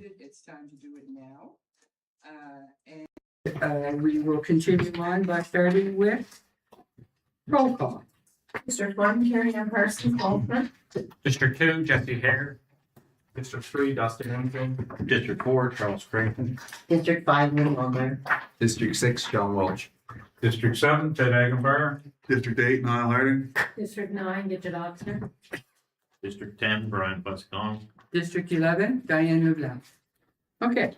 it, it's time to do it now. And we will continue on by starting with roll call. District 1, Carrie Ann Parsons, alternate. District 2, Jesse Hare. District 3, Dustin Winfield. District 4, Charles Creighton. District 5, Lynn Mulder. District 6, John Welch. District 7, Ted Agenbar. District 8, Niall Harding. District 9, Gidget Oxner. District 10, Brian Pascal. District 11, Diane Leblanc. Okay.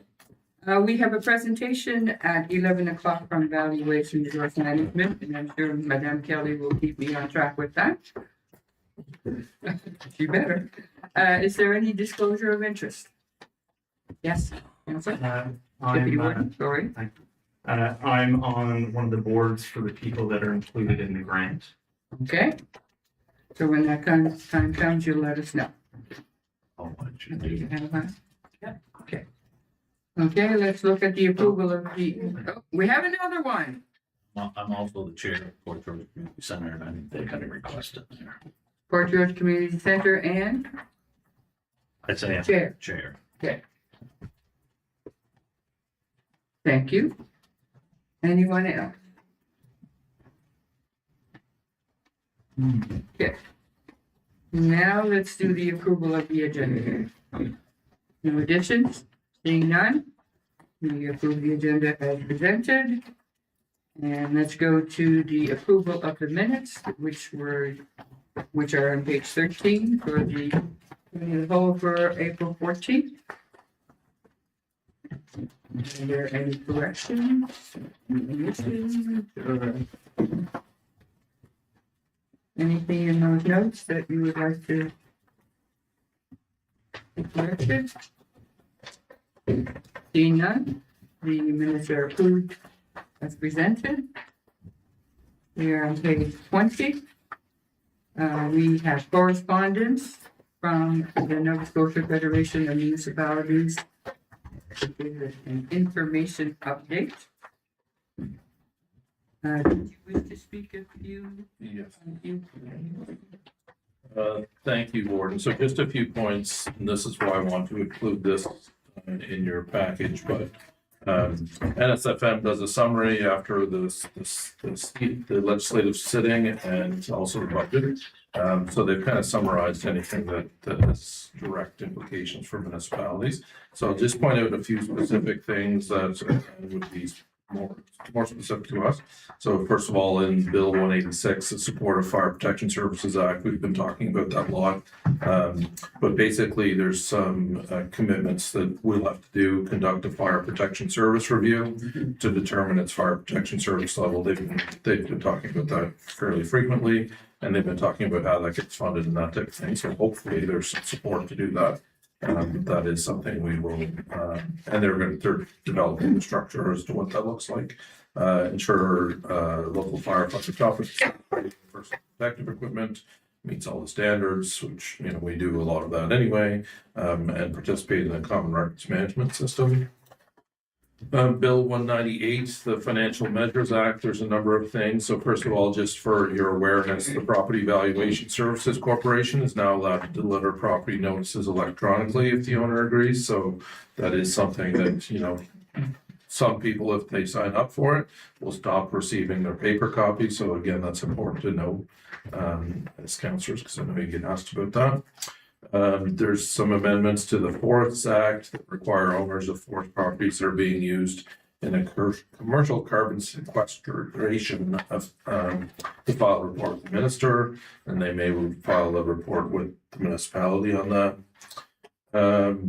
We have a presentation at 11 o'clock from Valuation Resource Management, and I'm sure Madame Kelly will keep me on track with that. She better. Is there any disclosure of interest? Yes, Councilor? Deputy Warden, sorry. I'm on one of the boards for the people that are included in the grant. Okay. So when that time comes, you'll let us know. How much? You have that? Yeah. Okay. Okay, let's look at the approval of the, oh, we have another one. I'm also the chair of Port George Community Center, and I think they had a request in there. Port George Community Center and I'd say I'm Chair. chair. Okay. Thank you. Anyone else? Okay. Now let's do the approval of the agenda. No additions? Seeing none, we approve the agenda as presented. And let's go to the approval of the minutes, which are on page 13 for the whole for April 14th. Are there any corrections? Any issues, or anything in those notes that you would like to be corrected? Seeing none, the minutes are approved as presented. We are on page 20. We have correspondence from the Nova Scotia Federation of Municipalities. An information update. Did you wish to speak a few? Yes. Thank you. Thank you, Warden. So just a few points, and this is why I want to include this in your package, but NSFM does a summary after the legislative sitting and also the budget. So they've kind of summarized anything that has direct implications for municipalities. So I'll just point out a few specific things that would be more specific to us. So first of all, in Bill 186, the Support of Fire Protection Services Act, we've been talking about that a lot. But basically, there's some commitments that we'll have to do, conduct a fire protection service review to determine its fire protection service level. They've been talking about that fairly frequently, and they've been talking about how that gets funded and that type of thing. So hopefully there's some support to do that. That is something we will, and they're developing the structure as to what that looks like. Ensure local firefighter competence, personal protective equipment meets all the standards, which we do a lot of that anyway, and participate in the common records management system. Bill 198, the Financial Measures Act, there's a number of things. So first of all, just for your awareness, the Property Valuation Services Corporation is now allowed to deliver property notices electronically if the owner agrees. So that is something that, some people, if they sign up for it, will stop receiving their paper copy. So again, that's important to know as councillors, because I know you get asked about that. There's some amendments to the Forests Act that require owners of forest properties that are being used in a commercial carbon sequestration of, to file a report with the minister, and they may file a report with the municipality on that.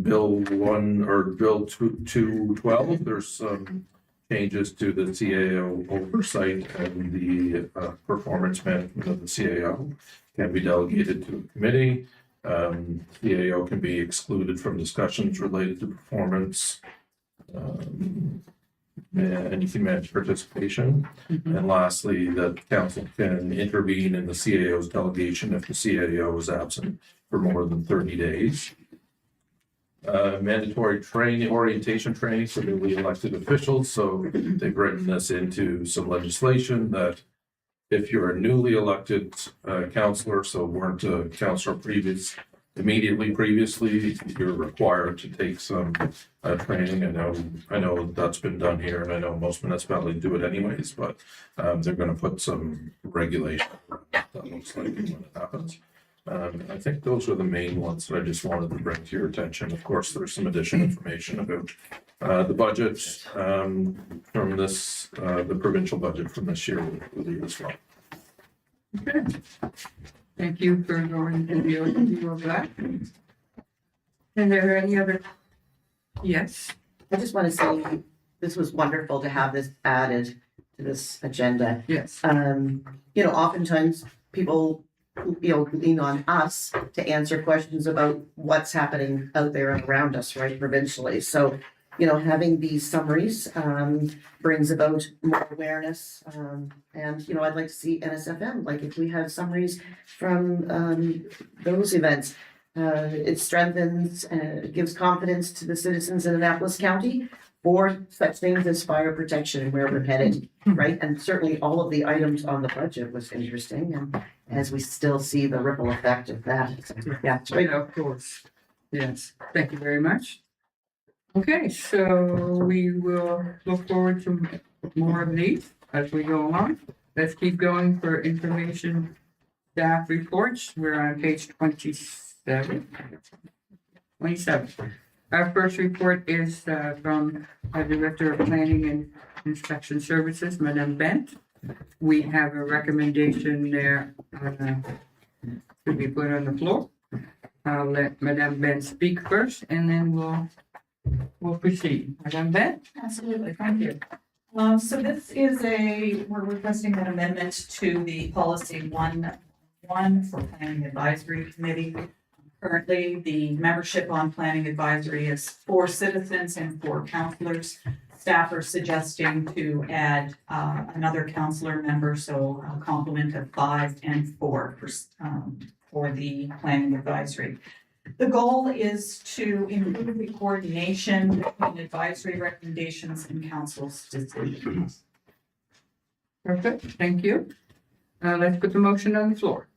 Bill 212, there's some changes to the CAO oversight, and the performance management of the CAO can be delegated to a committee. CAO can be excluded from discussions related to performance, and you can manage participation. And lastly, that council can intervene in the CAO's delegation if the CAO is absent for more than 30 days. Mandatory orientation training for newly elected officials. So they've written this into some legislation that if you're a newly elected councillor, so weren't a councillor immediately previously, you're required to take some training. I know that's been done here, and I know most municipalities do it anyways, but they're gonna put some regulation that looks like when it happens. I think those are the main ones that I just wanted to bring to your attention. Of course, there's some additional information about the budget from this, the provincial budget from this year with you as well. Okay. Thank you for going into the overview of that. And are there any other? Yes, I just want to say, this was wonderful to have this added to this agenda. yes. Oftentimes people, lean on us to answer questions about what's happening out there and around us, right, provincially. So, having these summaries brings about more awareness. And, I'd like to see NSFM, like if we have summaries from those events, it strengthens, it gives confidence to the citizens in Annapolis County for such things as fire protection and where we're headed, right? And certainly all of the items on the budget was interesting, and as we still see the ripple effect of that. Yeah, it's great. Of course. Yes, thank you very much. Okay, so we will look forward to more of these as we go along. Let's keep going for information staff reports. We're on page 27. Our first report is from our Director of Planning and Inspection Services, Madame Bent. We have a recommendation there to be put on the floor. I'll let Madame Bent speak first, and then we'll proceed. Madame Bent? Absolutely, Thank you. So this is we're requesting an amendment to the policy 1.1 for Planning Advisory Committee. Currently, the membership on Planning Advisory is 4 citizens and 4 counselors. Staff are suggesting to add another counselor member, so a complement of 5 and 4 for the Planning Advisory. The goal is to improve the coordination between advisory recommendations and council's decisions. Perfect, thank you. Let's put the motion on the floor.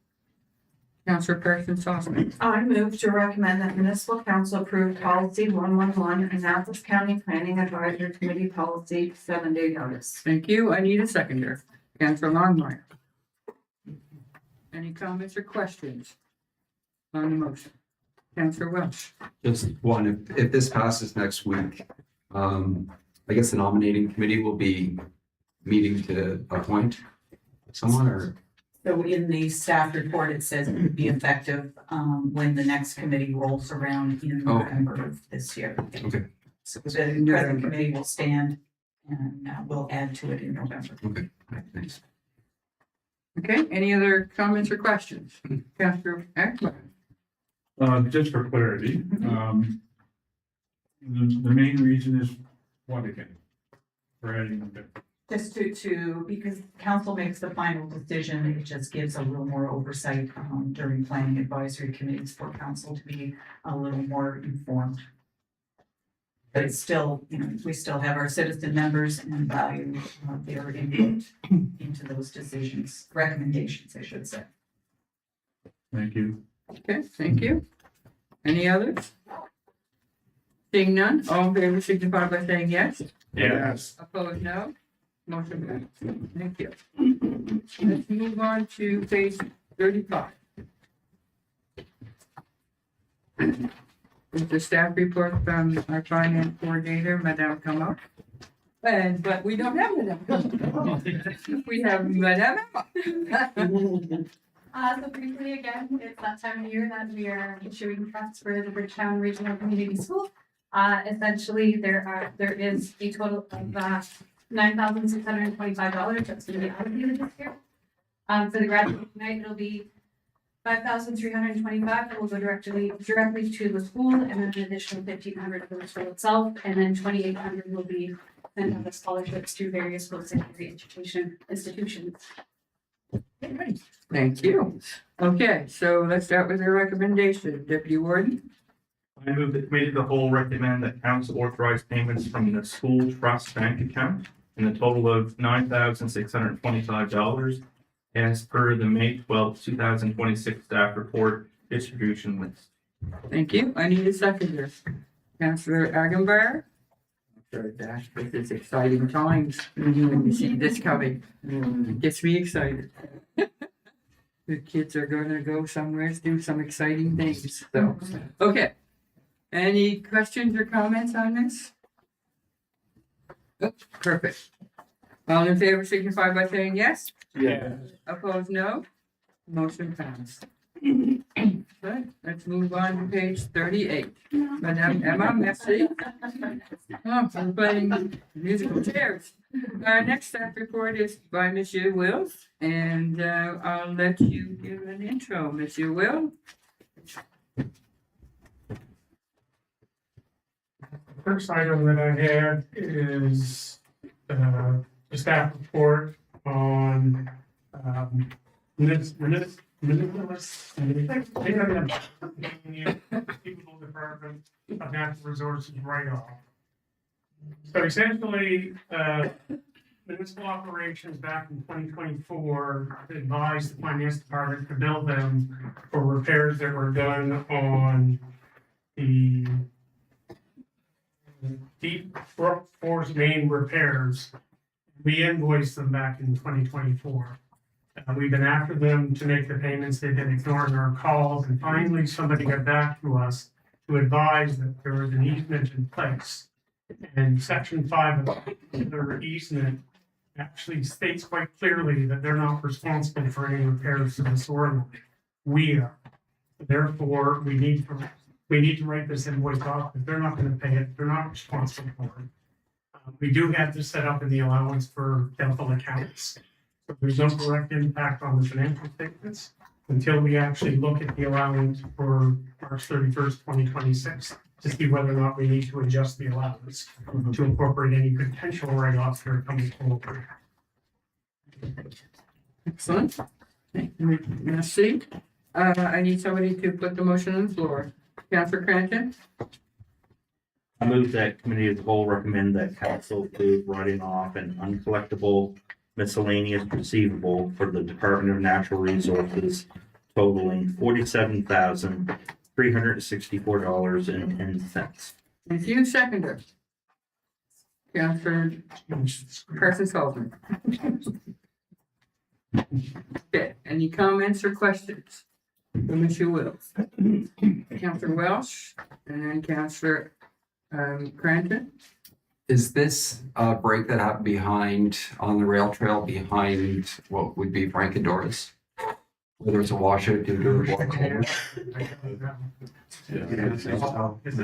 Councillor Person Sauceman. I move to recommend that municipal council approve policy 111, Annapolis County Planning Advisory Committee policy 7-day notice. Thank you. I need a seconder. Councillor Longmire. Any comments or questions on the motion? Councillor Welch. Just one, if this passes next week, I guess the nominating committee will be meeting to appoint someone or? So in the staff report, it says it would be effective when the next committee rolls around in November of this year. Okay. So the present committee will stand and we'll add to it in November. Okay, thanks. Okay, any other comments or questions? Councillor Ekman. Just for clarity, the main reason is what again? For adding the. Just because council makes the final decision, it just gives a little more oversight during planning advisory committees for council to be a little more informed. But it's still, we still have our citizen members and value their input into those decisions, recommendations, I should say. Thank you. Okay, thank you. Any others? Seeing none, all in favor signify by saying yes. Yes. Opposed, no. Motion passed. Thank you. Let's move on to page 35. With the staff report from our finance coordinator, Madame Cotw. But we don't have Madame Cotw. We have Madame Emma. So briefly, again, it's that time of year that we are issuing trusts for the Bridgetown Regional Community School. Essentially, there is a total of $9,625 that's going to be allocated this year. For the graduation night, it'll be $5,325 that will go directly to the school, and then an additional $1,500 for the school itself, and then $2,800 will be sent out as scholarships to various post-secondary education institutions. Thank you. Okay, so let's start with the recommendation. Deputy Warden. I move the committee of the whole recommend that council authorize payments from the school trust bank account in the total of $9,625 as per the May 12, 2026 staff report distribution list. Thank you. I need a seconder. Councillor Agambar. Sorry, Dash, this is exciting times when you see this coming. It gets me excited. The kids are gonna go somewhere to do some exciting things, so, okay. Any questions or comments on this? Oh, perfect. All in favor signify by saying yes. Yeah. Opposed, no. Motion passed. Good, let's move on to page 38. Madame Emma, merci. Oh, I'm playing musical chairs. Our next staff report is by Monsieur Wills, and I'll let you give an intro, Monsieur Will. First item that I had is the staff report on municipal department of natural resources write-off. So essentially, municipal operations back in 2024 advised the finance department to bill them for repairs that were done on the deep force main repairs. We invoiced them back in 2024. We've been after them to make the payments. They've been ignoring our calls, and finally somebody got back to us to advise that there was an easement in place. And section 5 of their easement actually states quite clearly that they're not responsible for any repairs to the sewer line. We are. Therefore, we need to write this invoice off. If they're not going to pay it, they're not responsible for it. We do have this set up in the allowance for doubtful accounts. So there's no direct impact on the financial statements until we actually look at the allowance for March 31st, 2026 to see whether or not we need to adjust the allowance to incorporate any potential write-offs that are coming forward. Excellent. Merci. I need somebody to put the motion on the floor. Councillor Cranton? I move that committee of the whole recommend that council approve writing off an uncollectible miscellaneous receivable for the Department of Natural Resources totaling $47,364.10. Thank you, seconder. Councillor Carson-Sullivan. Okay, any comments or questions from Monsieur Wills? Councillor Welsh, and then Councillor Cranton. Is this a break that happened behind, on the rail trail behind what would be Frankendoris? Where there's a washout due to the water culvert?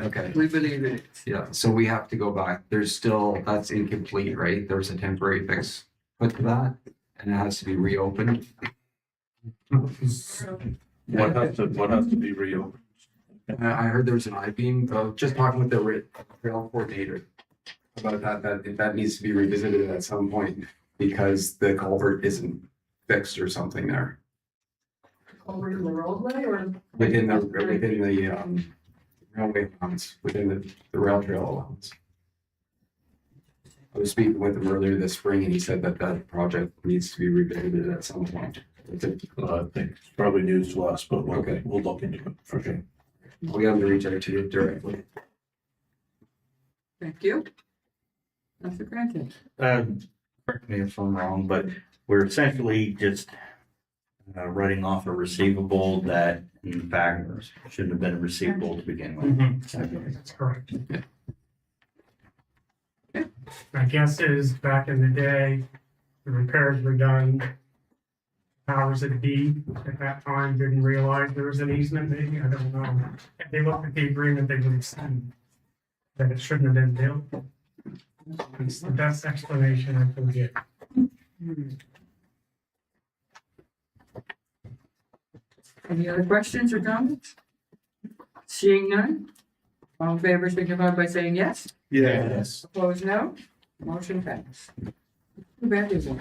Okay, We believe it is. yeah, so we have to go back. There's still, that's incomplete, right? There's a temporary fix put to that, and it has to be reopened. What has to be reopened? I heard there's an I-beam, just talking with the rail coordinator about that needs to be revisited at some point because the culvert isn't fixed or something there. Over to the roadway or? Within the railway allowance, within the rail trail allowance. I was speaking with him earlier this spring and he said that project needs to be revisited at some point. I think it's probably news to us, but Okay. we'll look into it for sure. We have to reach out to you directly. Thank you. Councillor Cranton. Correct me if I'm wrong, but we're essentially just writing off a receivable that in fact shouldn't have been a receivable to begin with. That's correct. My guess is back in the day, the repairs were done. Powers that be at that time didn't realize there was an easement, maybe, I don't know. If they looked at the agreement, they would have seen that it shouldn't have been built. It's the best explanation I can give. Any other questions or comments? Seeing none, all in favor signify by saying yes. Yes. Opposed, no. Motion passed. Congratulations.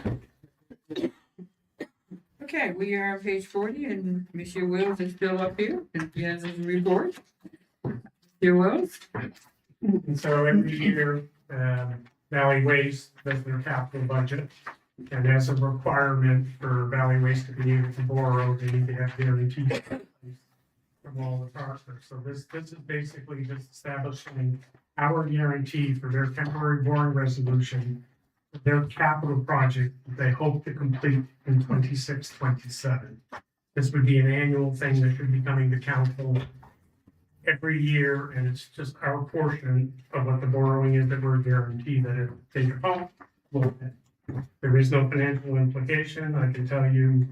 Okay, we are on page 40 and Monsieur Wills is still up here and he has his report. Monsieur Wills? And so every year, Valley Waste does their capital budget. And as a requirement for Valley Waste to be able to borrow, they need to have guarantees. from all the partners. So this is basically just establishing our guarantee for their temporary boring resolution, for their capital project that they hope to complete in 26-27. This would be an annual thing that should be coming to council every year, and it's just our portion of what the borrowing is that we're guaranteed that if they default, we'll pay. There is no financial implication. I can tell you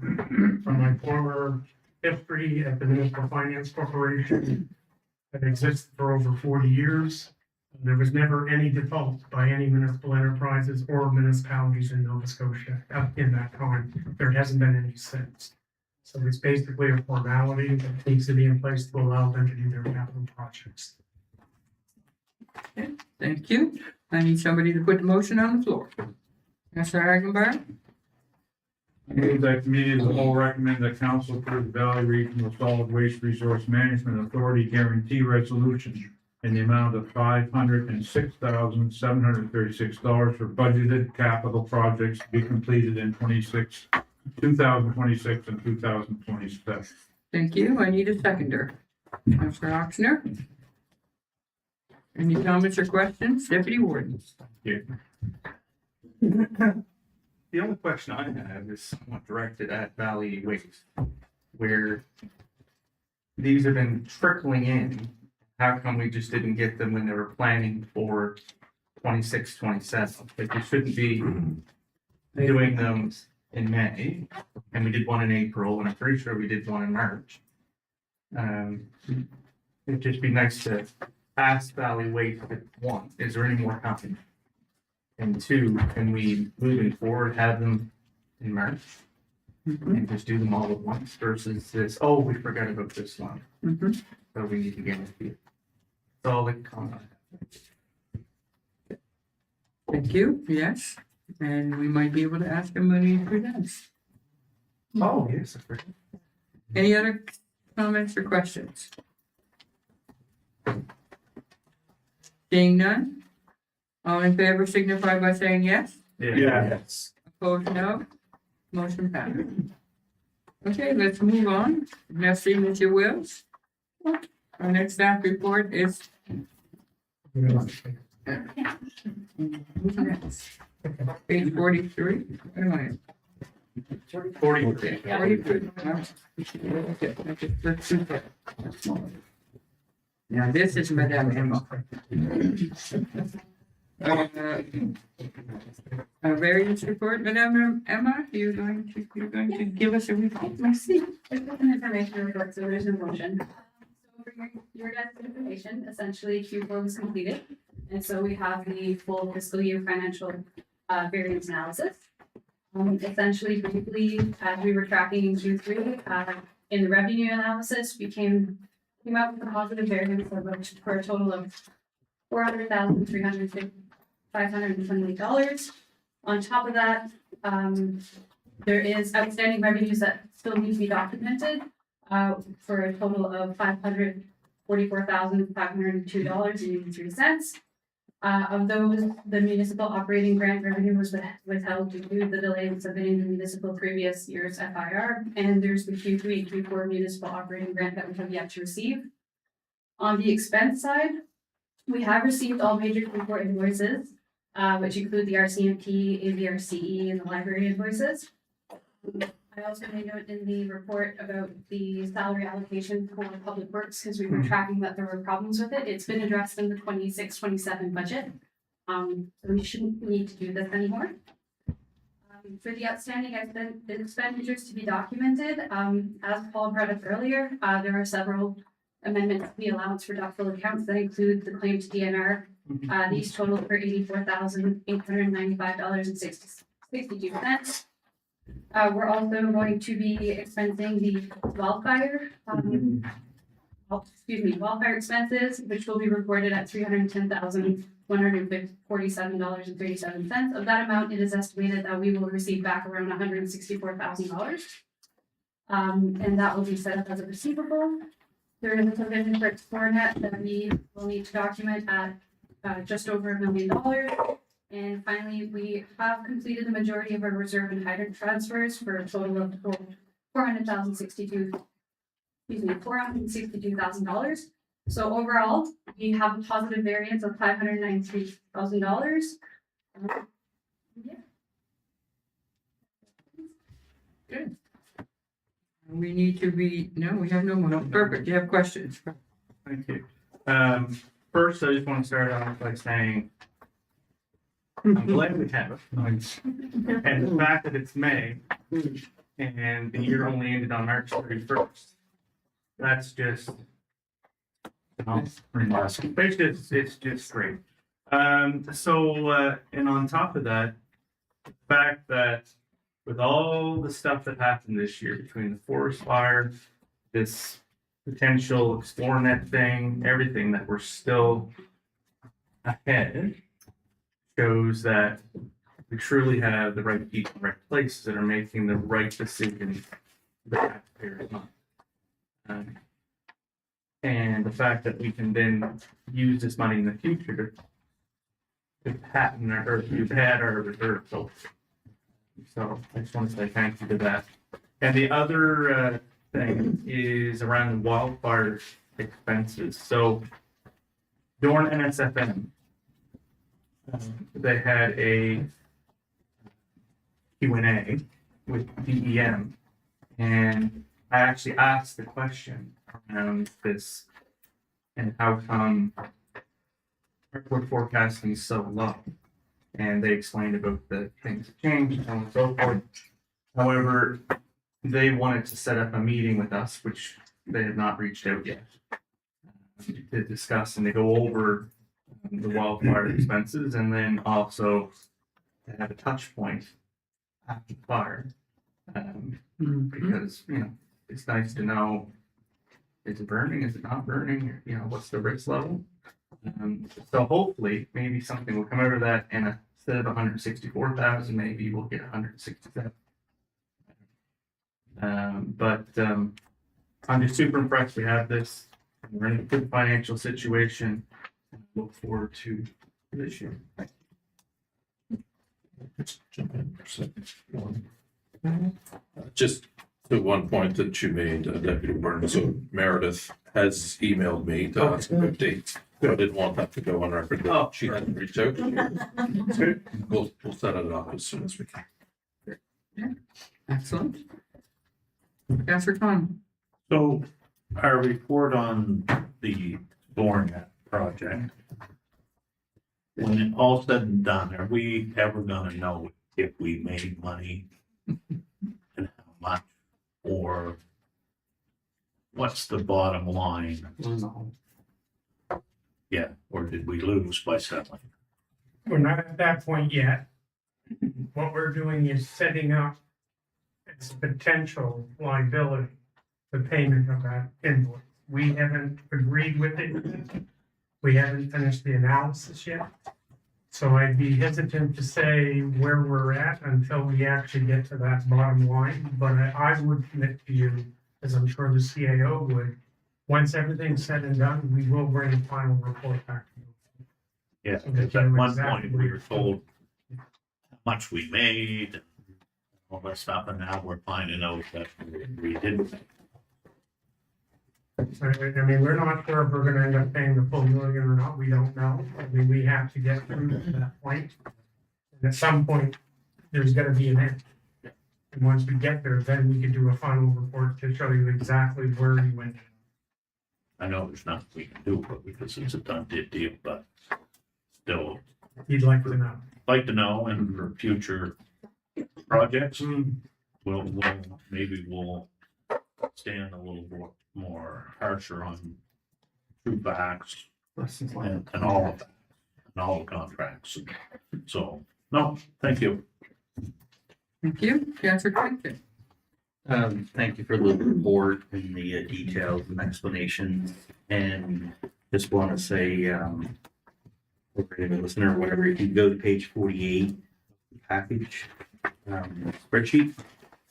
from my former history at the Municipal Finance Corporation that existed for over 40 years. There was never any default by any municipal enterprises or municipalities in Nova Scotia in that time. There hasn't been any since. So it's basically a formality that needs to be in place to allow them to do their capital projects. Thank you. I need somebody to put the motion on the floor. Councillor Hagenbar, I move that committee as a whole recommend that council approve the Valley Regional Solid Waste Resource Management Authority guarantee resolution in the amount of $506,736 for budgeted capital projects to be completed in 2026 and 2027. thank you. I need a seconder. Councillor Oxner. Any comments or questions? Deputy Warden. The only question I have is somewhat directed at Valley Waste, where these have been trickling in. How come we just didn't get them when they were planning for 26, 27? Like we shouldn't be doing them in May, and we did one in April, and I'm pretty sure we did one in March. It'd just be nice to ask Valley Waste, one, is there any more coming? And two, can we, moving forward, have them in March and just do them all at once versus this, oh, we forgot about this one, Mhm. so we need to guarantee it. That's all the comment. Thank you, yes. And we might be able to ask him when he presents. Oh, yes, I forgot. Any other comments or questions? Seeing none? All in favor signify by saying yes. Yes. Opposed, no. Motion passed. Okay, let's move on. Merci, Mr. Wills. Our next staff report is. Who's next? Page 43. Where am I? 43. 43. Okay, let's do that. Now, this is Madame Emma. A variance report, Madame Emma, you're going to give us a report, merci. There's an information report, so there's no motion. So for your guys' information, essentially Q4 was completed. And so we have the full fiscal year financial variance analysis. Essentially briefly, as we were tracking in Q3, in the revenue analysis, we came up with a positive variance for a total of $400,528. On top of that, there is outstanding revenues that still need to be documented for a total of $544,502.83. Of those, the municipal operating grant revenue was withheld due to the delay in submitting the municipal previous year's FIR, and there's the Q3 and Q4 municipal operating grant that we have yet to receive. On the expense side, we have received all major Q4 invoices, which include the RCMP, AVRCE, and the library invoices. I also made note in the report about the salary allocation for public works, because we were tracking that there were problems with it. It's been addressed in the 26-27 budget. So we shouldn't need to do this anymore. For the outstanding expenditures to be documented, as Paul brought up earlier, there are several amendments to the allowance for doubtful accounts that include the claim to DNR. These total for $84,895.62. We're also going to be expensing the wildfire expenses, which will be recorded at $310,147.37. Of that amount, it is estimated that we will receive back around $164,000. And that will be set up as a receivable. There is a provision for Xplornet that we will need to document at just over $1 million. And finally, we have completed the majority of our reserve and hydrant transfers for a total of $400,062 $462,000. So overall, we have a positive variance of $593,000. Good. We need to be, no, we have no more. Perfect. Do you have questions? Thank you. First, I just want to start off by saying I'm glad we have it. And the fact that it's May and the year only ended on March 31st, that's just, it's just great. And on top of that, the fact that with all the stuff that happened this year between the forest fire, this potential ExploreNet thing, everything that we're still ahead shows that we truly have the right people in the right places that are making the right decisions for the taxpayers' money. And the fact that we can then use this money in the future to patent or to pad our reserves. So I just want to say thank you to that. And the other thing is around the wildfire expenses. So during NSFM, they had a Q&A with DEM, and I actually asked the question around this and how come airport forecasting is so low. And they explained about the things that changed and so on and so forth. However, they wanted to set up a meeting with us, which they have not reached out yet, to discuss and to go over the wildfire expenses, and then also to have a touch point after the fire. Because, it's nice to know, is it burning, is it not burning, or, what's the risk level? So hopefully, maybe something will come out of that, and instead of 164,000, maybe we'll get 167. But I'm just super impressed we have this. We're in a good financial situation. Look forward to this year. Jump in for a second. Just to one point that you made, Deputy Burns, so Meredith has emailed me to ask about dates. I didn't want that to go on record. Oh. She hadn't reached out. We'll set it up as soon as we can. Excellent. Councillor Con. So our report on the Bornet project, when it all said and done, are we ever gonna know if we made money and how much, or what's the bottom line? Yeah, or did we lose by selling? We're not at that point yet. What we're doing is setting up its potential liability, the payment of that invoice. We haven't agreed with it. We haven't finished the analysis yet. So I'd be hesitant to say where we're at until we actually get to that bottom line. But I would commit to you, as I'm sure the CAO would, once everything's said and done, we will bring a final report back to you. Yeah, So that because at you know one exactly point where we you're were told how much we made, and all that stuff, and now we're finding out that we didn't. I mean, we're not sure if we're gonna end up paying the full million or not, we don't know. I mean, we have to get through to that point. And at some point, there's gonna be an end. And once we get there, then we can do a final report to show you exactly where you went. I know there's nothing we can do, but because it's a done deal, but still You'd like to know. like to know, and for future projects, we'll maybe we'll stand a little more harsher on true facts and all of that, and all the contracts. So, no, thank you. Thank you. Councillor Clinton. Thank you for the report and the details and explanations, and just want to say, for any listener, whatever, if you go to page 48, package, spreadsheet.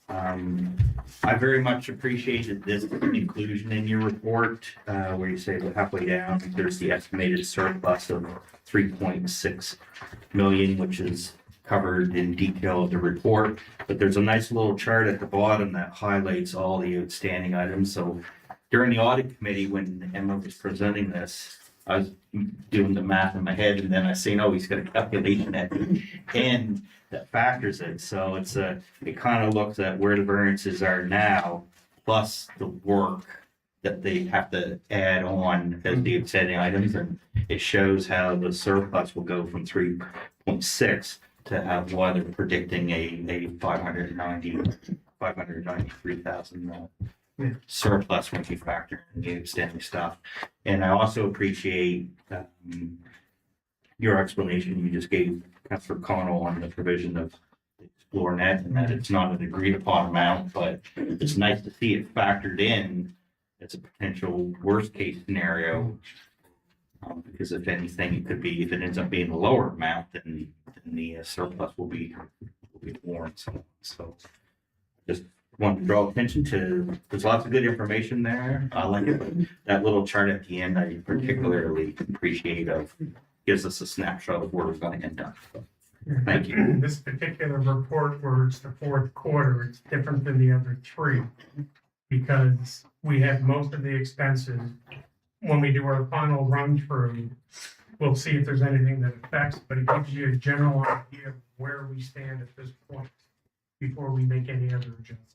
I very much appreciated this inclusion in your report, where you say that halfway down, there's the estimated surplus of 3.6 million, which is covered in detail of the report, but there's a nice little chart at the bottom that highlights all the outstanding items. So during the audit committee, when Emma was presenting this, I was doing the math in my head, and then I seen, oh, he's got a calculation at the end that factors it, so it kind of looks at where the variances are now, plus the work that they have to add on as the offsetting items, and it shows how the surplus will go from 3.6 to why they're predicting a 593,000 surplus when you factor in the outstanding stuff. And I also appreciate your explanation you just gave, Councillor Connell, on the provision of Explore Net, and that it's not an agreed upon amount, but it's nice to see it factored in as a potential worst case scenario. Because if anything, it could be, if it ends up being a lower amount, then the surplus will be more. So just want to draw attention to, there's lots of good information there. I like it, but that little chart at the end, I particularly appreciate gives us a snapshot of where we're going to end up. So, thank you. This particular report, where it's the fourth quarter, it's different than the other three, because we have most of the expenses. When we do our final run through, we'll see if there's anything that affects, but it gives you a general idea of where we stand at this point before we make any other adjustments.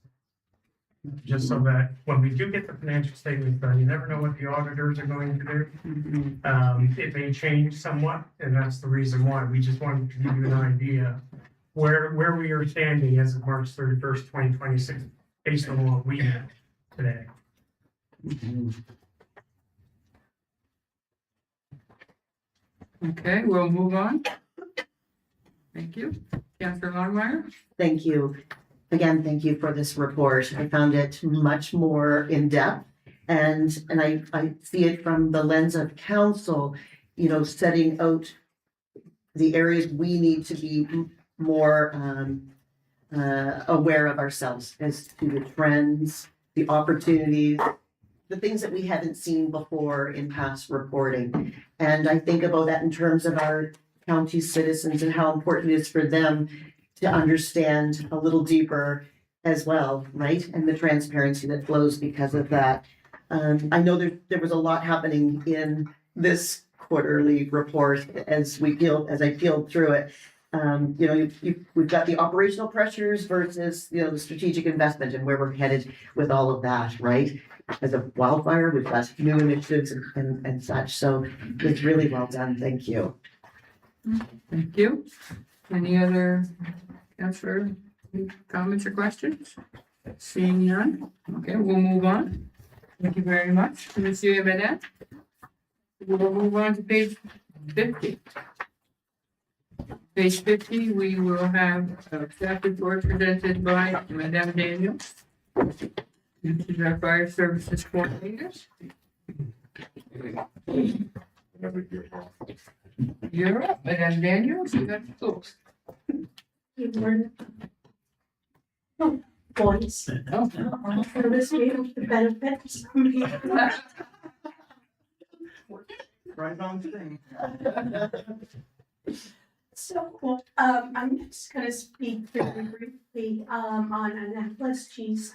Just so that when we do get the financial statements done, you never know what the auditors are going to do. It may change somewhat, and that's the reason why. We just wanted to give you an idea where we are standing as of March 31st, 2026, based on what we have today. Okay, we'll move on. Thank you. Councillor Longmire? Thank you. Again, thank you for this report. I found it much more in-depth, and I see it from the lens of council, setting out the areas we need to be more aware of ourselves as to the trends, the opportunities, the things that we haven't seen before in past reporting. And I think about that in terms of our county citizens and how important it is for them to understand a little deeper as well, right? And the transparency that flows because of that. I know there was a lot happening in this quarterly report as I peeled through it. We've got the operational pressures versus, the strategic investment and where we're headed with all of that, right? As a wildfire, we've got new initiatives and such. So it's really well done. Thank you. Thank you. Any other councillor comments or questions? Seeing none. Okay, we'll move on. Thank you very much, Monsieur Bennett. We'll move on to page 50. Page 50, we will have a staff report presented by Madame Daniels. This is our fire services coordinator. You're up, Madame Daniels, you got the floor. Good morning. Boys. For this meeting, the benefits. Right on thing. So, I'm just gonna speak very briefly, on Annapolis cheese.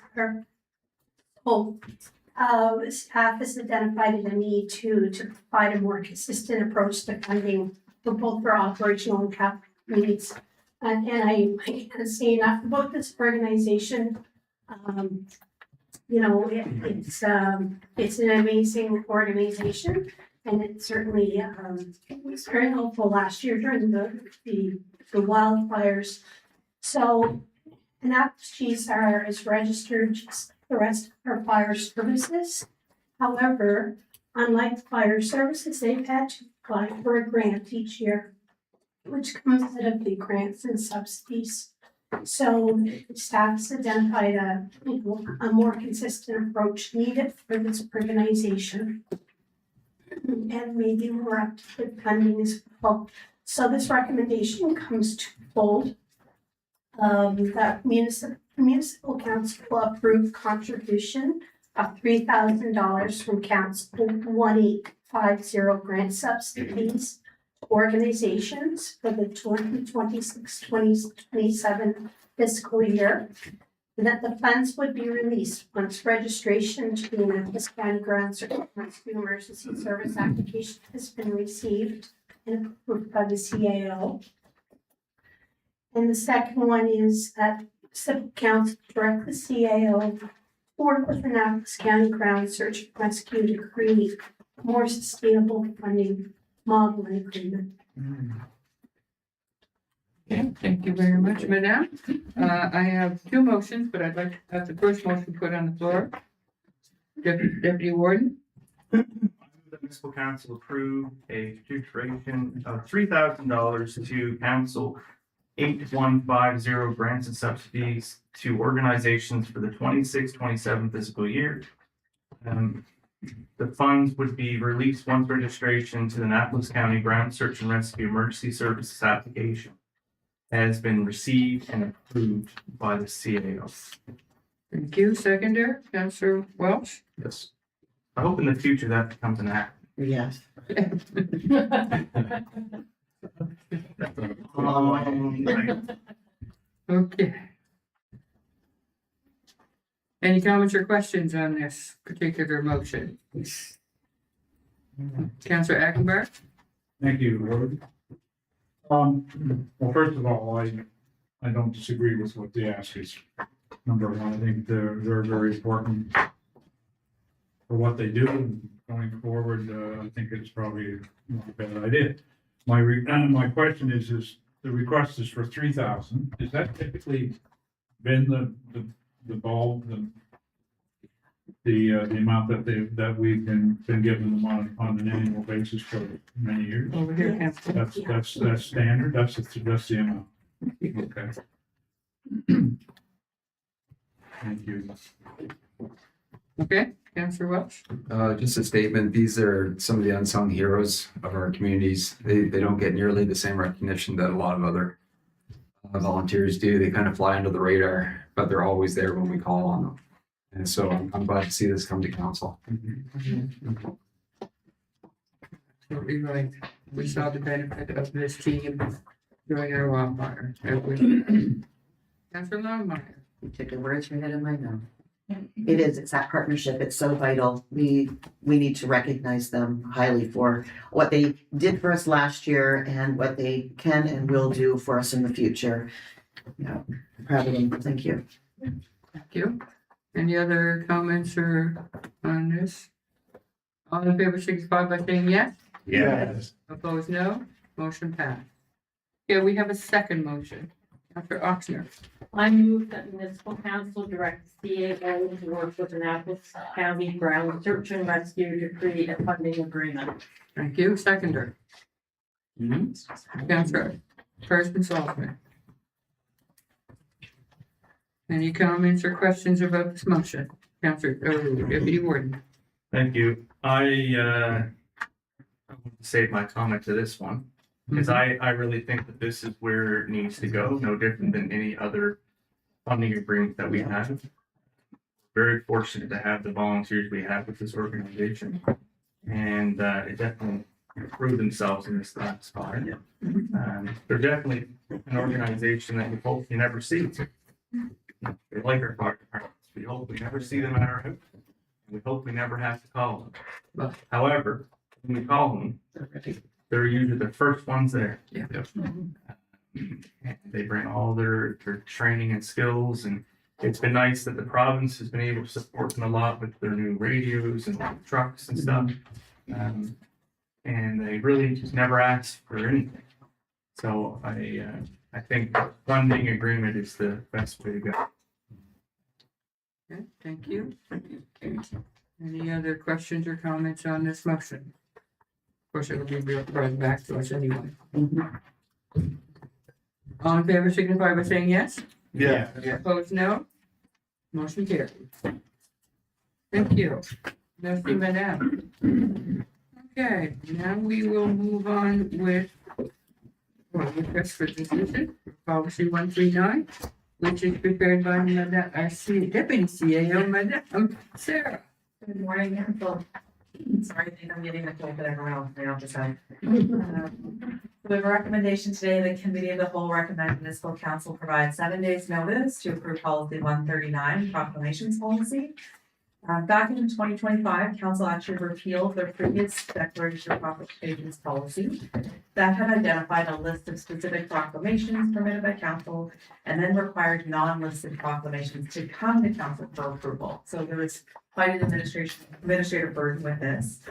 Staff has identified the need to provide a more consistent approach to funding for both for operational and capital needs. And I can say enough about this organization. It's an amazing organization, and it certainly was very helpful last year during the wildfires. So, Annapolis Cheese is registered just like the rest of our fire services. However, unlike fire services, they've had to apply for a grant each year, which comes out of the grants and subsidies. So staff has identified a more consistent approach needed for this organization. And maybe we're up to the funding as well. So this recommendation comes twofold. That municipal council will approve contribution of $3,000 from council 1850 grant subsidies organizations for the 2026-2027 fiscal year. and that the funds would be released once registration to the Annapolis County Ground Circle Rescue Emergency Service application has been received and approved by the CAO. And the second one is that Civil Council direct the CAO to work with Annapolis County Ground Search and Rescue to create a more sustainable funding model and agreement. Okay, thank you very much, Madame. I have two motions, but I'd like to have the first motion put on the floor. Deputy Warden, The municipal council approved a contribution of $3,000 to council 8150 grants and subsidies to organizations for the 26-27 fiscal year. The funds would be released once registration to the Annapolis County Ground Search and Rescue Emergency Services application has been received and approved by the CAO. thank you. Seconder, Councillor Welch. Yes. I hope in the future that becomes an act. Yes. Okay. Any comments or questions on this particular motion? Councillor Ackenbach? Thank you, Lord. Well, first of all, I don't disagree with what the ask is. Number one, I think they're very important for what they do, and going forward, I think it's probably not a bad idea. My question is the request is for 3,000. Is that typically been the amount that we've been given them on an annual basis for many years? Over here, Councillor. That's standard, that's the amount. Okay. Thank you. Okay, Councillor Welch? Just a statement, these are some of the unsung heroes of our communities. They don't get nearly the same recognition that a lot of other volunteers do. They kind of fly under the radar, but they're always there when we call on them. And so I'm glad to see this come to council. Absolutely right. We saw the benefit of this team during our wildfire. Councillor Longmire? You took the words right out of my mouth. It's that partnership. It's so vital. We need to recognize them highly for what they did for us last year and what they can and will do for us in the future. Yeah, proud of them. Thank you. Thank you. Any other comments or on this? All in favor, signify by saying yes. Yes. Opposed, no. Motion passed. Okay, we have a second motion. Councillor Oxner. I move that municipal council direct the CAO to work with Annapolis County Ground Search and Rescue to create a funding agreement. Thank you. Seconder. Councillor Salzman. Any comments or questions about this motion? Councillor, Deputy Warden. Thank you. I want to save my comment to this one, because I really think that this is where it needs to go, no different than any other funding agreement that we have. Very fortunate to have the volunteers we have with this organization, and it definitely proved themselves in this last spot. They're definitely an organization that we hope you never see. They like our fire departments. We hope we never see them at our house. We hope we never have to call them. However, when we call them, they're usually the first ones there. Yeah. And they bring all their training and skills, and it's been nice that the province has been able to support them a lot with their new radios and trucks and stuff. And they really just never ask for anything. So I think funding agreement is the best way to go. Okay, thank you. Any other questions or comments on this motion? Of course, it will be brought back to us anyway. All in favor, signify by saying yes. Yeah. Opposed, no. Motion carried. Thank you. Merci, Madame. Okay, now we will move on with request for decision, policy 139, which is prepared by Madame, our Deputy CAO, Madame Sarah. Good morning, council. Sorry, I think I'm getting the point that everyone else now just had. We have a recommendation today, the committee of the whole recommends municipal council provide 7 days notice to approve policy 139 proclamations policy. Back in 2025, council actually repealed their previous declaration of proclamations policy that had identified a list of specific proclamations permitted by council and then required non-listed proclamations to come to council for approval. So there was quite an administrative burden with this.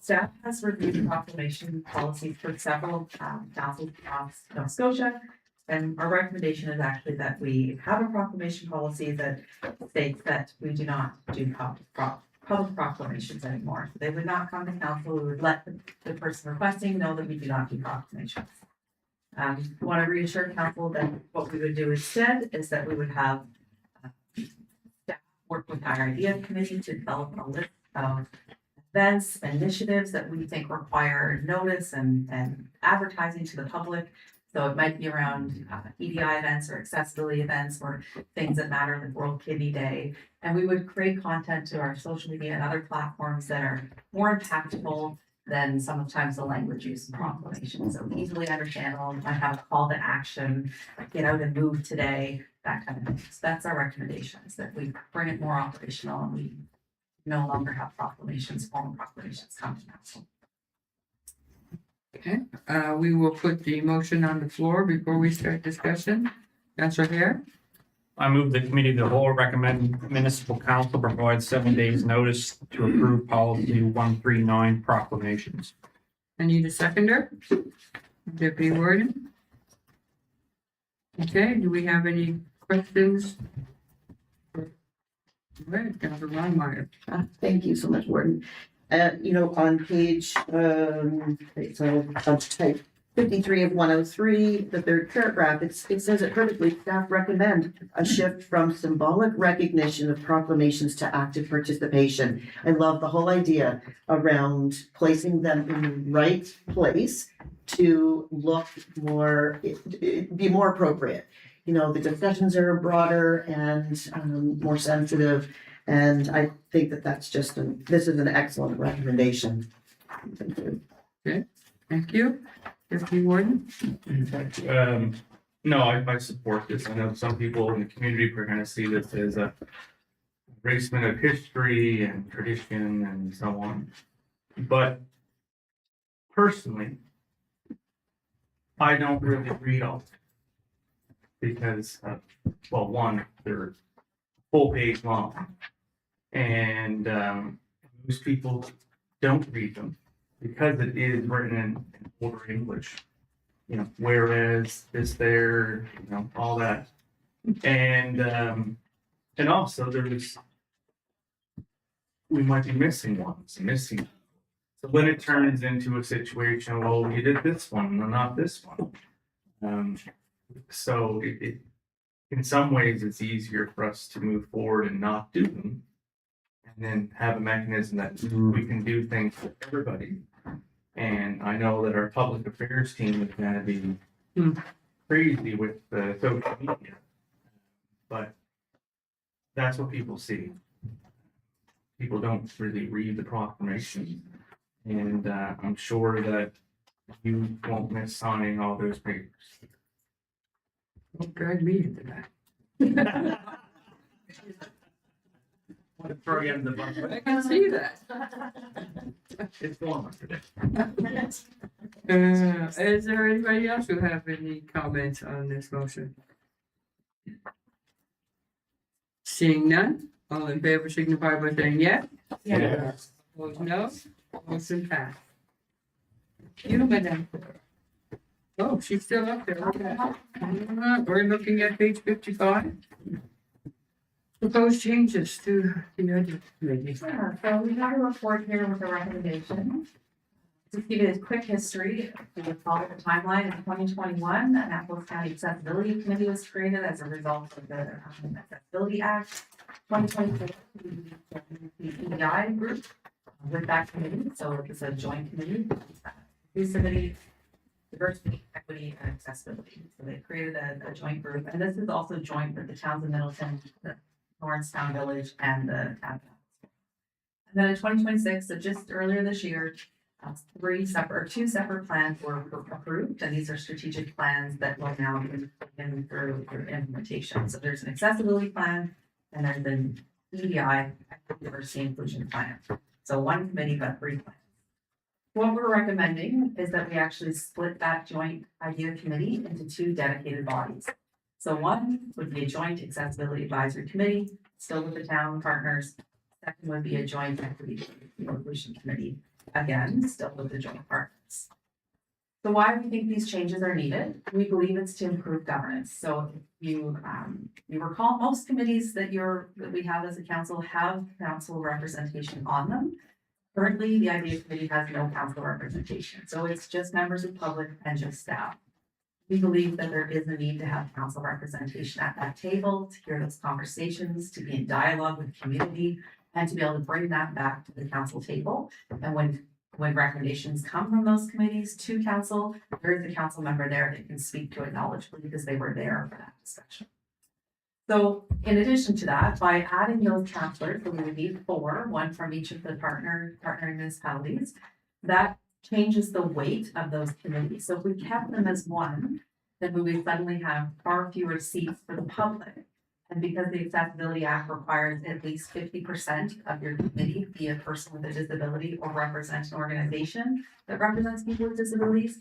Staff has reviewed proclamation policies for several councils across Nova Scotia. And our recommendation is actually that we have a proclamation policy that states that we do not do public proclamations anymore. So they would not come to council, we would let the person requesting know that we do not do proclamations. Want to reassure council that what we would do instead is that we would have staff work with our idea committee to develop a list of events, initiatives that we think require notice and advertising to the public. So it might be around EDI events or accessibility events or things that matter, like World Kidney Day. And we would create content to our social media and other platforms that are more impactful than sometimes the language used in proclamations. So easily understandable, might have a call to action, get out and move today, that kind of thing. So that's our recommendation, is that we bring it more operational and we no longer have proclamations, formal proclamations come to council. Okay, we will put the motion on the floor before we start discussion. Councilor Hare, I move the committee of the whole recommend municipal council provide 7 days notice to approve policy 139 proclamations. I need a seconder. Deputy Warden. Okay, do we have any questions? All right, Councilor Longmire. Thank you so much, Warden. On page, it's on type 53 of 103, the third paragraph, it says it perfectly, staff recommend a shift from symbolic recognition of proclamations to active participation. I love the whole idea around placing them in the right place to look more, be more appropriate. The discussions are broader and more sensitive. And I think that this is an excellent recommendation. Thank you. Okay, thank you. Deputy Warden. No, I support this. I know some people in the community are going to see this as a erasement of history and tradition and so on. But personally, I don't really read all because, one, they're full page long. And most people don't read them because it is written in older English. Whereas this, there, all that. And also we might be missing ones, So when it turns into a situation, well, you did this one, no, not this one. So it in some ways, it's easier for us to move forward and not do them. And then have a mechanism that we can do things for everybody. And I know that our public affairs team is going to be crazy with social media. But that's what people see. People don't really read the proclamation. And I'm sure that you won't miss signing all those papers. Don't drag me into that. Want to throw you in the bucket. I can see that. It's warmer today. Is there anybody else who have any comments on this motion? Seeing none, all in favor signify by saying yes. Yes. Opposed, no. Motion passed. You, Madam Clerk. Oh, she's still up there. Okay. We're looking at page 55. Proposed changes to the other committee. Yeah, so we have a report here with a recommendation. To give you a quick history, we would follow the timeline in 2021, an Annapolis County Accessibility Committee was created as a result of the Accessibility Act. 2024, the EDI group with that committee, so it's a joint committee, inclusivity, diversity, equity, and accessibility. So they created a joint group, and this is also joint with the towns of Middleton, the Lawrencetown Village, and the town. And then in 2026, so just earlier this year, Two separate plans were approved, and these are strategic plans that will now be taken through implementation. So there's an accessibility plan, and there's an EDI, diversity inclusion plan. So one committee, but 3 plans. What we're recommending is that we actually split that joint idea committee into 2 dedicated bodies. So one would be a joint accessibility advisory committee, still with the town partners. Second would be a joint equity inclusion committee, again, still with the joint partners. So why we think these changes are needed? We believe it's to improve governance. So if you recall, most committees that we have as a council have council representation on them. Currently, the IDEA committee has no council representation, so it's just members of public and just staff. We believe that there is a need to have council representation at that table, to hear those conversations, to be in dialogue with the community, and to be able to bring that back to the council table. And when recommendations come from those committees to council, there is a council member there that can speak to it knowledgeably because they were there for that discussion. So in addition to that, by adding those councillors, so we would need 4, 1 from each of the partnering municipalities, that changes the weight of those committees. So if we kept them as 1, then we would suddenly have far fewer seats for the public. And because the Accessibility Act requires at least 50% of your committee be a person with a disability or represent an organization that represents people with disabilities,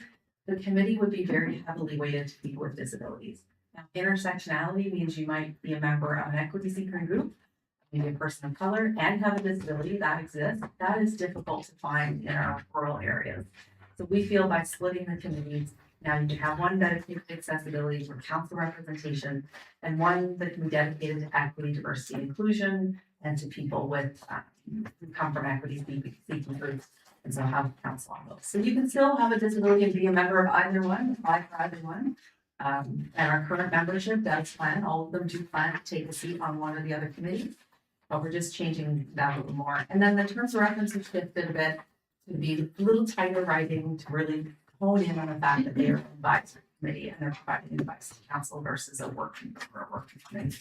the committee would be very heavily weighted to people with disabilities. Now, intersectionality means you might be a member of an equity seeker group, maybe a person of color, and have a disability that exists. That is difficult to find in our rural areas. So we feel by splitting the committees, now you can have one dedicated to accessibility for council representation, and one that can be dedicated to equity, diversity, and inclusion, and to people with who come from equity seeking groups, and so have council on those. So you can still have a disability and be a member of either one, apply for either one. And our current membership does plan, all of them do plan to take a seat on one or the other committees, but we're just changing that a little more. And then the terms of reference have shifted a bit to be a little tighter writing to really hone in on the fact that they are an advisory committee and they're providing advice to council versus a working committee.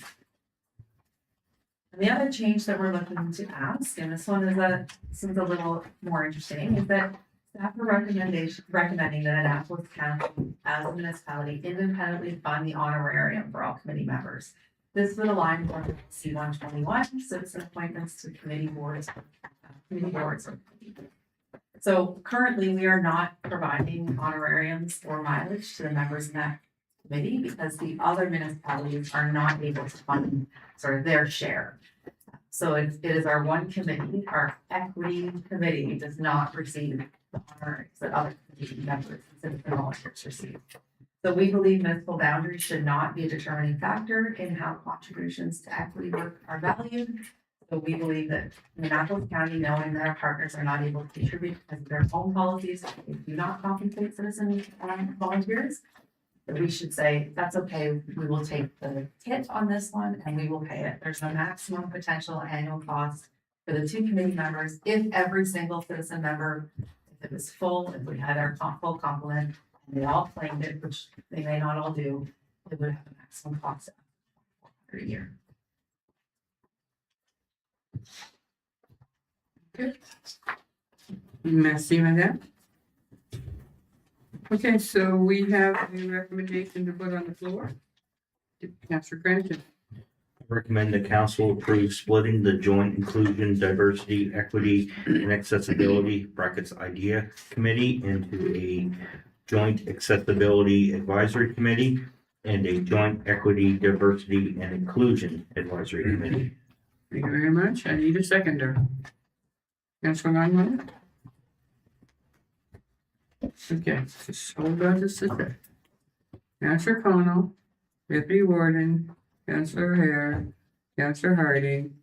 And the other change that we're looking to ask, and this one seems a little more interesting, is that staff are recommending that Annapolis County as a municipality independently fund the honorarium for all committee members. This would align with C-121, citizen appointments to committee boards. So currently, we are not providing honorariums or mileage to the members in that committee because the other municipalities are not able to fund sort of their share. So it is our one committee, our equity committee does not receive the honoraries that other committee members and citizen volunteers receive. So we believe municipal boundaries should not be a determining factor in how contributions to equity work are valued. So we believe that Annapolis County, knowing that our partners are not able to contribute because of their own policies, they do not compensate citizen volunteers, that we should say, that's okay, we will take the hit on this one and we will pay it. There's a maximum potential annual cost for the 2 committee members if every single citizen member, if it was full, if we had our full complement, and they all claimed it, which they may not all do, it would have a maximum cost of $400 a year. Good. Merci, madame. Okay, so we have a recommendation to put on the floor. Councillor Cranston. Recommend the council approve splitting the joint inclusion, diversity, equity, and accessibility (brackets IDEA) committee into a joint accessibility advisory committee and a joint equity, diversity, and inclusion advisory committee. Thank you very much. I need a seconder. Councillor Longmire. Okay, just hold on just a sec. Councillor Connell, Deputy Warden, Councillor Hare, Councillor Harding,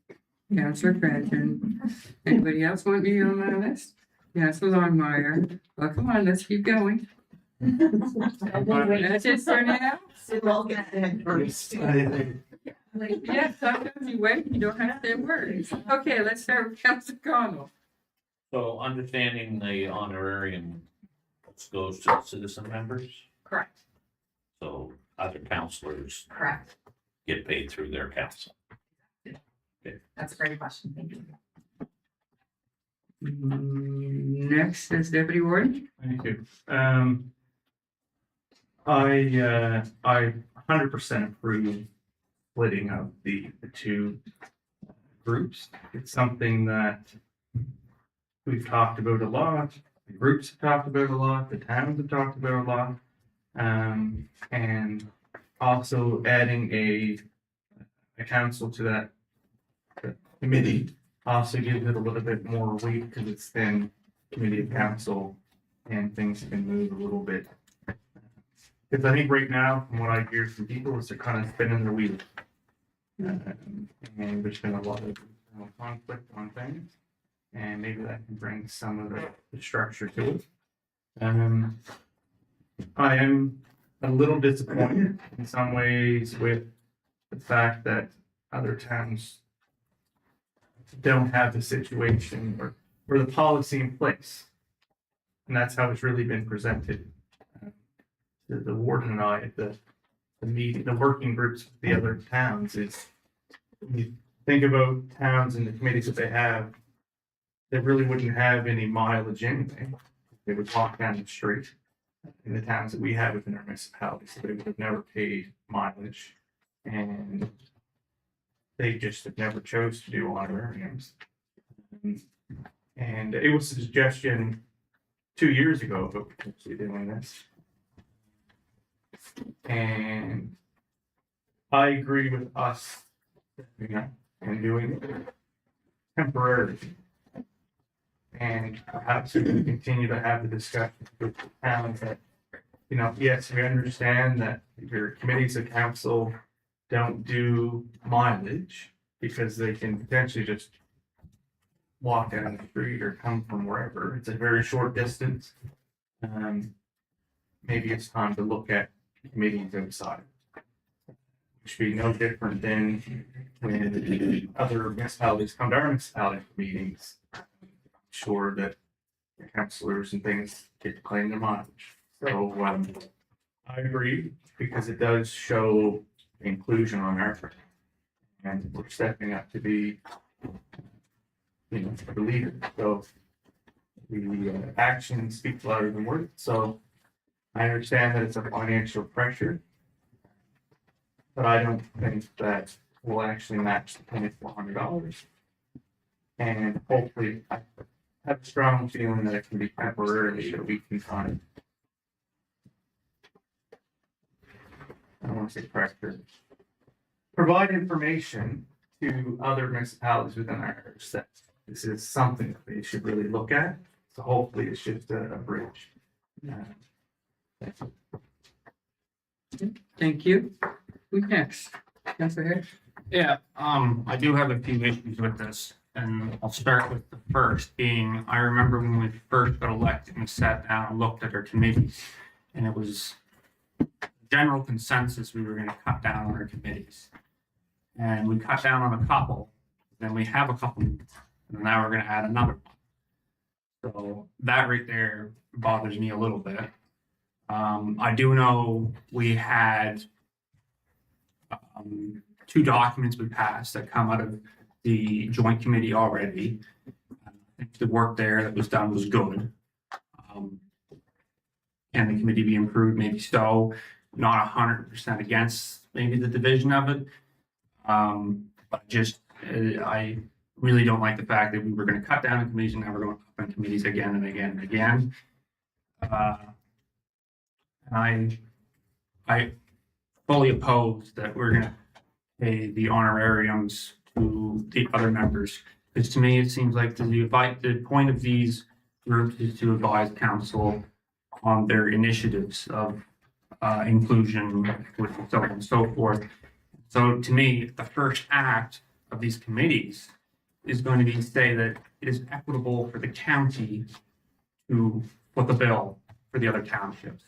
Councillor Cranston. Anybody else want me on my list? Councillor Longmire. Well, come on, let's keep going. That's it for now. So we'll get that first. Yeah, sometimes you wait, you don't have to say words. Okay, let's start with Councillor Connell. So understanding the honorarium goes to citizen members, Correct, so other councilors correct. get paid through their council. That's a great question, thank you. Next is Deputy Warden. Thank you. I 100% approve splitting of the two groups. It's something that we've talked about a lot, the groups have talked about a lot, the towns have talked about a lot. And also adding a council to that committee also gives it a little bit more weight because it's then committee of council and things can move a little bit. Because I think right now, from what I hear from people, is they're kind of spinning their wheels. And there's been a lot of conflict on things, and maybe that can bring some of the structure to it. I am a little disappointed in some ways with the fact that other towns don't have the situation or the policy in place. And that's how it's really been presented. The warden and I at the meeting, the working groups with the other towns is, when you think about towns and the committees that they have, they really wouldn't have any mileage anyway. They would walk down the street in the towns that we have within our municipality, so they would have never paid mileage. And they just have never chose to do honorariums. And it was a suggestion 2 years ago about potentially doing this. And I agree with us and doing it temporarily. And perhaps we can continue to have the discussion with the towns that, yes, we understand that your committees of council don't do mileage because they can potentially just walk down the street or come from wherever. It's a very short distance. Maybe it's time to look at committees outside. Which would be no different than when other municipalities come to our municipality meetings. Sure that the councillors and things get to claim their mileage. So I agree because it does show inclusion on our part. And we're stepping up to be, the leader. So the actions speak louder than words. So I understand that it's a financial pressure, but I don't think that will actually match the $2,400. And hopefully, I have a strong feeling that it can be temporarily that we can find. I don't want to say pressure. Provide information to other municipalities within our set. This is something that they should really look at. So hopefully it's just a bridge. Thank you. Who's next? Councilor Harris? Yeah, I do have a few issues with this, and I'll start with the first being, I remember when we first got elected and sat down and looked at our committees, and it was general consensus we were gonna cut down on our committees. And we cut down on a couple, then we have a couple, and now we're gonna add another one. So that right there bothers me a little bit. I do know we had two documents we passed that come out of the joint committee already. I think the work there that was done was good. Can the committee be improved? Maybe so. Not 100% against maybe the division of it. But just, I really don't like the fact that we were going to cut down on committees and now we're going up on committees again and again and again. And I fully oppose that we're going to pay the honorariums to the other members. Because to me, it seems like the point of these groups is to advise council on their initiatives of inclusion with so on and so forth. So to me, the first act of these committees is going to be to say that it is equitable for the county to foot the bill for the other townships.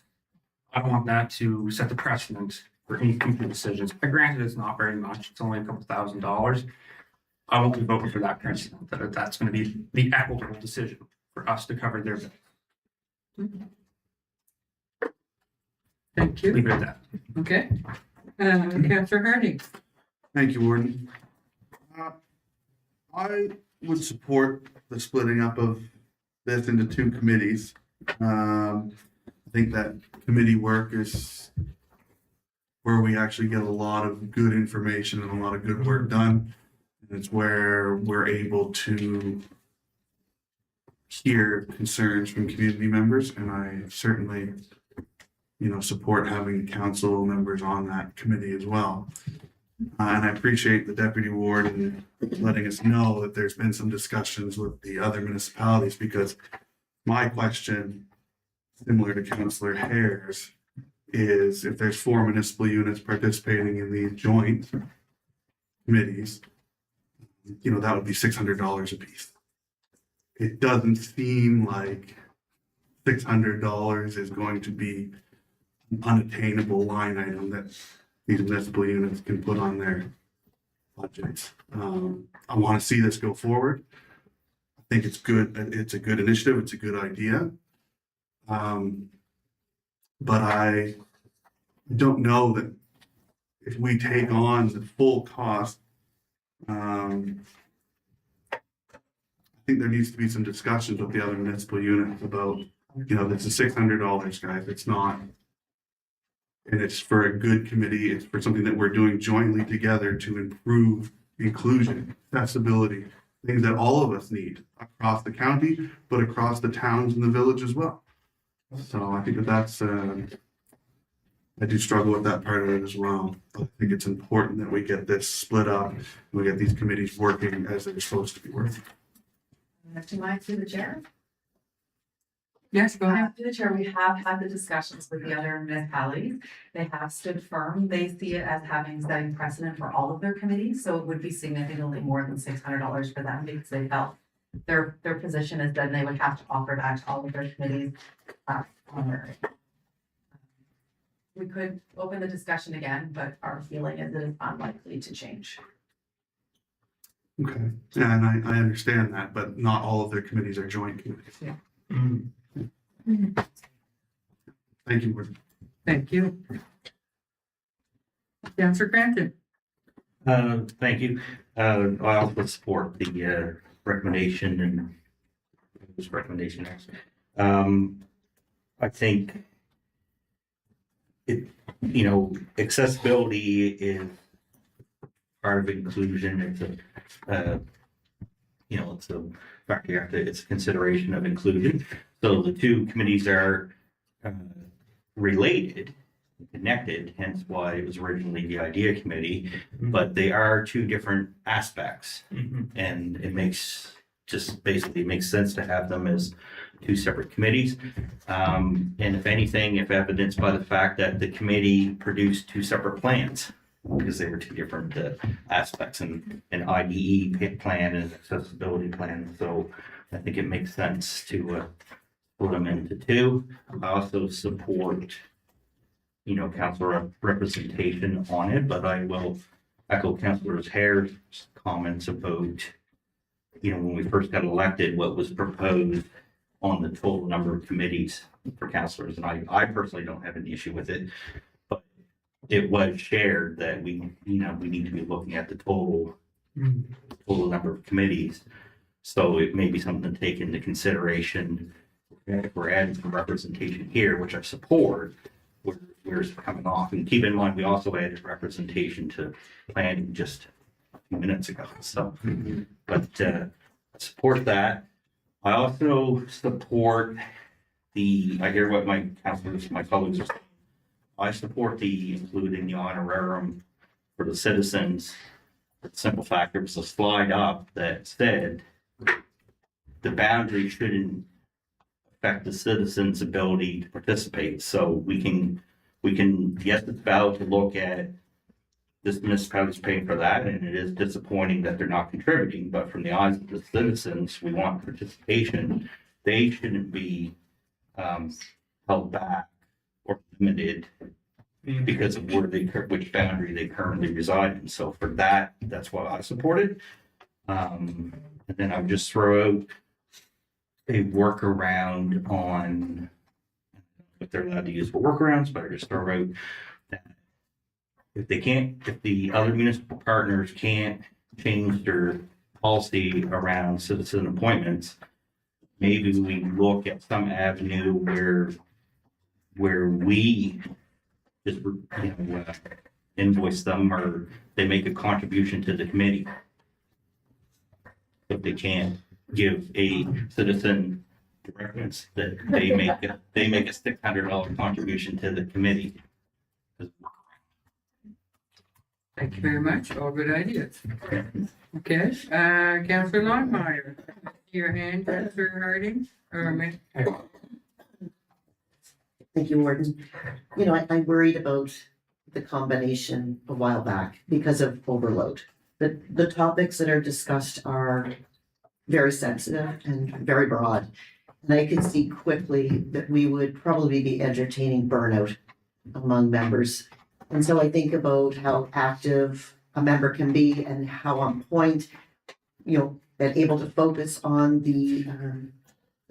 I don't want that to set the precedent for any future decisions. Granted, it's not very much. It's only a couple $1,000s. I won't be voting for that precedent. That's going to be the equitable decision for us to cover their bill. Thank you. Leave it at that. Okay. Councilor Harding. Thank you, Warden. I would support the splitting up of this into two committees. I think that committee work is where we actually get a lot of good information and a lot of good work done. And it's where we're able to hear concerns from community members, and I certainly, support having council members on that committee as well. And I appreciate the deputy warden letting us know that there's been some discussions with the other municipalities, because my question, similar to Councillor Hare's, is if there's 4 municipal units participating in these joint committees, that would be $600 a piece. It doesn't seem like $600 is going to be an unattainable line item that these municipal units can put on their budgets. I want to see this go forward. I think it's good. It's a good initiative. It's a good idea. But I don't know that if we take on the full cost, I think there needs to be some discussions with the other municipal units about, this is $600, guys. It's not. And it's for a good committee. It's for something that we're doing jointly together to improve inclusion, accessibility, things that all of us need across the county, but across the towns and the village as well. So I think that's, I do struggle with that part of it as well. I think it's important that we get this split up, and we get these committees working as they're supposed to be working. To my, through the chair. Yes, go ahead. Through the chair, we have had the discussions with the other municipalities. They have stood firm. They see it as setting precedent for all of their committees. So it would be significantly more than $600 for them, because they felt their position is that they would have to offer that to all of their committees. We could open the discussion again, but our feeling is that it's unlikely to change. Okay, yeah, and I understand that, but not all of their committees are joint committees. Yeah. Thank you, Gordon. Thank you. Councillor Cranton. Thank you. I also support the recommendation and this recommendation. I think it, accessibility is part of inclusion. It's it's a factor. It's a consideration of inclusion. So the two committees are related, connected, hence why it was originally the idea committee, but they are two different aspects. And it makes sense to have them as two separate committees. And if anything, if evidenced by the fact that the committee produced two separate plans, because they were two different aspects, an IDE plan and an accessibility plan. So I think it makes sense to put them into two. I also support, council representation on it, but I will echo Councillor Hare's comments about, when we first got elected, what was proposed on the total number of committees for councillors. And I personally don't have an issue with it, but it was shared that we need to be looking at the total number of committees. So it may be something to take into consideration. If we're adding some representation here, which I support, where it's coming off. And keep in mind, we also added representation to planning just a few minutes ago. So, but I support that. I also support I hear what my colleagues are saying. I support including the honorarium for the citizens. For the simple fact, there was a slide up that said the boundary shouldn't affect the citizens' ability to participate. So we can, yes, it's valid to look at this municipality is paying for that, and it is disappointing that they're not contributing, but from the eyes of the citizens, we want participation. They shouldn't be held back or limited because of which boundary they currently reside in. So for that, that's why I support it. And then I would just throw out a workaround on if they're allowed to use for workarounds, but I just throw out that if the other municipal partners can't change their policy around citizen appointments, maybe we look at some avenue where we just, invoice them or they make a contribution to the committee. If they can't give a citizen reference that they make a $600 contribution to the committee. Thank you very much. All good ideas. Okay, Councillor Longmire, your hand, Councillor Harding, or me? Thank you, Warden. You know, I worried about the combination a while back because of overload. The topics that are discussed are very sensitive and very broad. And I could see quickly that we would probably be entertaining burnout among members. And so I think about how active a member can be and how on point, and able to focus on the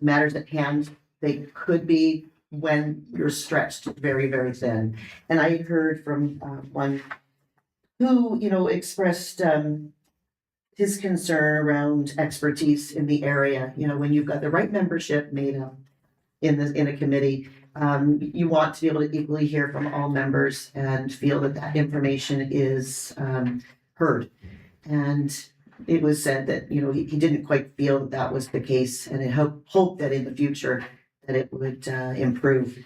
matters at hand they could be when you're stretched very, very thin. And I heard from one who, expressed his concern around expertise in the area. When you've got the right membership made up in a committee, you want to be able to equally hear from all members and feel that information is heard. And it was said that, he didn't quite feel that was the case, and I hope that in the future that it would improve.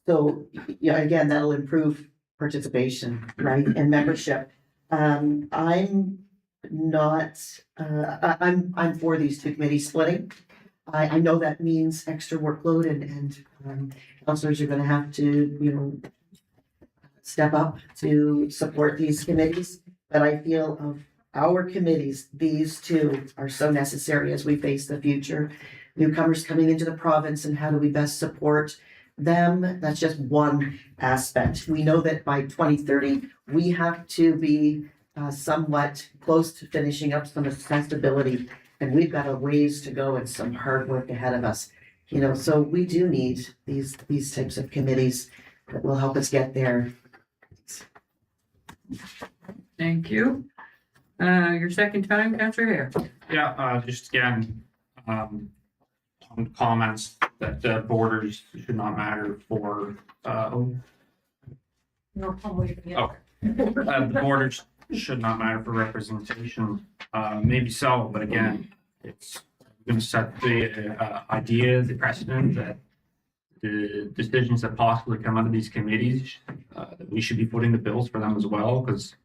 So, again, that'll improve participation, right, and membership. I'm for these two committees splitting. I know that means extra workload and councillors are gonna have to, step up to support these committees. But I feel of our committees, these two are so necessary as we face the future. Newcomers coming into the province, and how do we best support them? That's just one aspect. We know that by 2030, we have to be somewhat close to finishing up some accessibility, and we've got a ways to go and some hard work ahead of us. So we do need these types of committees that will help us get there. Thank you. Your second time, Councillor Hare. Yeah, just again, on comments that borders should not matter for, No, I'm waiting. okay. The borders should not matter for representation, maybe so, but again, it's gonna set the idea, the precedent that the decisions that possibly come out of these committees, that we should be footing the bills for them as well, because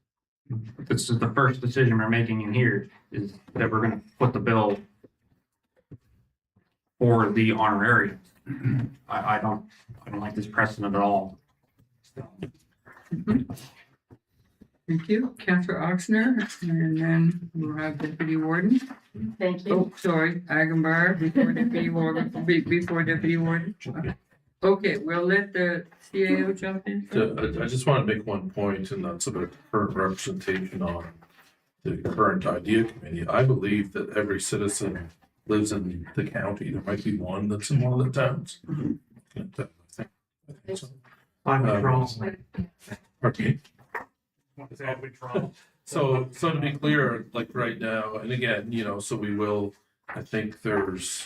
this is the first decision we're making in here, is that we're gonna foot the bill for the honorarium. I don't like this precedent at all. So. Thank you, Councillor Oxner, and then we'll have Deputy Warden. Thank you. Oh, sorry, Agambar before Deputy Warden, before Deputy Warden. Okay, we'll let the CAO jump in. I just want to make one point, and that's about the current representation on the current idea committee. I believe that every citizen lives in the county. There might be one that's in one of the towns. I think so. I'm wrong. Okay. What's that withdrawal? So to be clear, like right now, and again, so we will, I think there's,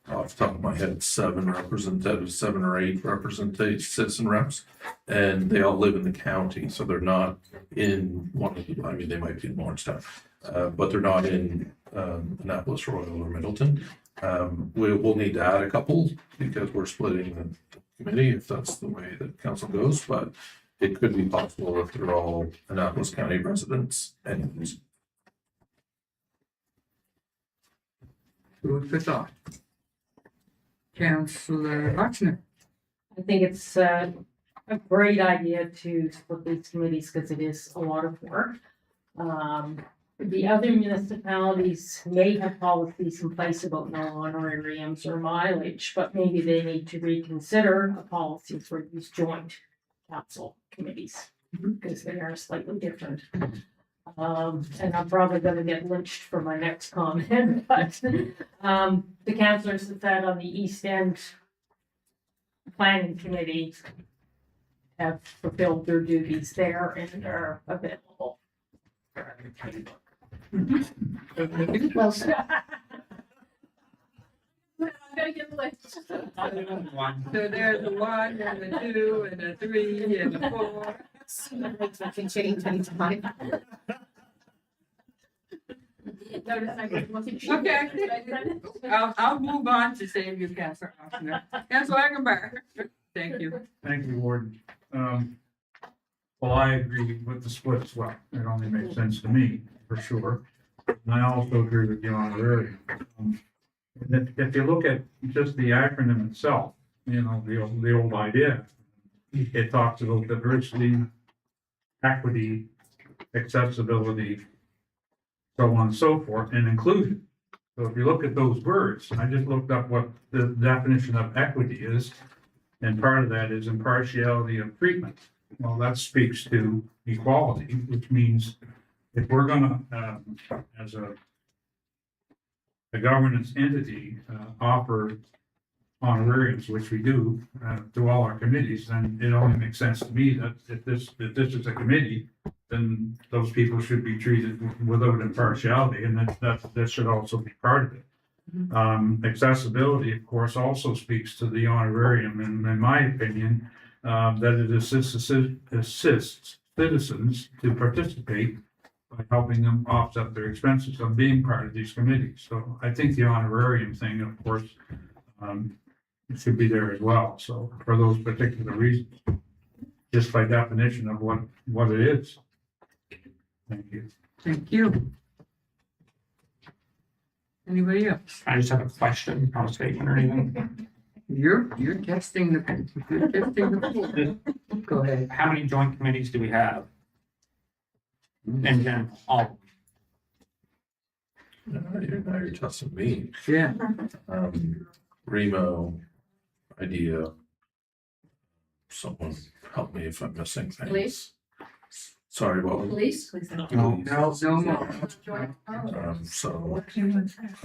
off the top of my head, 7 or 8 representative citizen reps, and they all live in the county, so they're not in one of the, they might be in Lawrencetown, but they're not in Annapolis, Royal, or Middleton. We'll need to add a couple because we're splitting the committee if that's the way that council goes, but it could be possible if they're all Annapolis County residents anyways. Food for thought. Councillor Oxner. I think it's a great idea to split these committees because it is a lot of work. The other municipalities may have policies in place about no honorariums or mileage, but maybe they need to reconsider a policy for these joint council committees because they are slightly different. And I'm probably gonna get lynched for my next comment, but the councillors that sat on the East End Planning Committee have fulfilled their duties there and are available. Well, So there's a 1 and a 2 and a 3 and a 4. We can change anytime. Okay. I'll move on to save you, Councilor Oxner. Councilor Ackenbach. Thank you. Thank you, Warden. Well, I agree with the split as well. It only makes sense to me, for sure. And I also agree with the honorarium. If you look at just the acronym itself, you know, the old idea, it talks about diversity, equity, accessibility, so on and so forth, and inclusion. So if you look at those words, I just looked up what the definition of equity is, and part of that is impartiality of treatment. Well, that speaks to equality, which means if we're gonna, as a governance entity, offer honorariums, which we do, to all our committees, then it only makes sense to me that if this is a committee, then those people should be treated without impartiality, and that should also be part of it. Accessibility, of course, also speaks to the honorarium, and in my opinion, that it assists citizens to participate by helping them offset their expenses of being part of these committees. So I think the honorarium thing, of course, it should be there as well. So for those particular reasons, just by definition of what it is. Thank you. Thank you. Anybody else? I just have a question, not a statement or anything. You're testing the. Go ahead. How many joint committees do we have? And then all, Now you're testing me. Yeah. Remo, idea. Someone help me if I'm missing things. Police? Sorry, what was it? Police? No more. So, I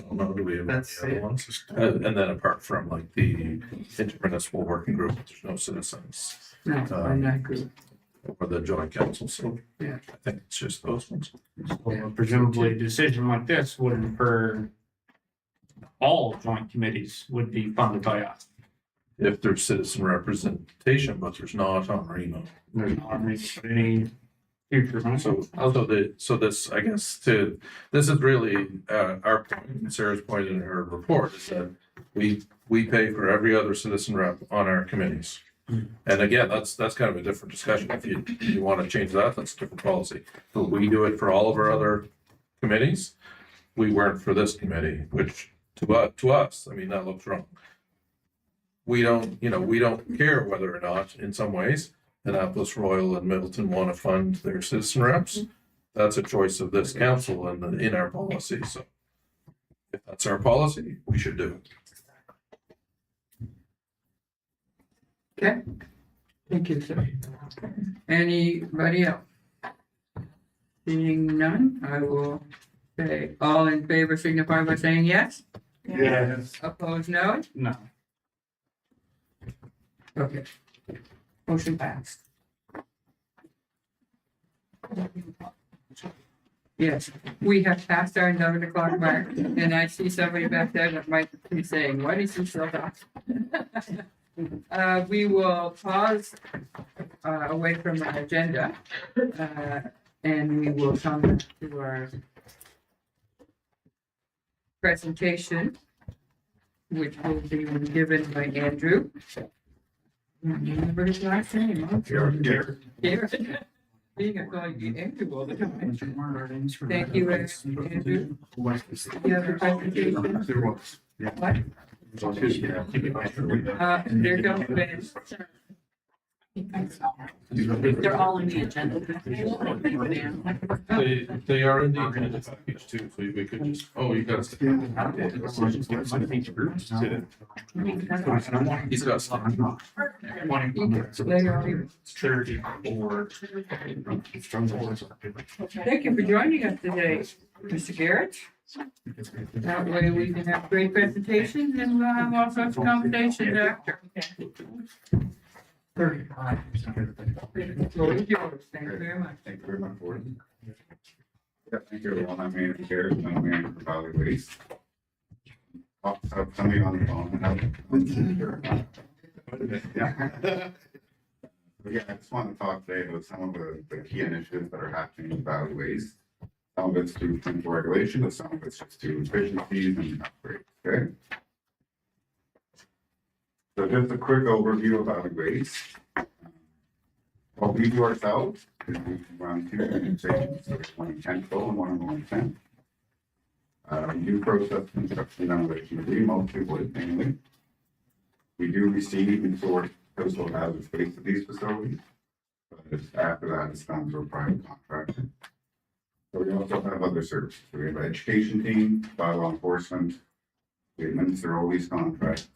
don't know, do we have any other ones? And then apart from like the intermunicipal working group, there's no citizens. No, I'm not good. Or the joint council, so. Yeah. I think it's just those ones. so presumably a decision like this would infer all joint committees would be funded by us. If there's citizen representation, but there's not on Reno. There's not any future. So this, I guess, this is really, our point, Sarah's point in her report is that we pay for every other citizen rep on our committees. And again, that's kind of a different discussion. If you want to change that, that's a different policy. But we do it for all of our other committees. We weren't for this committee, which to us, I mean, that looks wrong. We don't care whether or not, in some ways, Annapolis, Royal, and Middleton want to fund their citizen reps. That's a choice of this council and in our policy. So if that's our policy, we should do it. Okay. Thank you, sir. Anybody else? Seeing none, I will say all in favor signify by saying yes. Yes. Opposed, no? No. Okay. Motion passed. Yes, we have passed our 11 o'clock mark, and I see somebody back there that might be saying, what is he still talking? We will pause away from our agenda, and we will come back to our presentation, which will be given by Andrew. Remember his last name, huh? Garrett. Being a call you Andrew all the time. Thank you, Andrew. You have a presentation? There was. What? There don't be. They're all in the agenda. They are in the agenda package too, so we could just, oh, you got. He's got stuff. Charity or. Thank you for joining us today, Mr. Garrett. That way we can have great presentations and we'll have all sorts of conversations after. Floor is yours. Thank you very much. Thank you very much, Warden. Yeah, thank you, everyone. I'm Andrew Garrett, I'm Manager for Valley Waste. I'll have somebody on the phone. Yeah. Yeah, I just want to talk today about some of the key initiatives that are happening in Valley Waste. Some of it's through clinical regulation, and some of it's just through efficiencies and upgrades, okay? So just a quick overview of Valley Waste. What we do ourselves is we run two organizations, so there's one in Kentville and one in Lawrence. We do process construction demolition debris, mostly wood mainly. We do receive and sort household hazardous waste at these facilities, but after that, it's done through a private contractor. So we also have other services. We have an education team, bylaw enforcement. We administer all these contracts.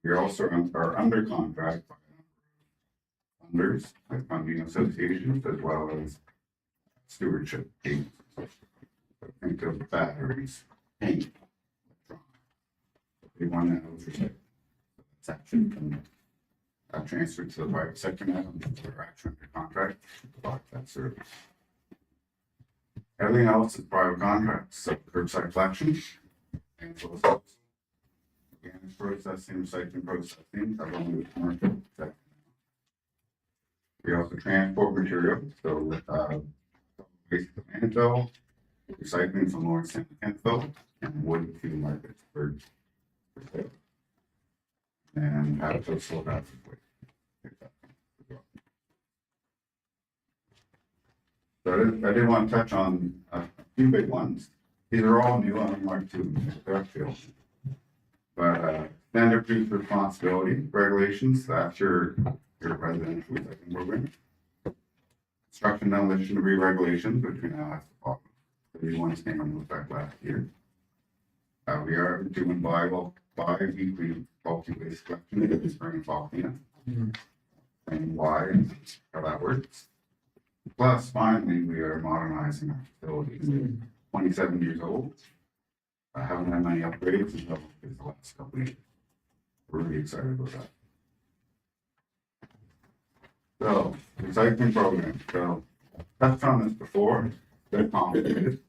We also are under contract by funders, like funding associations, as well as stewardship teams. Think of batteries, paint, they want to know for that's actually transferred to the private sector now. They're actually under contract to provide that service. Everything else is private contracts, so curbside collection, and organic processing, recycling processing, along with commercial sector. We also transport material, so waste to landfill, recycling from Lawrence to Kentville, and wood to markets for sale. And have those sold out for waste. So I did want to touch on a few big ones. These are all new, I like to industrial. But standard producer responsibility regulations, that's your residential recycling program. Construction demolition debris regulations, which we now have to follow. The new ones came into effect last year. We are doing bi-weekly bulky waste collection in the spring and fall cleanup. And why and how that works. Plus, finally, we are modernizing our facilities. 27 years old. I haven't had many upgrades until the last couple of years. We're really excited about that. So, recycling program. So, touched on this before. It's a bit complicated.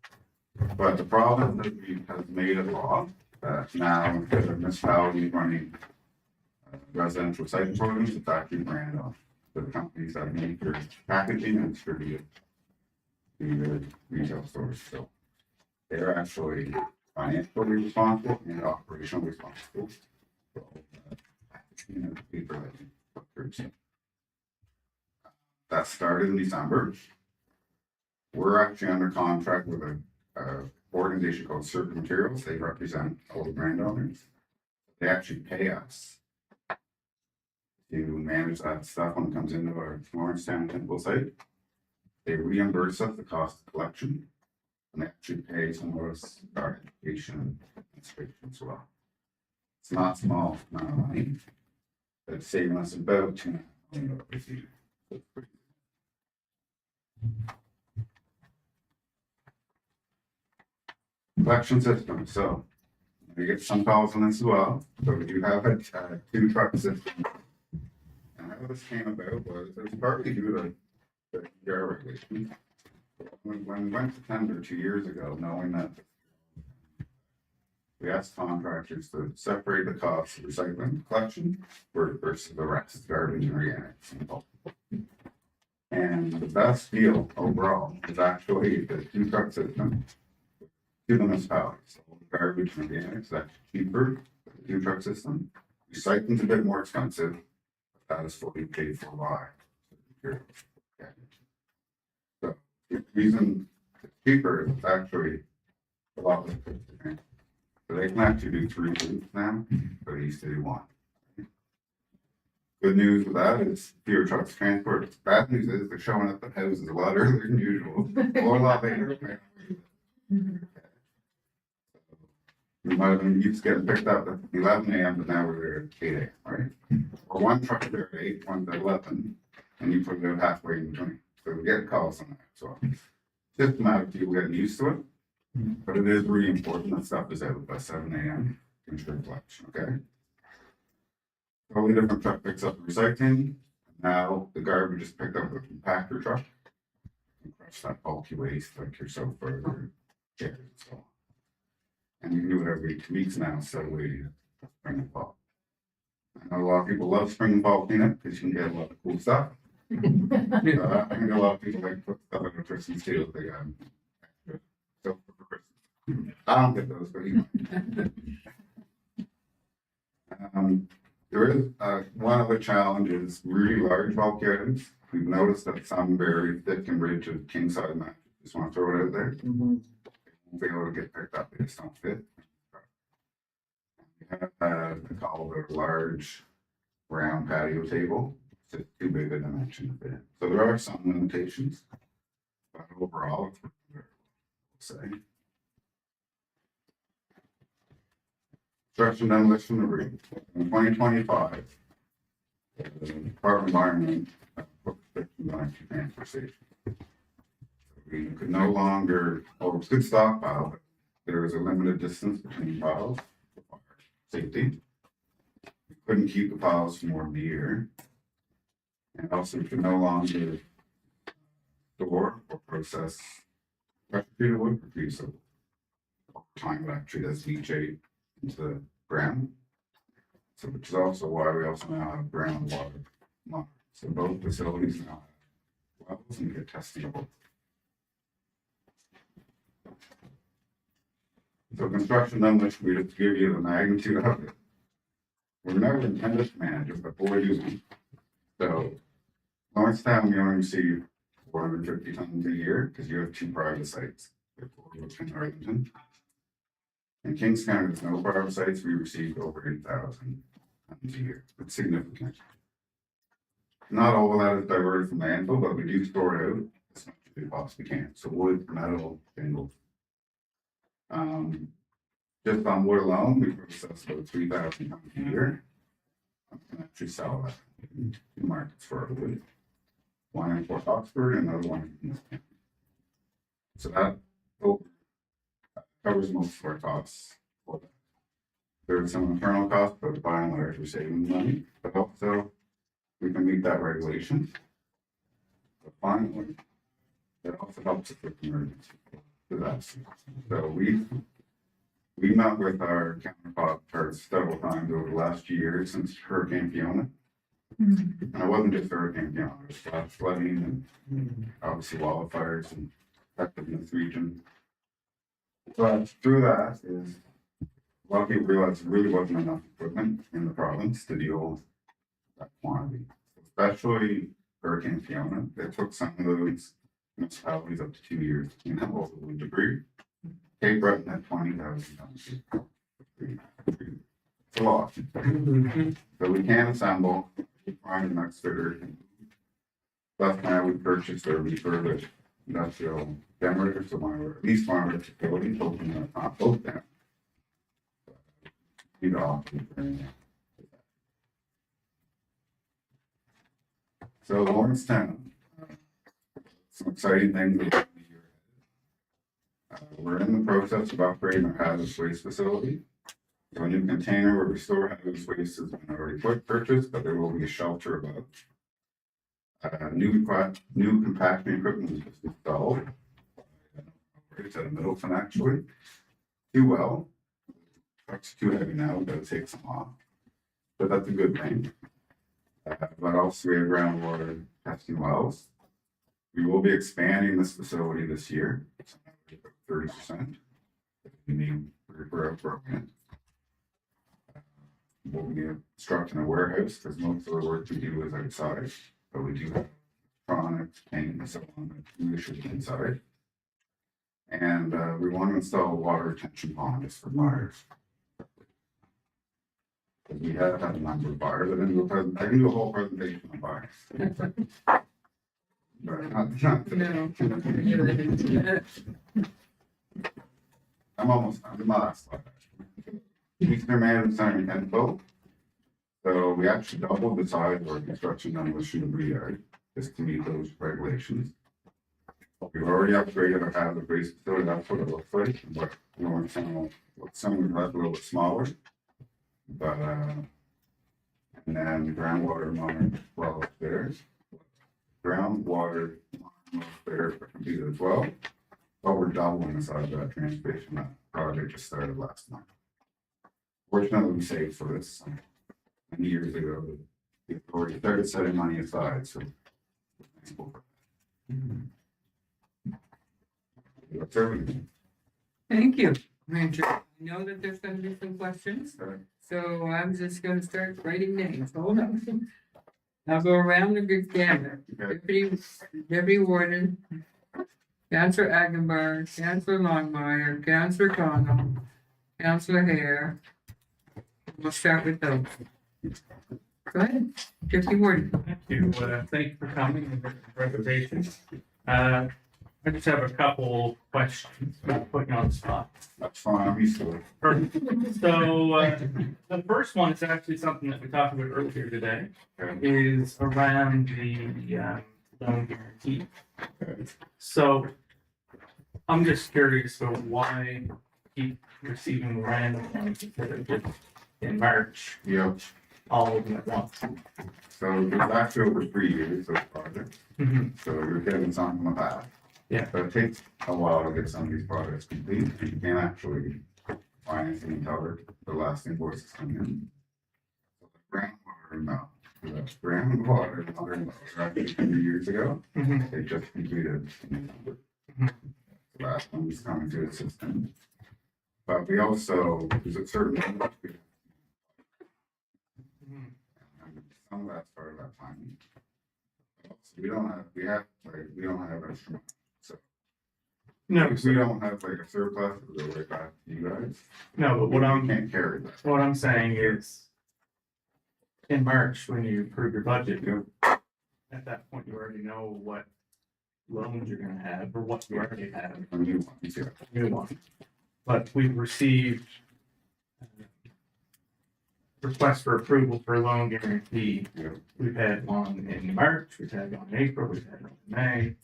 But the province has made a law that now, instead of municipalities running residential recycling programs, it's actually brand on the companies that make their packaging and distribute it to the retail stores. So they're actually financially responsible and operationally responsible for all the packaging and paper that you put through. That started in December. We're actually under contract with a organization called Certain Materials. They represent all the brand owners. They actually pay us to manage that stuff when it comes into our Lawrence Town Temple site. They reimburse us the cost of collection, and they actually pay some of us our education and administration as well. It's not small amount of money. It's saving us about $2 million a year. So it's pretty. Collection system. So we get some calls on this as well. So we do have a 2-truck system. And how this came about was it was partly due to the ER regulation. When we went to tender 2 years ago, knowing that we asked contractors to separate the costs of recycling collection versus the rest, garbage and organics. And the best deal overall is actually the 2-truck system to the municipalities. So garbage and organics, that's cheaper, the 2-truck system. Recycling's a bit more expensive, but that is fully paid for by. So the reason it's cheaper is actually a lot less. So they can actually do 3 routes now, but they used to do 1. Good news with that is fewer trucks transport. Bad news is they're showing up at houses a lot earlier than usual, or a lot later. We might have been used to getting picked up at 11 a.m., but now we're there at 8 a.m., right? Or one truck there at 8, one's at 11, and you put it out halfway in between. So we get calls on that. So just a matter of people getting used to it. But it is really important that stuff is out by 7 a.m. to ensure collection, okay? Totally different truck picks up the recycling. Now the garbage is picked up with a compactor truck. touch that bulky waste like your sofa or chairs and so on. And you can do it every 2 weeks now, so we spring and fall. I know a lot of people love spring and fall cleanup because you can get a lot of cool stuff. I think a lot of people like to put stuff in the Christmas too, if they got extra sofa for Christmas. I don't get those, but you know. There is, one other challenge is really large bulky items. We've noticed that some very thick and rigid king size mattresses, just want to throw it out there. They won't be able to get picked up, they just don't fit. We have a call it a large round patio table, it's just too big a dimension to fit. So there are some limitations, but overall, it's pretty good, I'll say. Construction demolition agreement. In 2025, the Department of Environment put restrictions on transfer station. We could no longer, or we could stockpile, but there was a limited distance between piles for fire safety. We couldn't keep the piles for more than a year. And also we could no longer store or process pressure treated wood for diesel. Over time, it actually does leachate into the ground. So, which is also why we also now have groundwater monitoring. So both facilities now have wells and get testable. So construction demolition, we just give you the magnitude of it. We're never intended to manage it, but we're using. So Lawrencetown, we only receive 450 tons a year because you have 2 private sites. In Arlington. In Kings County, there's no private sites, we received over 8,000 tons a year. It's significant. Not all of that is diverted from landfill, but we do store it out as much as we possibly can. So wood, metal, shingles. Just on wood alone, we process about 3,000 tons a year. I can actually sell that in 2 markets for our wood. One in Fort Oxford and another one in Kings County. So that covers most of our costs. There are some internal costs, but by and large, we're saving money, but also we can meet that regulation. But finally, it also helps us with emergency disasters. So we met with our counterparts several times over the last year since Hurricane Fiona. And it wasn't just Hurricane Fiona, it was flash flooding and obviously wildfires and affected in this region. But through that is a lot of people realized there really wasn't enough equipment in the province to deal with that quantity. Especially Hurricane Fiona, it took some of those municipalities up to 2 years to clean up all the debris. Cape Breton had 20,000 tons. It's a lot. So we can assemble, find the next figure. Last time we purchased or refurbished industrial generators, so at least one of our facilities, hoping that not both down. You know, so Lawrencetown, some exciting things. We're in the process of upgrading our hazardous waste facility. So a new container where we store hazardous waste has been already purchased, but there will be a shelter above. New compaction equipment is just installed. It's at Middleton actually. Too well. Truck's too heavy now, but it takes them off. But that's a good thing. But also we have groundwater testing wells. We will be expanding this facility this year. 30%. We need for our program. We'll be constructing a warehouse because most of the work we do is outside, but we do have electronics, paint, and so on that we should be inside. And we want to install a water retention pond just for fires. We have had a number of fires. I can do a whole presentation on fires. But not No. I'm almost done. My last slide. Eastern Management Center in Kentville. So we actually doubled the size of our construction demolition debris yard just to meet those regulations. We've already upgraded our hazard waste facility. That's what it looks like. But Lawrencetown looks somewhere a little bit smaller. But and then the groundwater monitor well upstairs. Groundwater monitor upstairs do as well. But we're doubling the size of that transportation. That project just started last month. Fortunately, we saved for this many years ago. The authority started setting money aside, so. we're thankful for that. That's everything. Thank you. I know that there's gonna be some questions, so I'm just gonna start writing names. Hold on. I'll go around the big gamut. Deputy Warden, Councillor Agenbar, Councillor Longmire, Councillor Connell, Councillor Hare. We'll start with those. Go ahead, Deputy Warden. Thank you for coming and the presentation. I just have a couple questions, not putting you on the spot. That's fine, I'm used to it. So, the first one is actually something that we talked about earlier today, is around the loan guarantee. So, I'm just curious about why keep receiving random ones instead of just in March, Yep. all of them at once. So it was actually over 3 years of project. Mhm. So you're getting something with that. Yeah. But it takes a while to get some of these projects complete. You can't actually finance and cover the last invoices come in. So the groundwater, no. The groundwater, and other wells, actually 2 years ago, Mhm. they just completed. Mhm. The last one was coming to the system. But we also, there's a certain. Mhm. And some of that's part of that timing. So we don't have extra money. So No, if we don't have like a surplus, it'll go right back to you guys. no, but what We I'm can't carry that. What I'm saying is, in March, when you approve your budget, at that point, you already know what loans you're gonna have, or what you already have, A new one, yeah. new one. But we've received requests for approval for a loan guarantee. Yeah. We've had one in March, we've had one in April, we've had one in May.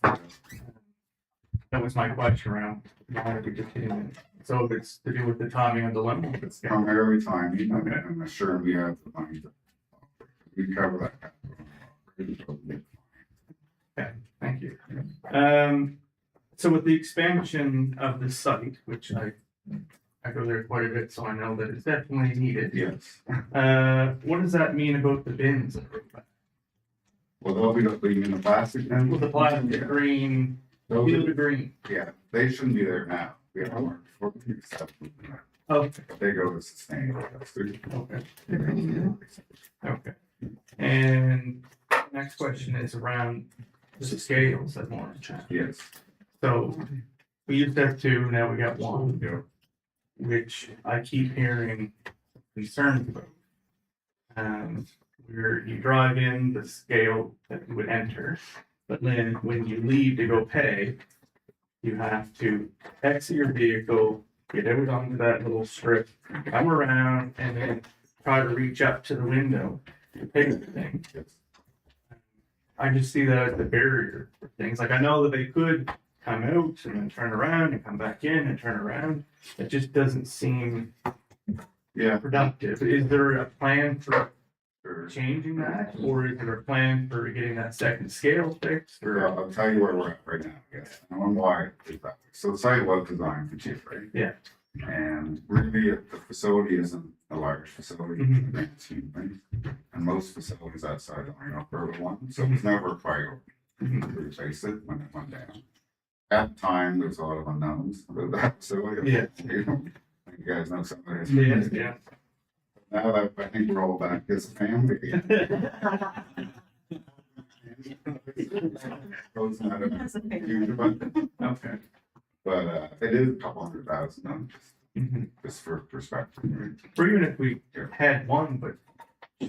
That was my question around, why we just didn't, so if it's to do with the timing of the loan, It's primarily timing, and I'm sure we have the money to. We cover that. Okay, thank you. So with the expansion of the site, which I go there quite a bit, so I know that it's definitely needed. Yes. What does that mean about the bins? Well, they'll be in the plastic then. With the plastic green, Those field are- of green. Yeah, they shouldn't be there now. We have more. Okay, They go to sustainable. okay, okay. And next question is around the scales that Warren chat. Yes. So we used to have two, now we got one. Yeah. Which I keep hearing concerns about. Where you drive in the scale that you would enter, but then when you leave to go pay, you have to exit your vehicle, get out onto that little strip, come around, and then try to reach up to the window to pay the thing. I just see that as the barrier for things. Like I know that they could come out and then turn around and come back in and turn around. It just doesn't seem productive. Is there a plan for changing that, or is there a plan for getting that second scale fixed? Or I'll tell you where we're at right now, yes, and why it's that way. So the site was designed for chief, right? Yeah. And really, the facility isn't a large facility in the grand scheme of things. And most facilities outside are not urban ones, so it was never a priority to replace it when it went down. At the time, there was a lot of unknowns about that facility. Yeah. You guys know some of this. Yeah. Now that I think we're all back as a family again. So it's not a huge amount. Okay. But it is a couple $100,000, just for perspective. Or even if we had one, but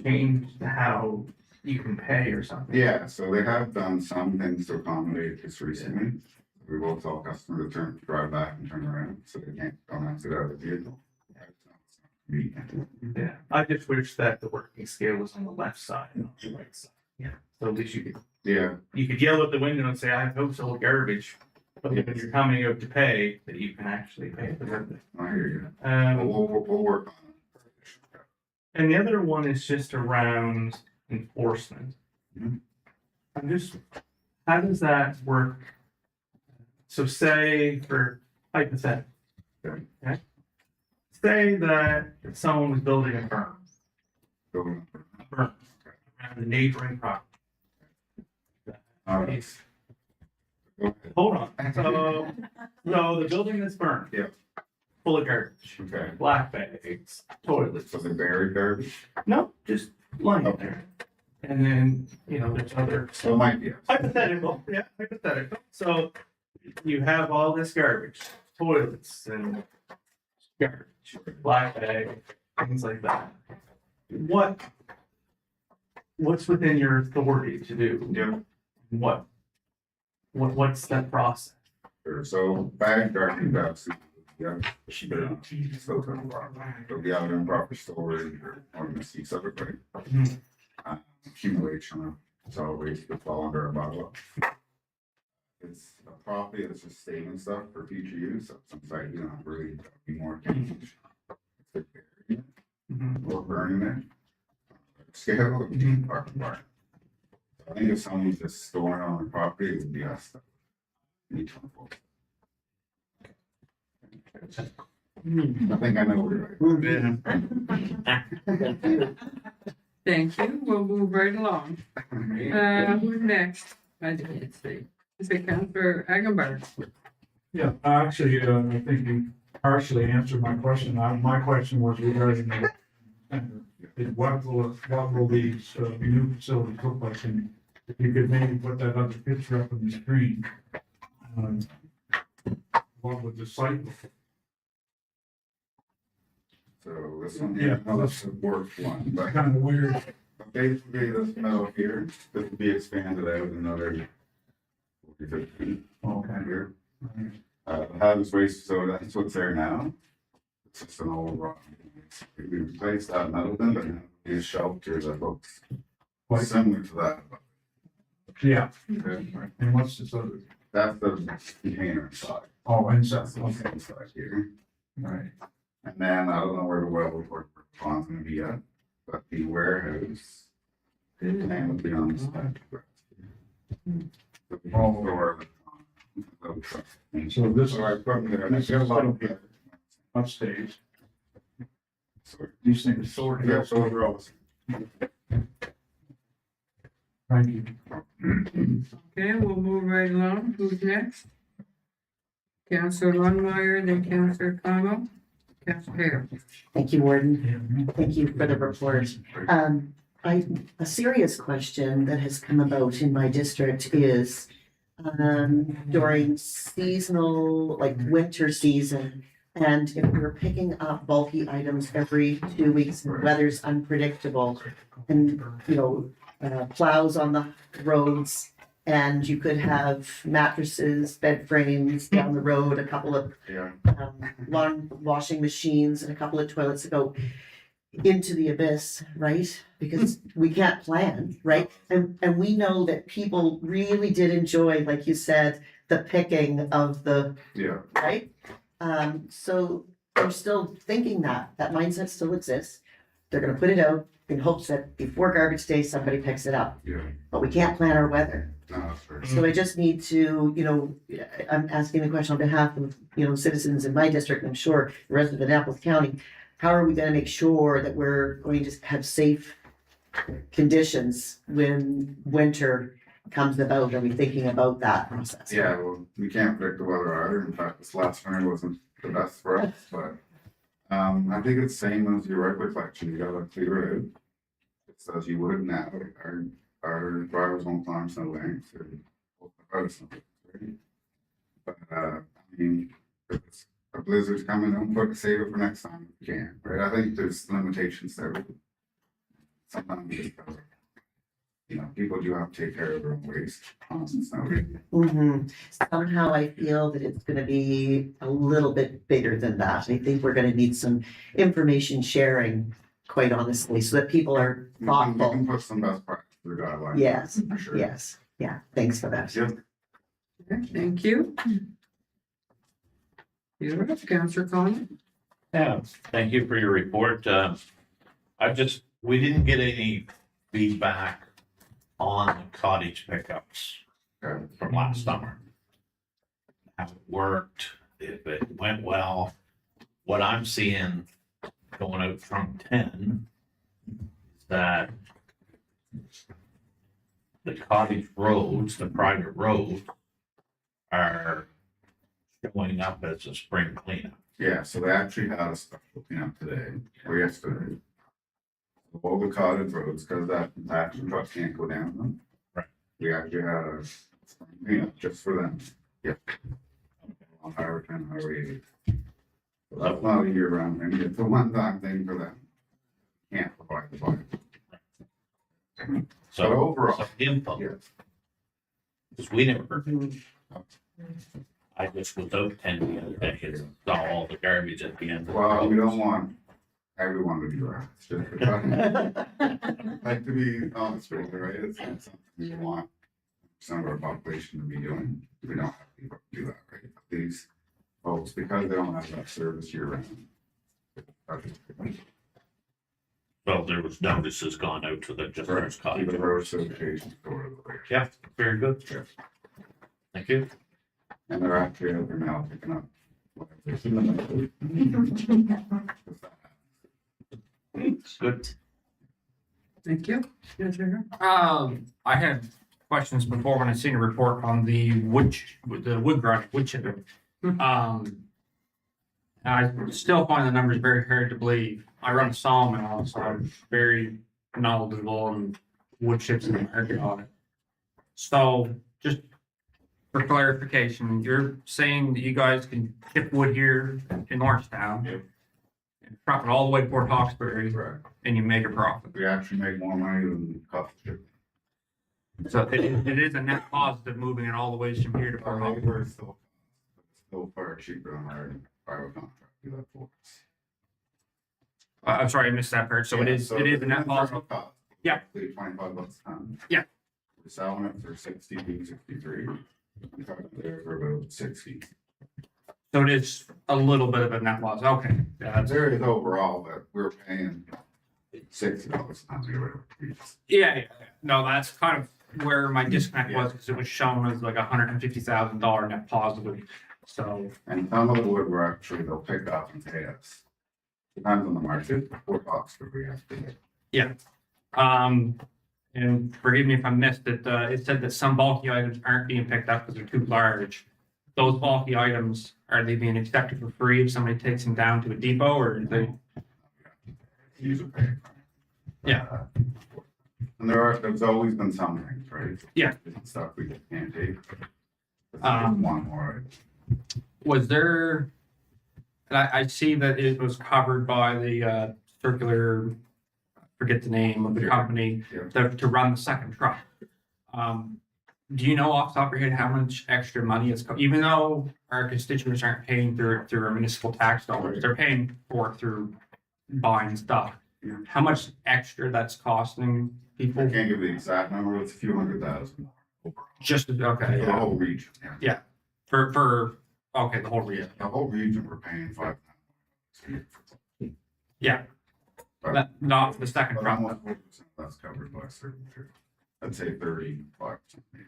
changed how you can pay or something. Yeah, so they have done some things to accommodate this recently. We will tell customers to drive back and turn around, so they don't have to get out of the vehicle. Yeah, I just wish that the working scale was on the left side, not the right side. Yeah. So at least you could. Yeah. You could yell at the window and say, I have no sold garbage, but when you're coming out to pay, that you can actually pay the revenue. I hear you. We'll work on it. And the other one is just around enforcement. I'm just, how does that work So say for hypothetical, okay? Say that someone was building a firm, Building around the neighboring property. Alright. Hold on, so the building that's burned. Yeah. Full of garbage, Okay. black bags, toilets. So they buried garbage? No, just lying there. And then, there's other. So it might be. Hypothetical, yeah, hypothetical. So you have all this garbage, toilets and garbage, black bag, things like that. What's within your authority to do? Yeah. What's that process? Sure. So bag garbage, absolutely. Yeah. They'll be out in proper storage or in the seats of it, right? Accumulation of solid waste would fall under a bottle. It's a property that's just staying stuff for future use. Some site, really be more damage. If they're burying it or burning it. Scale would be part of part. I think if someone's just storing it on the property, it would be us. Need to enforce. I think I know where you're Thank you. We'll move right along. Who's next? I can't see. Is it Councilor Agenbar? Yeah, actually, I think you partially answered my question. My question was regarding what will these new facilities look like? And if you could maybe put that other picture up on the screen. What would the site look like? So this one, Yeah. that's the work one, but Kind of weird. basically this metal here, this will be expanded out another 40, 50 Okay. here. Hazardous waste, so that's what's there now. It's just an old rock. We replaced that metal bin, but now these shelters that looks similar to that. Yeah. Okay. And what's this other? That's the container inside. Oh, inside. That's the inside here. Right. And then I don't know where the well or pond's gonna be at, but the warehouse. And would be on the side. So this is. So I put there, This is upstage. So, These things sorted yeah, out. so we're all. Thank you. Okay, we'll move right along. Who's next? Councilor Lundmeyer, then Councilor Cotw. Councilor Hare. Thank you, Warden. Thank you for the report. A serious question that has come about in my district is, during seasonal, like winter season, and if we're picking up bulky items every 2 weeks, and the weather's unpredictable, and, plows on the roads, and you could have mattresses, bed frames down the road, a couple of Yeah. lawn washing machines and a couple of toilets that go into the abyss, right? Because we can't plan, right? And we know that people really did enjoy, like you said, the picking of the, Yeah. right? So they're still thinking that mindset still exists. They're gonna put it out in hopes that before garbage day, somebody picks it up. Yeah. But we can't plan our weather. No, that's fair. So I just need to, I'm asking the question on behalf of, citizens in my district, and I'm sure the rest of Annapolis County. How are we gonna make sure that we're going to have safe conditions when winter comes about? Are we thinking about that process? Yeah, well, we can't predict the weather either. In fact, this last winter wasn't the best for us, but I think it's same as your regular collection. You gotta clear it out. It's as you would now. Our drivers won't climb snow banks or but if it's a blizzard's coming, don't save it for next time if you can, right? I think there's limitations there. Sometimes people do have to take care of their own waste on snow. Somehow I feel that it's gonna be a little bit bigger than that. I think we're gonna need some information sharing, quite honestly, so that people are You thoughtful. can put some best practice to the guidelines. Yes, For sure. yes, yeah, thanks for that. Yep. Okay, thank you. You're up, Councilor Collins. Yeah, thank you for your report. We didn't get any feedback on the cottage pickups from last summer. how it worked, if it went well. What I'm seeing going out from 10 is that the cottage roads, the private roads, are showing up as a spring cleanup. Yeah, so they actually had a special cleanup today, or yesterday. All the cottage roads, because that action truck can't go down them. Right. We actually had a spring cleanup just for them. Yep. On Highway 10, Highway 80. So that's not a year round thing, it's a one time thing for them. Can't provide the bike. So But overall, so info, yes. because we never, I just was out 10 the other day and saw all the garbage at the end. of the Well, we road. don't want everyone to be around. It's just like to be honest with you, right? It's not something we want some of our population to be doing. We don't have people to do that, right? But these folks, because they don't have that service year round. Well, there was notices gone out to the just those The cottage. road association sort of the way. Yeah, very good. Thank you. And they're actually out there now picking up. Good. Thank you. Yes, sir. I had questions before when I seen a report on the wood chipping. I still find the numbers very hard to believe. I run a sawmill, so I'm very knowledgeable in wood chips and the market on it. So just for clarification, you're saying that you guys can chip wood here in Orangetown? Yep. And truck it all the way to Port Hawkesbury Correct. and you make a profit. We actually make more money than cost shipping. So it is a net positive moving it all the way from here to Port Our Hawkesbury. labor is still far cheaper than our private contract do that for us. I'm sorry, I missed that part. So it is a net positive. Yeah. $25 a ton. Yeah. We're selling it for 63. We're talking there for about 60. So it is a little bit of a net loss. Okay. Yeah, that's- There is overall, but we're paying $60 a ton or whatever. yeah. No, that's kind of where my disconnect was because it was shown as like $150,000 net positive. So And some of the wood we're actually, they'll pick up and pay us. Depends on the market, what box do we have to get? and forgive me if I missed it. It said that some bulky items aren't being picked up because they're too large. Those bulky items, are they being accepted for free if somebody takes them down to a depot or are they? User pay. Yeah. And there's always been some things, right? Yeah. Stuff we just can't take. Um, One more. Was there, and I see that it was covered by the circular, I forget the name of the company, Yeah. to run the second truck. Do you know off the top of your head how much extra money it's, even though our constituents aren't paying through our municipal tax dollars, they're paying for it through buying stuff. Yeah. How much extra that's costing I people? can't give the exact number, it's a few $100,000 overall. Just, okay, For the yeah, whole region, yeah. okay, the whole region. The whole region, we're paying $5,000. Yeah, But not for the second truck. almost 40% that's covered by certain material. I'd say 35%. maybe.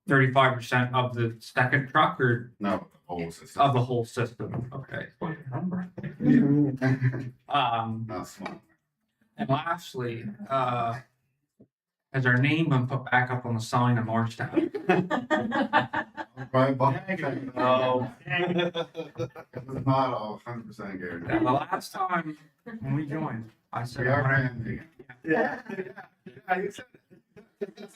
35% of the second truck or No, the whole system. of the whole system? Okay. Not small. And lastly, has our name been put back up on the sign in Orangetown? No. It's not all 100% guaranteed. The last time when we joined, I said, We I are wanna- paying. Yeah. You said it.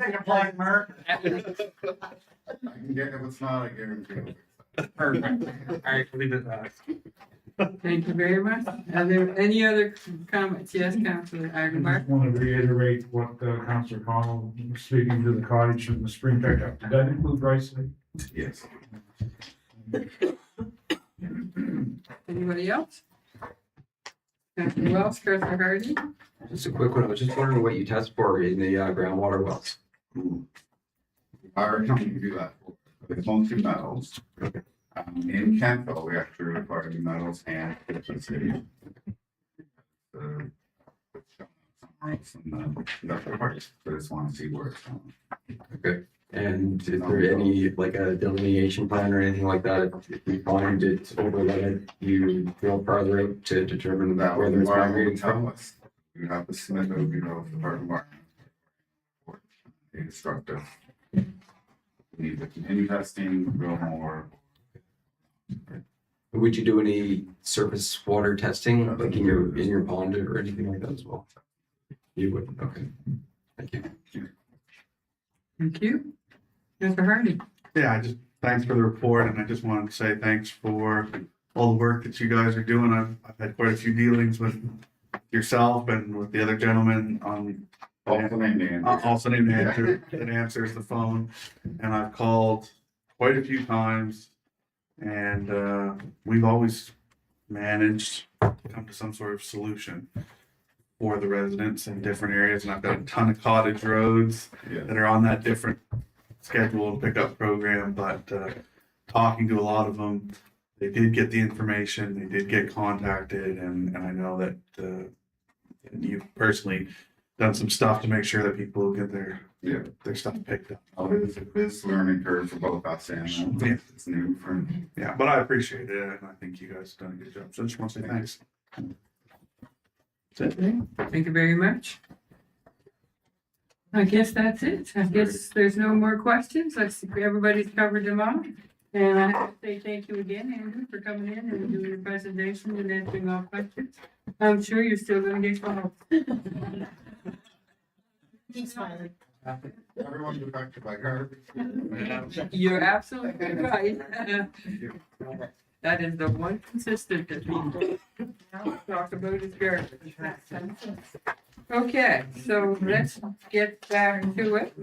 Take a plug, Mark. I can get, if it's not, I guarantee. Perfect. All right, leave it at that. Thank you very much. Are there any other comments? Yes, Councillor I Aguilar? just want to reiterate what Councillor Connell was speaking to the cottage and the spring pickup. Did that include Rice Lake? Yes. Anybody else? Councillor Wells, Councillor Hardy? Just a quick one. I was just wondering what you test for in the groundwater wells. Our company do that. It's mostly metals. In Kentville, we actually require the metals and the city. Somewhere else in the industrial parks, but I just want to see where it's going. Okay. And is there any, like a delineation plan or anything like that? If you find it's over limit, you drill farther out to determine That whether would it's migrating tell from? us. We have to submit that, you know, the part of our instructor. Need to continue testing, drill more. Would you do any surface water testing, like in your pond or anything like that as well? You would, okay. Thank you. Thank you. Mr. Hardy. Yeah, thanks for the report, and I just wanted to say thanks for all the work that you guys are doing. I've had quite a few dealings with yourself and with the other gentleman on Also named Andrew. also named Andrew that answers the phone, and I've called quite a few times, and we've always managed to come to some sort of solution for the residents in different areas, and I've got a ton of cottage roads that are on that different schedule and pickup program, but talking to a lot of them, they did get the information, they did get contacted, and I know that you've personally done some stuff to make sure that people get their stuff picked up. Oh, it's a learning curve for both us and it's new for me. Yeah, but I appreciate it, and I think you guys have done a good job, so I just want to say thanks. Thank you very much. I guess that's it. I guess there's no more questions. I think everybody's covered them all. And I have to say thank you again, Andrew, for coming in and doing your presentation and answering all questions. I'm sure you're still gonna get calls. Keep smiling. Everyone's affected by garbage. You're absolutely right. That is the one consistent that people talk about is garbage. Okay, so let's get back to it.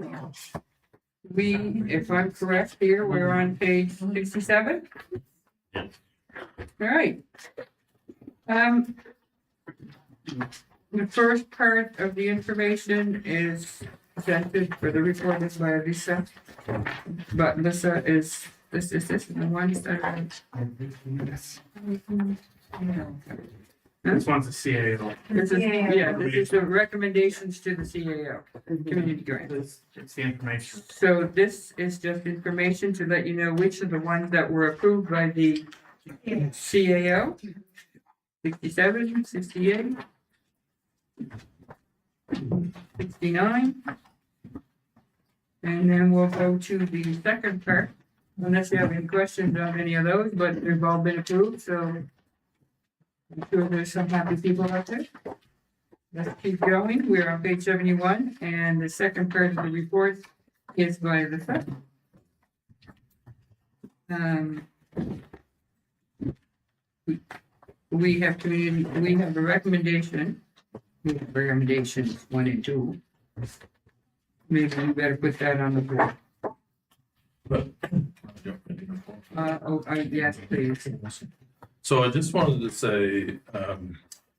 If I'm correct here, we're on page 67. Yeah. All right. The first part of the information is presented for the report is by Lisa. But Lisa is, this is the ones that are. This one's a CAO. This is the recommendations to the CAO, community grant. It's the information. So this is just information to let you know which of the ones that were approved by the CAO. 67, 68. 69. And then we'll go to the second part, unless you have any questions on any of those, but they've all been approved, so I'm sure there's some happy people out there. Let's keep going. We're on page 71, and the second part of the report is by the fact. We have a recommendation. We have recommendations 1 and 2. Maybe you better put that on the board. Yes, please. So I just wanted to say,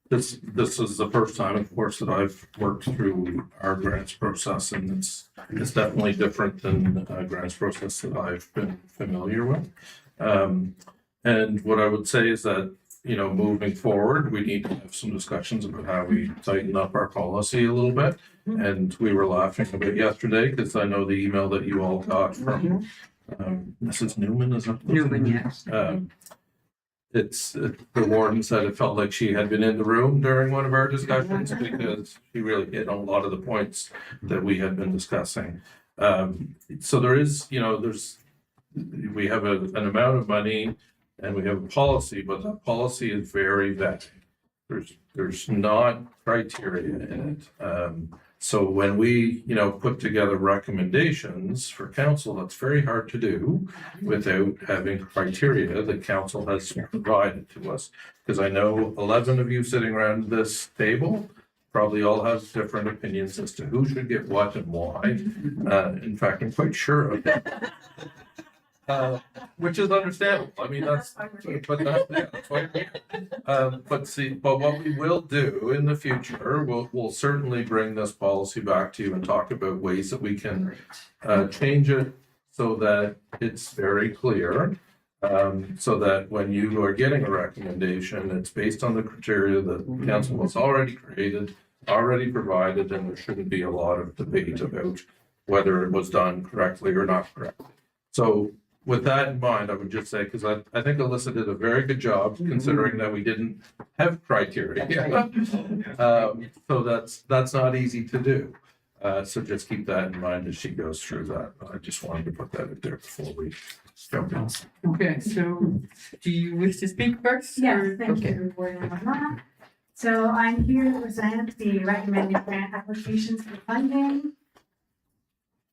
this is the first time, of course, that I've worked through our grants process, and it's definitely different than grants process that I've been familiar with. And what I would say is that, you know, moving forward, we need to have some discussions about how we tighten up our policy a little bit. And we were laughing a bit yesterday because I know the email that you all got from Mrs. Newman, is that? Newman, yes. The warden said it felt like she had been in the room during one of our discussions because she really hit on a lot of the points that we had been discussing. So there is, you know, we have an amount of money and we have a policy, but that policy is very vague. There's not criteria in it. So when we, you know, put together recommendations for council, that's very hard to do without having criteria that council has provided to us. Because I know 11 of you sitting around this table probably all have different opinions as to who should get what and why. In fact, I'm quite sure of that. Which is understandable. I mean, that's why we're here. But what we will do in the future, we'll certainly bring this policy back to you and talk about ways that we can change it so that it's very clear. So that when you are getting a recommendation, it's based on the criteria that council has already created, already provided, and there shouldn't be a lot of debate about whether it was done correctly or not correctly. So with that in mind, I would just say, because I think Alyssa did a very good job considering that we didn't have criteria. So that's not easy to do. So just keep that in mind as she goes through that. I just wanted to put that in there before we jump in. Okay, so do you wish to speak first? Yes, or- thank okay. you, Board Member Mah. So I'm here to present the recommended grant applications for funding.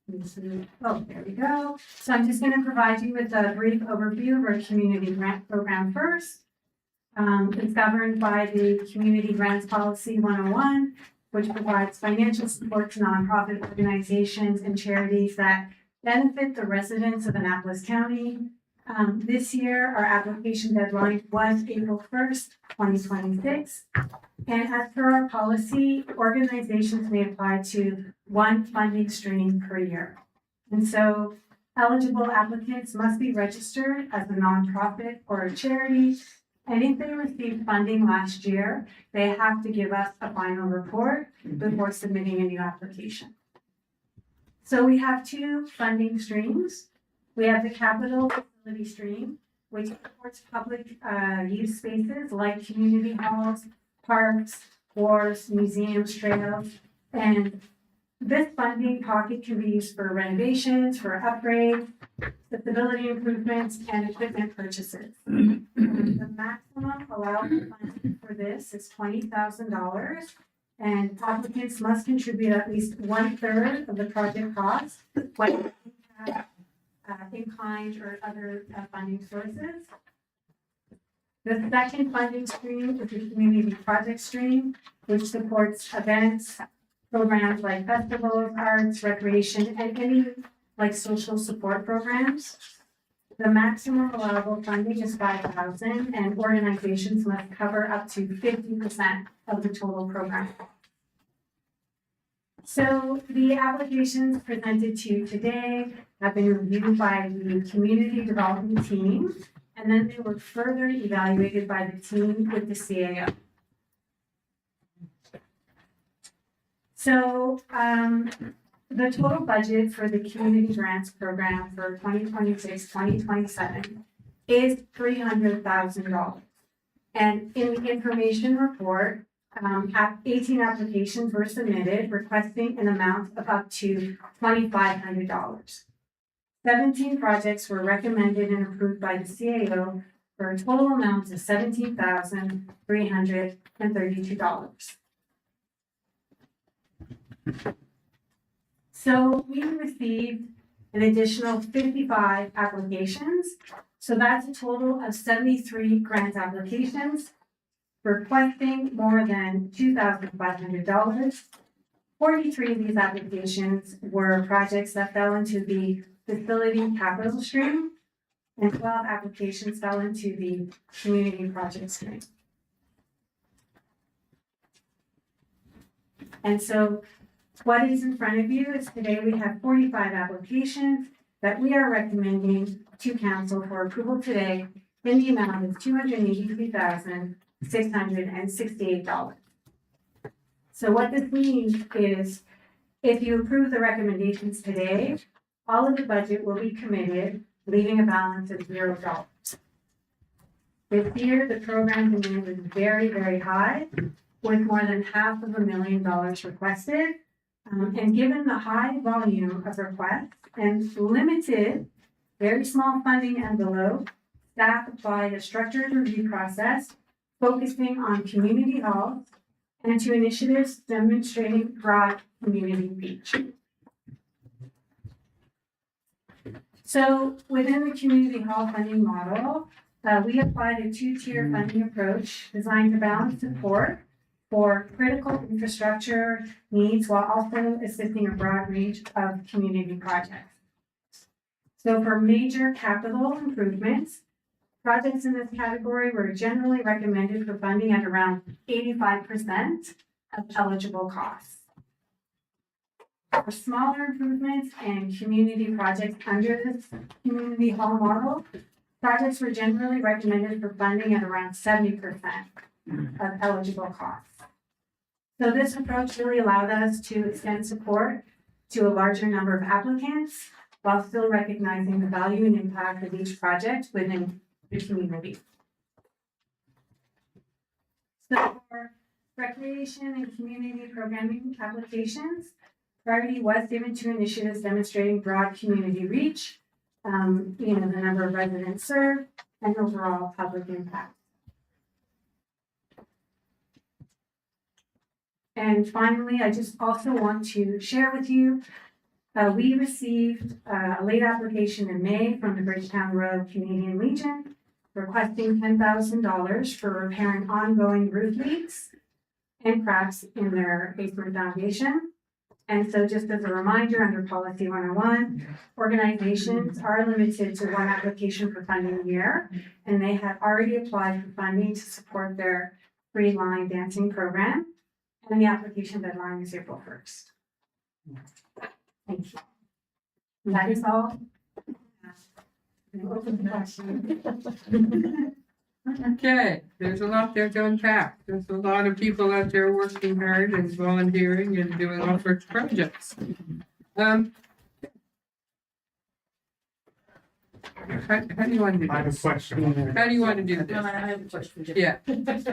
Let me see. Oh, there we go. So I'm just gonna provide you with a brief overview of our community grant program first. It's governed by the Community Grants Policy 101, which provides financial support to nonprofit organizations and charities that benefit the residents of Annapolis County. This year, our application deadline was April 1st, 2026. And as per our policy, organizations may apply to one funding stream per year. And so eligible applicants must be registered as a nonprofit or a charity. And if they received funding last year, they have to give us a final report before submitting a new application. So we have two funding streams. We have the capital facility stream, which supports public use spaces like community halls, parks, wharves, museums, trails. And this funding pocket can be used for renovations, for upgrades, accessibility improvements, and equipment purchases. The maximum allowable funding for this is $20,000, and applicants must contribute at least 1/3 of the project cost, when they have in-kind or other funding sources. The second funding stream is the community project stream, which supports events, programs like festivals, arts, recreation, and any like social support programs. The maximum allowable funding is $5,000, and organizations must cover up to 50% of the total program. So the applications presented to you today have been reviewed by the community development team, and then they were further evaluated by the team with the CAO. So, the total budget for the community grants program for 2026-2027 is $300,000. And in the information report, 18 applications were submitted requesting an amount of up to $2,500. 17 projects were recommended and approved by the CAO for a total amount of $17,332. So we received an additional 55 applications. So that's a total of 73 grant applications requesting more than $2,500. 43 of these applications were projects that fell into the facility capital stream, and 12 applications fell into the community project stream. And so what is in front of you is today we have 45 applications that we are recommending to council for approval today in the amount of $283,668. So what this means is if you approve the recommendations today, all of the budget will be committed, leaving a balance of $0. This year, the program demand is very, very high, with more than $500,000 requested. And given the high volume of requests and limited, very small funding envelope, staff applied a structured review process focusing on community halls and to initiatives demonstrating broad community reach. So within the community hall funding model, we applied a two-tier funding approach designed to balance support for critical infrastructure needs while also assisting a broad range of community projects. So for major capital improvements, projects in this category were generally recommended for funding at around 85% of eligible costs. For smaller improvements and community projects under this community hall model, projects were generally recommended for funding at around 70% of eligible costs. So this approach really allowed us to extend support to a larger number of applicants while still recognizing the value and impact of each project within the community. So for recreation and community programming applications, priority was given to initiatives demonstrating broad community reach, the number of residents served, and overall public impact. And finally, I just also want to share with you, we received a late application in May from the Bridgetown Road Canadian Legion requesting $10,000 for repairing ongoing roof leaks and cracks in their basement foundation. And so just as a reminder, under Policy 101, organizations are limited to one application for funding a year, and they have already applied for funding to support their free line dancing program. And the application deadline is April 1st. Thank you. That is all. Open the question. Okay, there's a lot there to unpack. There's a lot of people out there working hard and volunteering and doing all sorts of projects. How do you want to do this? I have a question. How do you want to do this? I have a question. Yeah. Is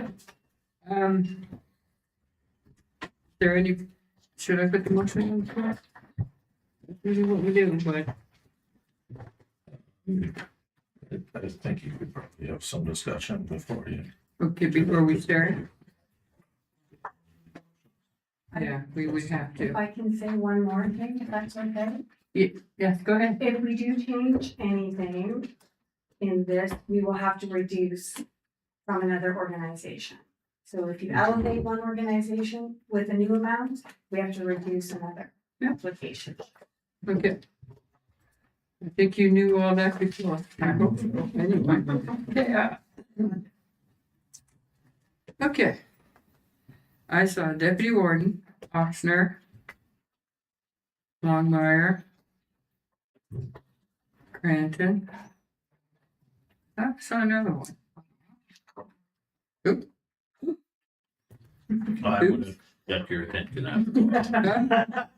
there any, should I put the motion on the floor? That's really what we do, but I think you could probably have some discussion before you. okay, before we start. Yeah, we would have If to. I can say one more thing, if that's okay. Yes, go ahead. If we do change anything in this, we will have to reduce from another organization. So if you elevate one organization with a new amount, we have to reduce another application. Okay. I think you knew all that before. I hope so. Anyway. Yeah. Okay. I saw Deputy Warden, Oxner, Longmire, Cranton. I saw another one. Oop. I would have got your attention after.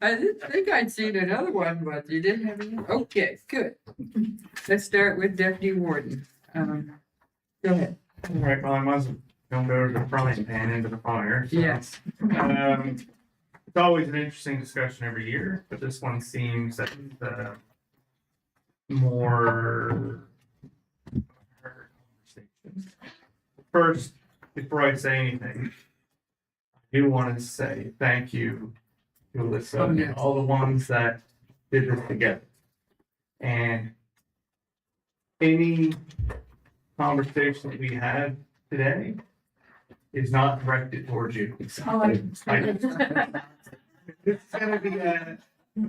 I didn't think I'd seen another one, but you didn't have any. Okay, good. Let's start with Deputy Warden. Go ahead. All right, well, I must don't go to the frying pan into the fire. So, Yes. It's always an interesting discussion every year, but this one seems that more conversations. First, before I say anything, I do want to say thank you to Alyssa Oh, yes. and all the ones that did this together. And any conversation that we had today is not directed towards you. It's gonna be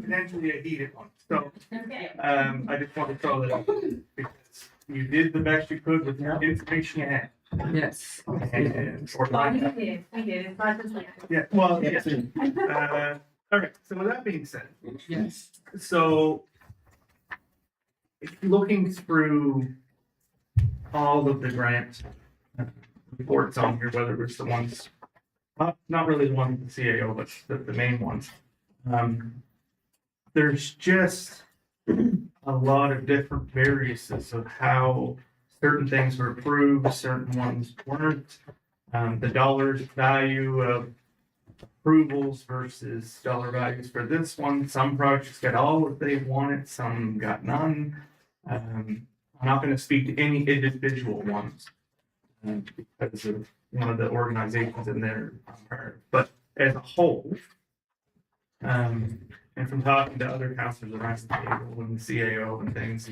potentially a heated one, so, I just want to throw that out there, because you did the best you could with the information you had. Yes. And, or Well, like, we did, it's not just like. yeah, well, yes. All right, so with that being said, Yes. so looking through all of the grant reports on here, whether it's the ones, not really the ones with the CAO, but the main ones. There's just a lot of different variances of how certain things were approved, certain ones weren't. The dollar value of approvals versus dollar values for this one. Some projects got all what they wanted, some got none. I'm not going to speak to any individual ones because of one of the organizations in there. But as a whole, and from talking to other counselors around the table and the CAO and things,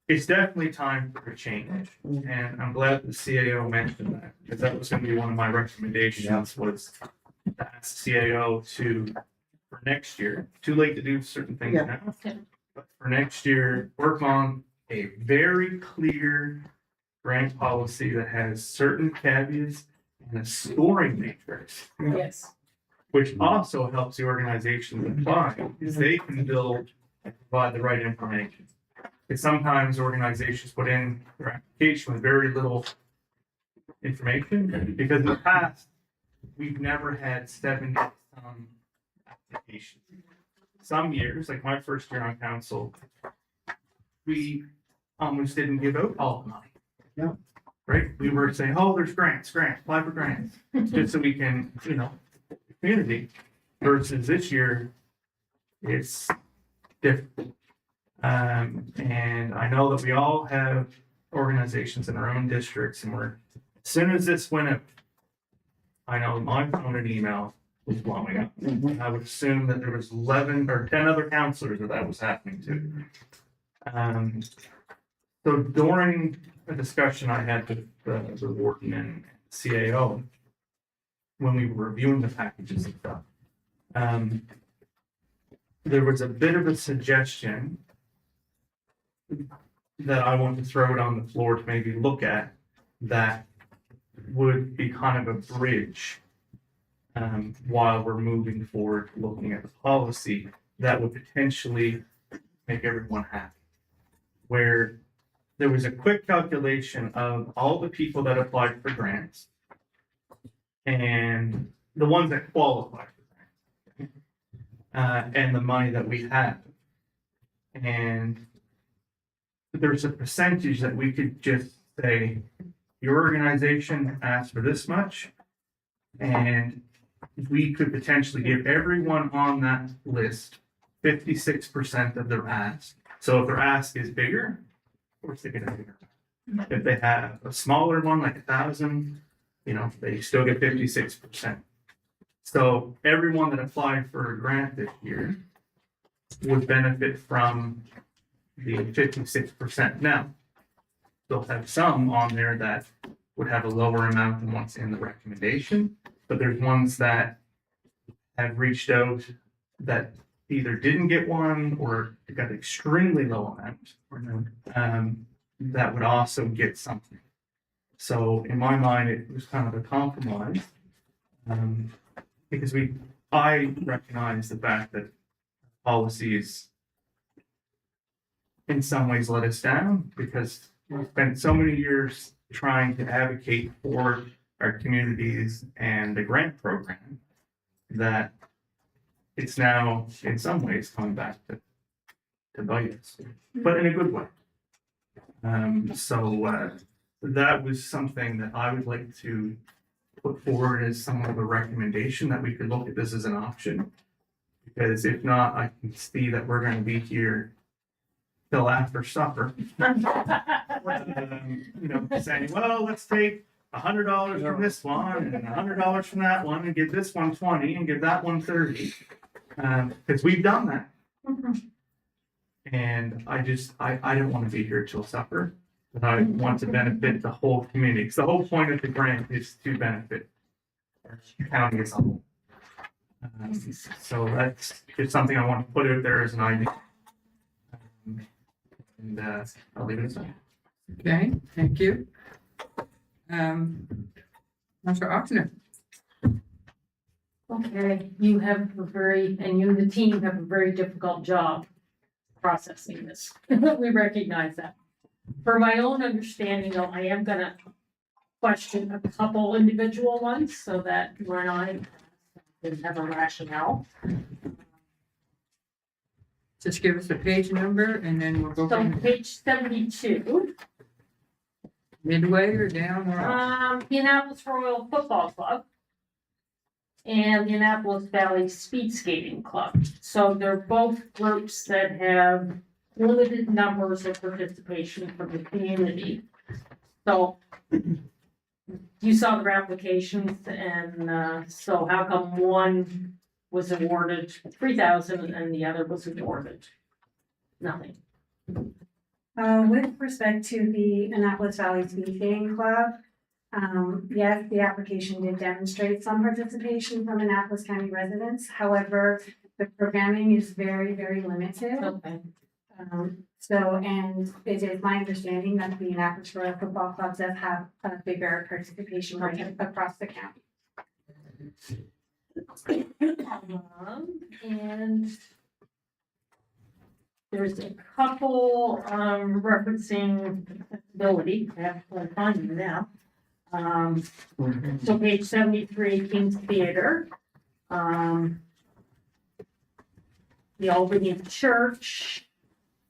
it's definitely time for a change. And I'm glad the CAO mentioned that, because that was going to be one of my recommendations was to ask CAO to, for next year, too late to do certain things Yeah. now, but for next year, work on a very clear grant policy that has certain caveats and a scoring matrix, Yes. which also helps the organizations apply, because they can build and provide the right information. Because sometimes organizations put in their application with very little information, because in the past, we've never had 70 some applications. Some years, like my first year on council, we almost didn't give out all the money. Yeah. Right? We were saying, oh, there's grants, apply for grants, just so we can, community. Versus this year, it's different. And I know that we all have organizations in our own districts, and as soon as this went up, I know my phone and email was blowing up. I would assume that there was 11 or 10 other counselors that was happening to. So during a discussion I had with the warden and CAO, when we were reviewing the packages and stuff, there was a bit of a suggestion that I want to throw it on the floor to maybe look at that would be kind of a bridge while we're moving forward, looking at the policy that would potentially make everyone happy. Where there was a quick calculation of all the people that applied for grants and the ones that qualified for grants and the money that we have. And there's a percentage that we could just say, your organization asked for this much, and we could potentially give everyone on that list 56% of their ask. So if their ask is bigger, of course they get a bigger. If they have a smaller one, like 1,000, they still get 56%. So everyone that applied for a grant this year would benefit from the 56%. Now, they'll have some on there that would have a lower amount than what's in the recommendation, but there's ones that have reached out that either didn't get one or got an extremely low amount, that would also get something. So in my mind, it was kind of a compromise, because I recognize the fact that policies in some ways let us down, because we've spent so many years trying to advocate for our communities and the grant program that it's now in some ways coming back to bite us, but in a good way. So that was something that I would like to put forward as somewhat of a recommendation, that we could look at this as an option. Because if not, I can see that we're going to be here till after supper. Saying, well, let's take $100 from this one and $100 from that one and give this one 20 and give that one 30. Because we've done that. And I don't want to be here till supper, but I want to benefit the whole community. Because the whole point of the grant is to benefit our county as a whole. So that's just something I want to put out there as an idea. And I'll leave it at that. Okay, thank you. Councillor Oxner. Okay, you and the team have a very difficult job processing this. We recognize that. For my own understanding, though, I am gonna question a couple individual ones so that when I didn't have a rationale. Just give us a page number and then we'll go So from page 72. midway or down or up. The Annapolis Royal Football Club and the Annapolis Valley Speed Skating Club. So they're both groups that have limited numbers of participation from the community. So you saw their applications, and so how come one was awarded 3,000 and the other was awarded nothing? With respect to the Annapolis Valley Speed Skating Club, yes, the application did demonstrate some participation from Annapolis County residents. However, the programming is very, very limited. Okay. And it is my understanding that the Annapolis Royal Football Club does have a bigger participation rate across the county. And there's a couple referencing accessibility. I have to find them now. So page 73, King's Theater. The Albany Church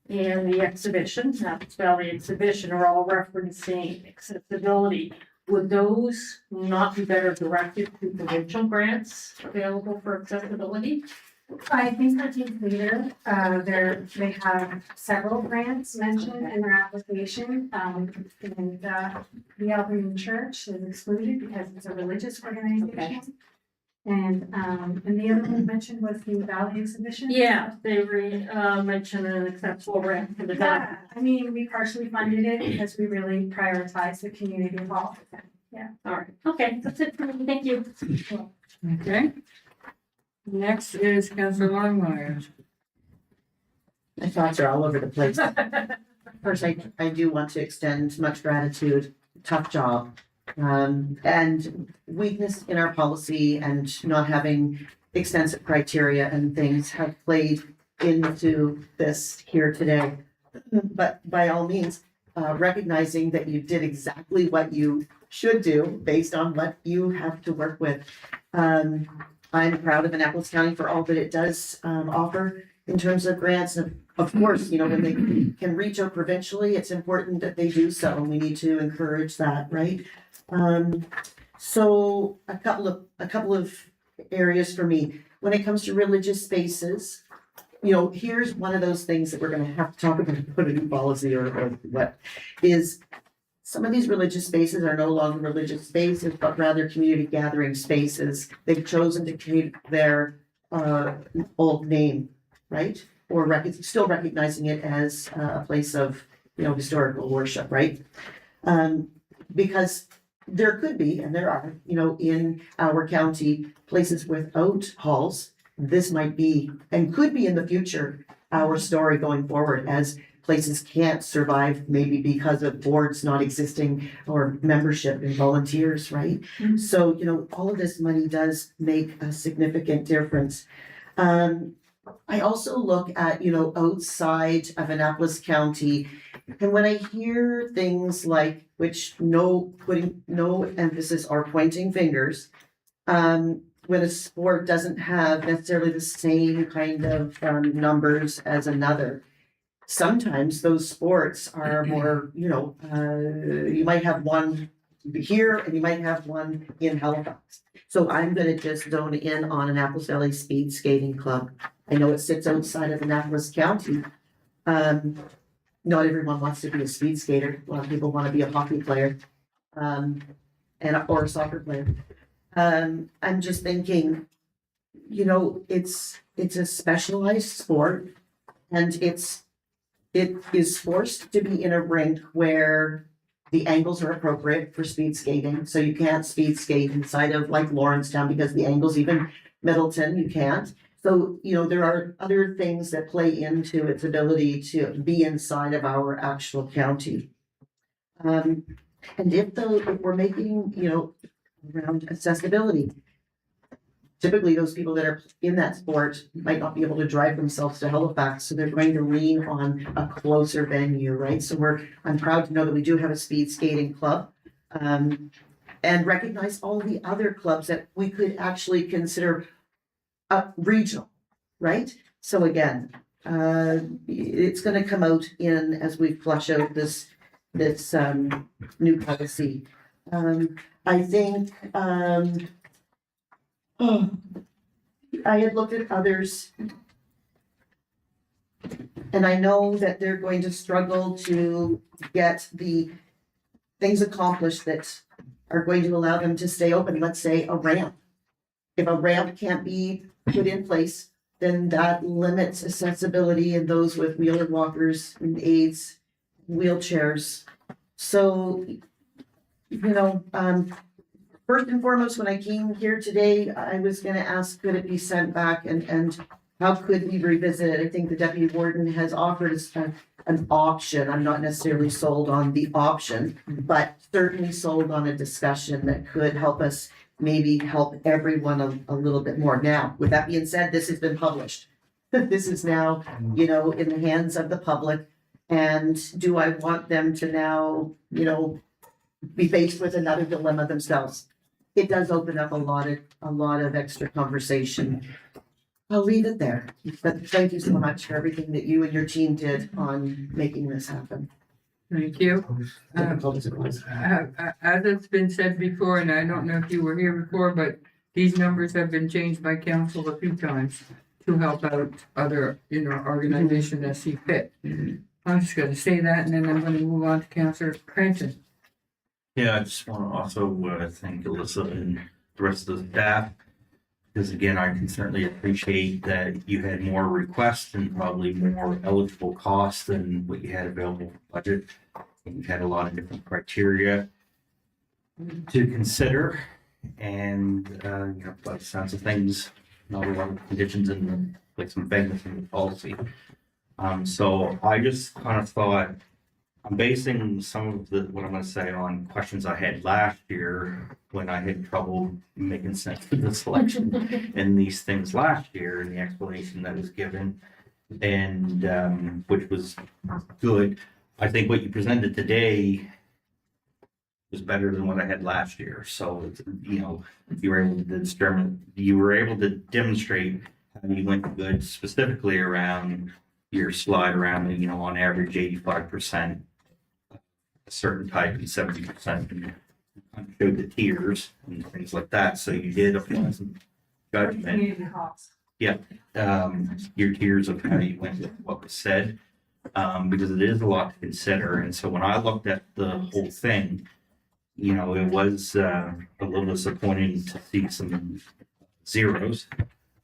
and the exhibition, Snappers Valley exhibition are all referencing accessibility. Would those not be better directed to provincial grants available for accessibility? I think that King's Theater, they have several grants mentioned in their application. And the Albany Church is excluded because it's a religious organization. And the other one mentioned was the Valley exhibition. Yeah, they mentioned an accessible grant for the valley. Yeah, I mean, we partially funded it because we really prioritize the community involved. Yeah. All right, okay, that's it for me, thank you. Okay. Next is Councillor Longmire. My thoughts are all over the place. First, I do want to extend much gratitude, tough job. And weakness in our policy and not having extensive criteria and things have played into this here today. But by all means, recognizing that you did exactly what you should do based on what you have to work with. I'm proud of Annapolis County for all that it does offer in terms of grants. And of course, you know, when they can reach out provincially, it's important that they do so, and we need to encourage that, right? So a couple of areas for me. When it comes to religious spaces, you know, here's one of those things that we're gonna have to talk about, put a new policy or what, is some of these religious spaces are no longer religious spaces, but rather community gathering spaces. They've chosen to keep their old name, right? Or still recognizing it as a place of, you know, historical worship, right? Because there could be, and there are, you know, in our county, places without halls. This might be, and could be in the future, our story going forward as places can't survive, maybe because of boards not existing or membership and volunteers, right? Mhm. So, you know, all of this money does make a significant difference. I also look at, you know, outside of Annapolis County, and when I hear things like, which putting no emphasis or pointing fingers, when a sport doesn't have necessarily the same kind of numbers as another. Sometimes those sports are more, you know, you might have one here and you might have one in Halifax. So I'm gonna just zone in on Annapolis Valley Speed Skating Club. I know it sits outside of Annapolis County. Not everyone wants to be a speed skater. A lot of people want to be a hockey player, or a soccer player. I'm just thinking, you know, it's a specialized sport, and it is forced to be in a rink where the angles are appropriate for speed skating. So you can't speed skate inside of like Lawrencetown because the angles, even Middleton, you can't. So, you know, there are other things that play into its ability to be inside of our actual county. And if we're making, you know, around accessibility, typically those people that are in that sport might not be able to drive themselves to Halifax, so they're going to lean on a closer venue, right? So I'm proud to know that we do have a speed skating club, and recognize all the other clubs that we could actually consider regional, right? So again, it's gonna come out as we flush out this new policy. I think, I had looked at others, and I know that they're going to struggle to get the things accomplished that are going to allow them to stay open. Let's say a ramp. If a ramp can't be put in place, then that limits accessibility in those with wheeler walkers and aids, wheelchairs. So, you know, first and foremost, when I came here today, I was gonna ask, could it be sent back and how could we revisit it? I think the deputy warden has offered us an option. I'm not necessarily sold on the option, but certainly sold on a discussion that could help us maybe help everyone a little bit more. Now, with that being said, this has been published. This is now, you know, in the hands of the public. And do I want them to now, you know, be faced with another dilemma themselves. It does open up a lot of extra conversation. I'll leave it there, but thank you so much for everything that you and your team did on making this happen. Thank you. Difficult as it was. As it's been said before, and I don't know if you were here before, but these numbers have been changed by council a few times to help out other, organizations as see fit. I'm just gonna say that, and then I'm gonna move on to Councillor Cranston. Yeah, I just want to also thank Alyssa and the rest of the staff. Because again, I can certainly appreciate that you had more requests and probably more eligible costs than what you had available for budget. And you had a lot of different criteria to consider. And, by the sounds of things, not a lot of conditions and like some vagueness in the policy. So I just kind of thought, I'm basing some of what I'm going to say on questions I had last year when I had trouble making sense of the selection and these things last year and the explanation that was given, and which was good. I think what you presented today was better than what I had last year. So, you were able to demonstrate how you went good specifically around your slide around, on average 85%. A certain type and 70% and showed the tiers and things like that. So you did apply some judgment. Community costs. Yeah, your tiers of how you went with what was said, because it is a lot to consider. And so when I looked at the whole thing, it was a little disappointing to see some zeros,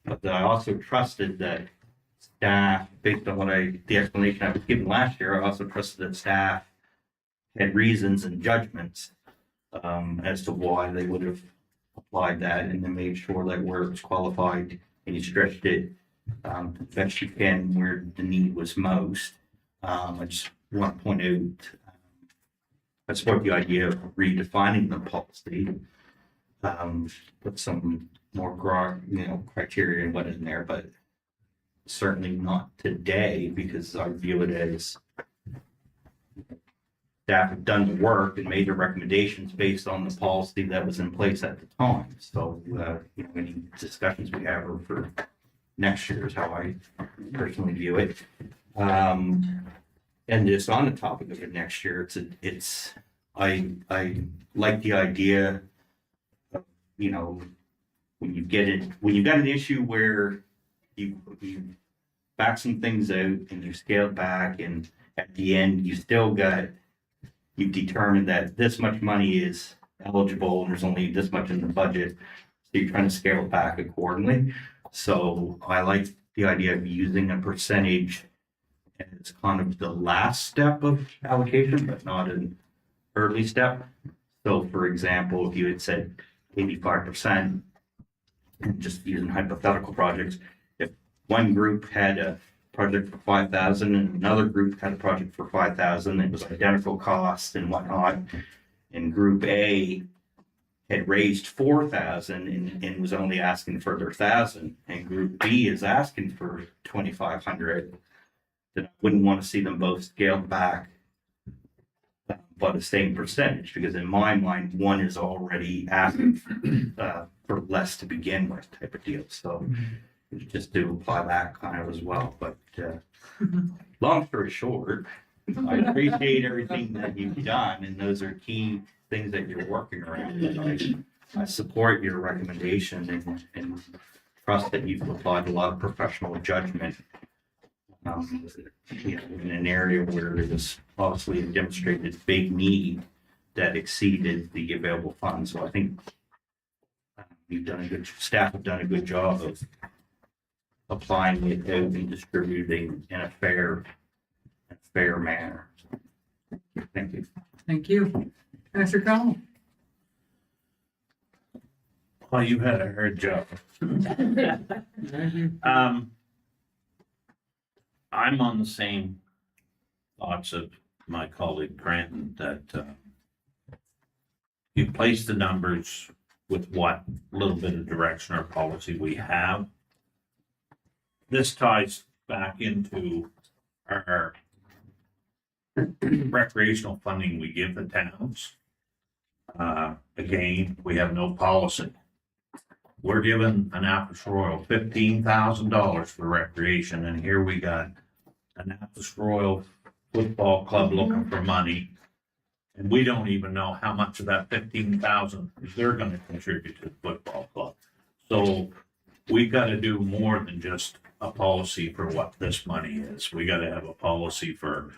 but I also trusted that staff, based on the explanation I was given last year, I also trusted that staff had reasons and judgments as to why they would have applied that, and then made sure that where it was qualified and you stretched it the best you can where the need was most. I just want to point out, I support the idea of redefining the policy, put some more criteria and what in there, but certainly not today, because I view it as staff have done the work and made the recommendations based on the policy that was in place at the time. So, any discussions we have are for next year is how I personally view it. And just on the topic of it next year, I like the idea of, when you've got an issue where you back some things out and you scale back, and at the end you've determined that this much money is eligible and there's only this much in the budget, so you're trying to scale it back accordingly. So I like the idea of using a percentage as kind of the last step of allocation, but not an early step. So for example, if you had said 85%, and just using hypothetical projects, if one group had a project for 5,000 and another group had a project for 5,000, it was identical cost and whatnot, and group A had raised 4,000 and was only asking for their 1,000, and group B is asking for 2,500, then I wouldn't want to see them both scaled back by the same percentage, because in my mind, one is already asking for less to begin with, type of deal. So just to apply that kind of as well. But long story short, I appreciate everything that you've done, and those are key things that you're working around. And I support your recommendation and trust that you've applied a lot of professional judgment in an area where there's obviously a demonstrated big need that exceeded the available funds. So I think staff have done a good job of applying it out and distributing in a fair manner. Thank you. Thank you. Mr. Cotw. Well, you had a hard job. I'm on the same thoughts of my colleague Granton, that you place the numbers with what little bit of direction or policy we have. This ties back into our recreational funding we give the towns. Again, we have no policy. We're giving Annapolis Royal $15,000 for recreation, and here we got Annapolis Royal Football Club looking for money. And we don't even know how much of that 15,000 they're gonna contribute to the football club. So we gotta do more than just a policy for what this money is. We gotta have a policy for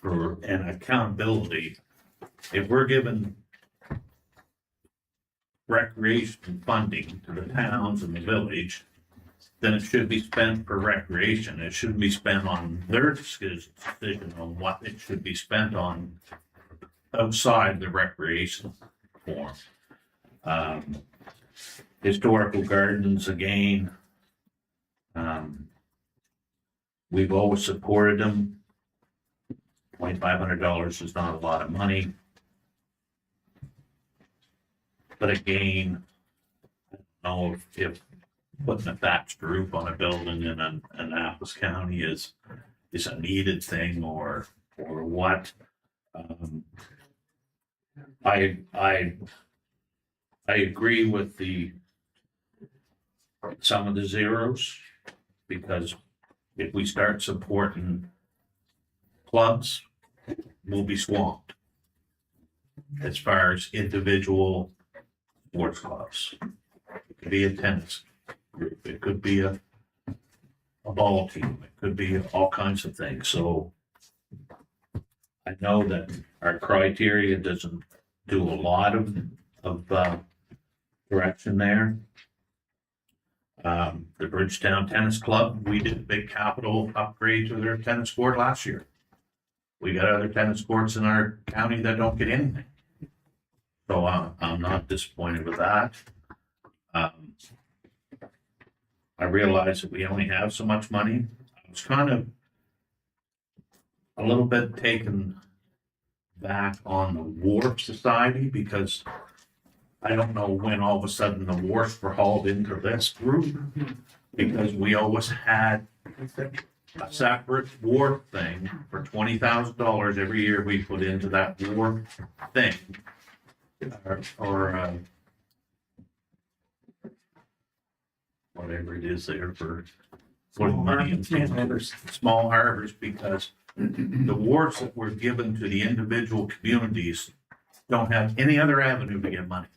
an accountability. If we're giving recreation funding to the towns and the village, then it should be spent for recreation. It shouldn't be spent on their decision on what it should be spent on outside the recreation form. Historical gardens, again, we've always supported them. $2,500 is not a lot of money. But again, I don't know if putting a thatched roof on a building in Annapolis County is a needed thing or what. I agree with some of the zeros, because if we start supporting clubs, we'll be swamped as far as individual sports clubs. It could be a tennis group, it could be a ball team, it could be all kinds of things. So I know that our criteria doesn't do a lot of direction there. The Bridgetown Tennis Club, we did a big capital upgrade to their tennis court last year. We got other tennis courts in our county that don't get anything. So I'm not disappointed with that. I realize that we only have so much money. I was kind of a little bit taken back on the Wharf Society, because I don't know when all of a sudden the wharfs were hauled into this group, because we always had a separate wharf thing for $20,000 every year we put into that wharf thing. Or whatever it is there for putting money in small harbors, because the wharfs that were given to the individual communities don't have any other avenue to get money.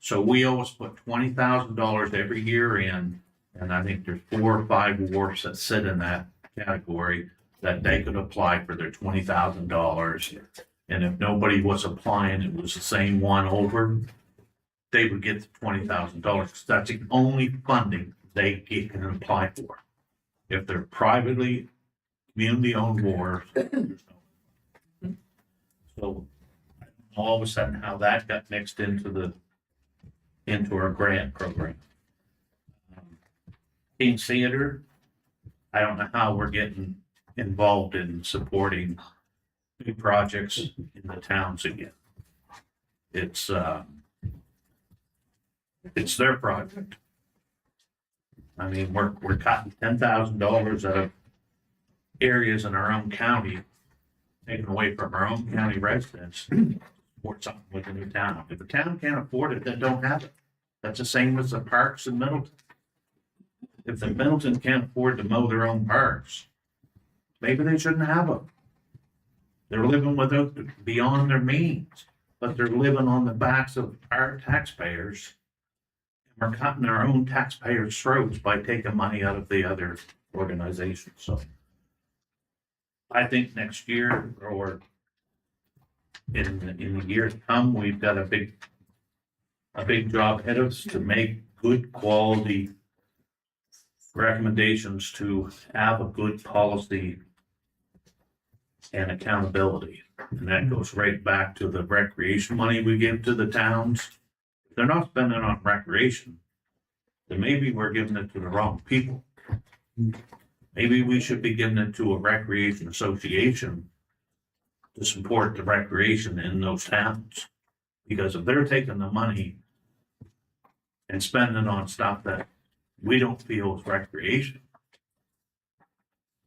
So we always put $20,000 every year in, and I think there's 4 or 5 wharfs that sit in that category that they could apply for their $20,000. And if nobody was applying, it was the same one over, they would get the $20,000, because that's the only funding they can apply for. If they're privately community-owned wharves, so all of a sudden how that got mixed into our grant program. King Theater, I don't know how we're getting involved in supporting new projects in the towns again. It's their project. I mean, we're cutting $10,000 out of areas in our own county, taken away from our own county residents, or something within the town. If the town can't afford it, then don't have it. That's the same as the parks in Middleton. If the Middleton can't afford to mow their own parks, maybe they shouldn't have them. They're living beyond their means, but they're living on the backs of our taxpayers. We're cutting our own taxpayers' throats by taking money out of the other organizations. So I think next year, or in the years to come, we've got a big job ahead of us to make good quality recommendations to have a good policy and accountability. And that goes right back to the recreation money we give to the towns. If they're not spending on recreation, then maybe we're giving it to the wrong people. Maybe we should be giving it to a recreation association to support the recreation in those towns. Because if they're taking the money and spending on stuff that we don't feel is recreation,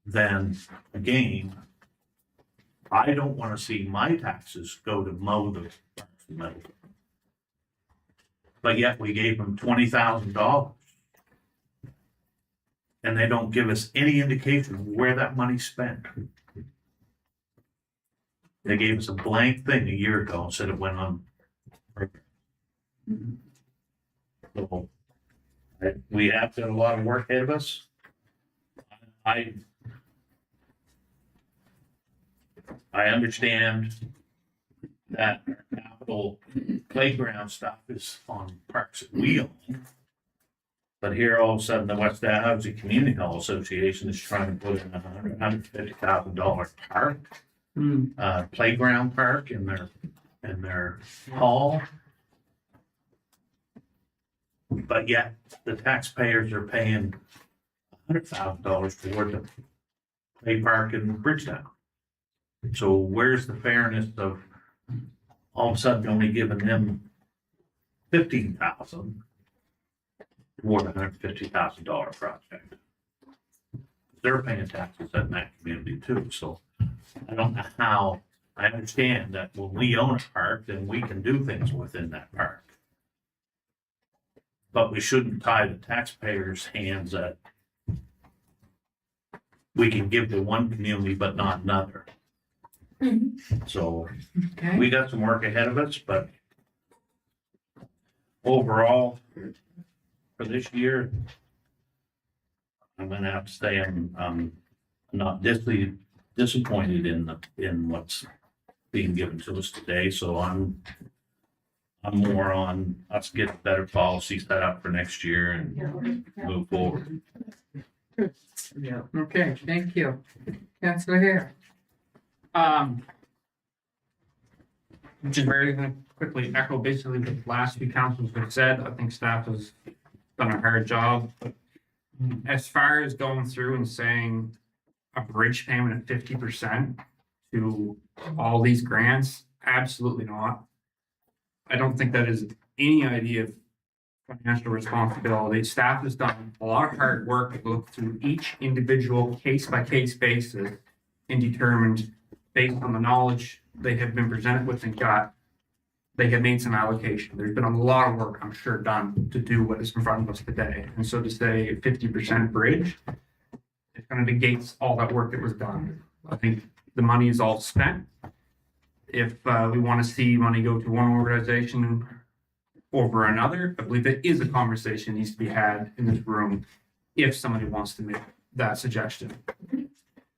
then again, I don't want to see my taxes go to mow the parks estimate. But yet we gave them $20,000. And they don't give us any indication of where that money's spent. They gave us a blank thing a year ago and said it went on. So, we have got a lot of work ahead of us. I understand that capital playground stuff is on parks that we own. But here all of a sudden, the West Housing Community Hall Association is trying to put in $150,000 park, playground park in their hall. But yet the taxpayers are paying $100,000 toward the play park in Bridgetown. So where's the fairness of all of a sudden only giving them $15,000 toward a $150,000 project? They're paying taxes in that community too. So I don't know how. I understand that when we own a park, then we can do things within that park. But we shouldn't tie the taxpayers' hands that we can give to one community but not another. So Okay. we got some work ahead of us, but overall, for this year, I'm gonna have to say I'm not disappointed in what's being given to us today. So I'm more on us getting better policy set up for next year and move forward. Yeah, okay, thank you. Councillor Hare. Just very gonna quickly echo basically what the last few councils have said. I think staff has done a hard job. But as far as going through and saying a bridge payment at 50% to all these grants, absolutely not. I don't think that is any idea of financial responsibility. Staff has done a lot of hard work to look through each individual case by case basis and determined based on the knowledge they have been presented with and got, they have made some allocation. There's been a lot of work, I'm sure, done to do what is in front of us today. And so to say 50% bridge, it kind of negates all that work that was done. I think the money is all spent. If we want to see money go to one organization over another, I believe there is a conversation needs to be had in this room if somebody wants to make that suggestion.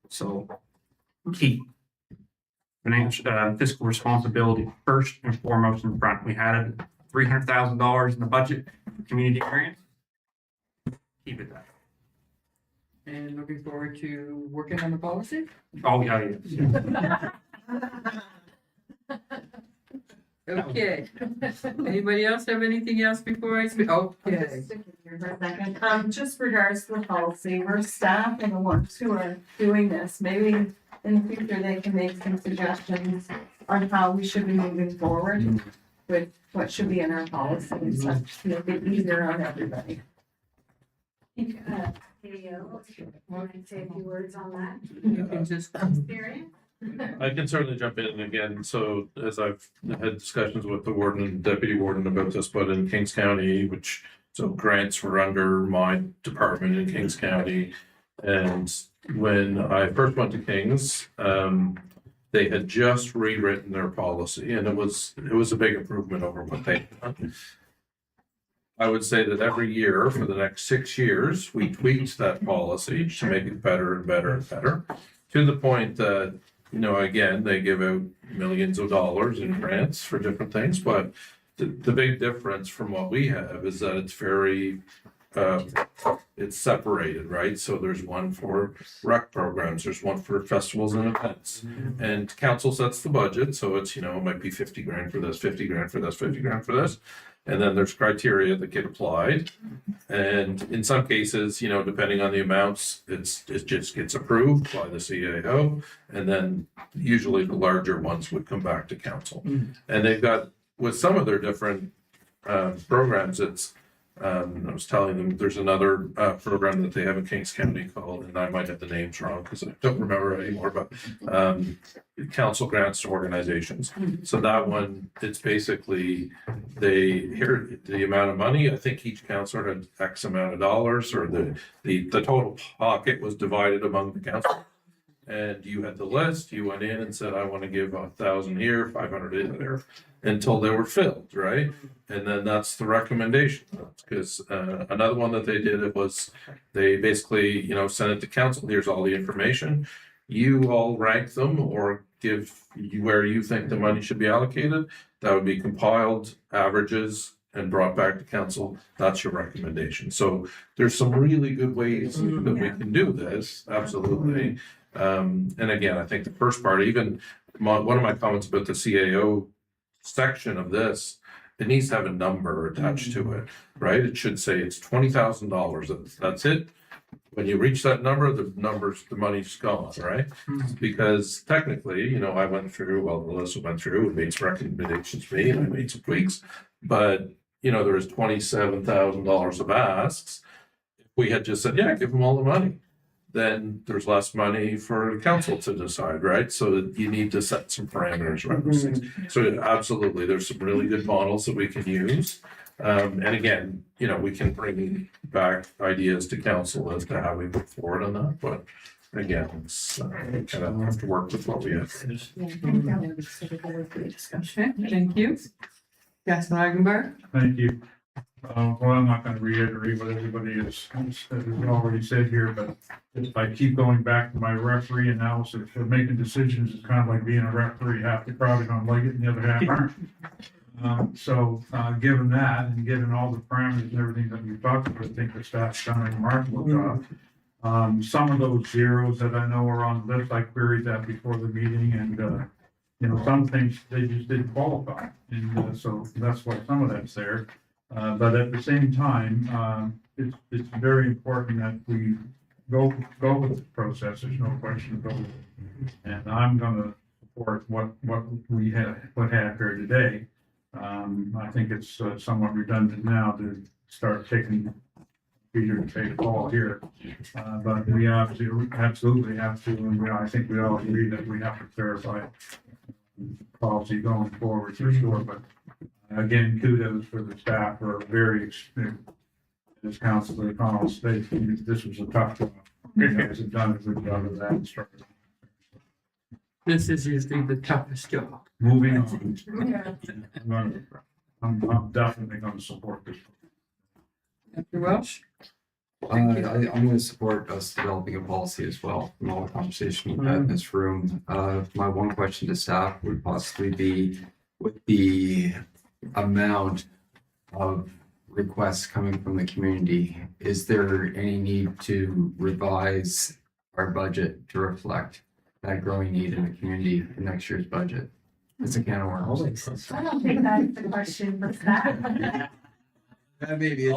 So keep financial fiscal responsibility first and foremost in front. We had $300,000 in the budget for community grants. Keep it that. And looking forward to working on the policy. Oh, yeah, yeah. Okay. Anybody else have anything else before I speak? Okay. For a second, just regards to the policy, we're staff and the ones who are doing this, maybe in the future they can make some suggestions on how we should be moving forward with what should be in our policies, to make it easier on everybody. Want to say a few words on that? You can just. Experience? I can certainly jump in again. So as I've had discussions with the warden and deputy warden about this, but in Kings County, so grants were under my department in Kings County. And when I first went to Kings, they had just rewritten their policy and it was a big improvement over what they had done. I would say that every year for the next 6 years, we tweaked that policy to make it better and better and better, to the point that, again, they give out millions of dollars in grants for different things, but the big difference from what we have is that it's very, it's separated, right? So there's one for rec programs, there's one for festivals and events, and council sets the budget, so it's, it might be 50 grand for this, 50 grand for this, 50 grand for this. And then there's criteria that get applied. And in some cases, depending on the amounts, it just gets approved by the CAO. And then usually the larger ones would come back to council. And they've got, with some of their different programs, I was telling them there's another program that they have in Kings County called, and I might have the names wrong because I don't remember anymore, but council grants to organizations. So that one, it's basically here the amount of money. I think each councilor had X amount of dollars, or the total pocket was divided among the council. And you had the list, you went in and said, I want to give 1,000 here, 500 in there, until they were filled, right? And then that's the recommendation, because another one that they did, it was, they basically, you know, sent it to council, here's all the information. You all rank them or give where you think the money should be allocated. That would be compiled, averages, and brought back to council. That's your recommendation. So there's some really good ways that we can do this, absolutely. And again, I think the first part, even one of my comments about the CAO section of this, it needs to have a number attached to it, right? It should say it's $20,000. That's it. When you reach that number, the money's gone, right? Because technically, you know, I went through, well, Melissa went through and made some recommendations for me, and I made some tweaks, but you know, there was $27,000 of asks. If we had just said, yeah, give them all the money, then there's less money for council to decide, right? So you need to set some parameters around those things. So absolutely, there's some really good models that we can use. And again, you know, we can bring back ideas to council as to how we move forward on that, but again, it's kind of have to work with what we have. Okay, thank you. Councilor Eigenberg? Thank you. Well, I'm not gonna reiterate what everybody has already said here, but if I keep going back to my referee analysis, for making decisions is kind of like being a referee, half the crowd are gonna like it and the other half aren't. So, given that, and given all the parameters and everything that we've talked about, I think the staff's done a remarkable job. Some of those zeros that I know are on the list, I queried that before the meeting, and, you know, some things, they just didn't qualify, and, so that's why some of that's there. But at the same time, it's very important that we go with the process, there's no question about it. And I'm gonna support what we have here today. I think it's somewhat redundant now to start taking Peter to take a call here. But we absolutely have to, and I think we all agree that we have to clarify policy going forward for sure, but again, kudos for the staff for a very experienced, as Councilor Connell stated, this was a tough job. You guys have done a good job of that. This is usually the toughest job. Moving on. I'm definitely gonna support this. Dr. Welsh? I'm going to support us developing a policy as well, from all the conversation we've had in this room. My one question to staff would possibly be, with the amount of requests coming from the community, is there any need to revise our budget to reflect that growing need in the community in next year's budget? It's a can of worms. I don't think that's the question, but that. Maybe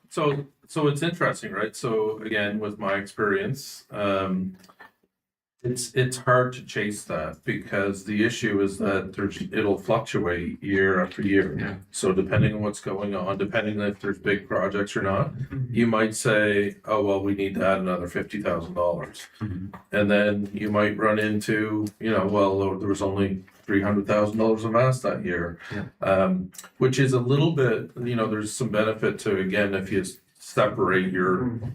So it's interesting, right? So again, with my experience, it's hard to chase that, because the issue is that it'll fluctuate year after year. Yeah. So depending on what's going on, depending if there's big projects or not, you might say, oh, well, we need to add another $50,000. And then you might run into, you know, well, there was only $300,000 of mass that year. Which is a little bit, you know, there's some benefit to, again, if you separate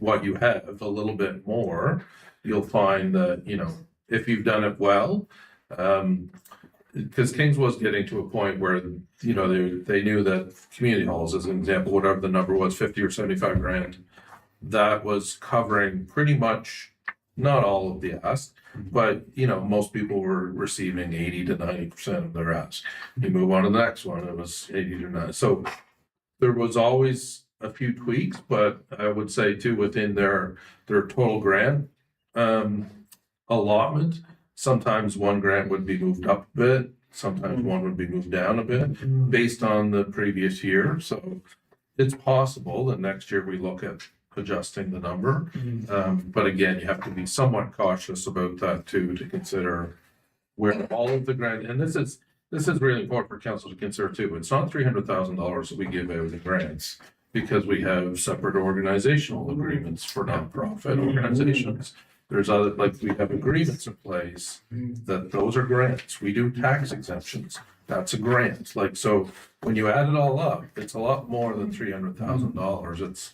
what you have a little bit more, you'll find that, you know, if you've done it well, because Kings was getting to a point where, you know, they knew that community halls, as an example, whatever the number was, 50 or 75 grand, that was covering pretty much, not all of the ask, but, you know, most people were receiving 80 to 90% of their ask. You move on to the next one, it was 80 to 90. So there was always a few tweaks, but I would say too, within their total grant allotment, sometimes one grant would be moved up a bit, sometimes one would be moved down a bit based on the previous year. So it's possible that next year we look at adjusting the number. But again, you have to be somewhat cautious about that too, to consider where all of the grant, and this is, this is really important for council to consider too. It's not $300,000 that we give out in grants because we have separate organizational agreements for nonprofit organizations. There's other, like, we have agreements in place that those are grants. We do tax exemptions. That's a grant. Like, so when you add it all up, it's a lot more than $300,000. It's,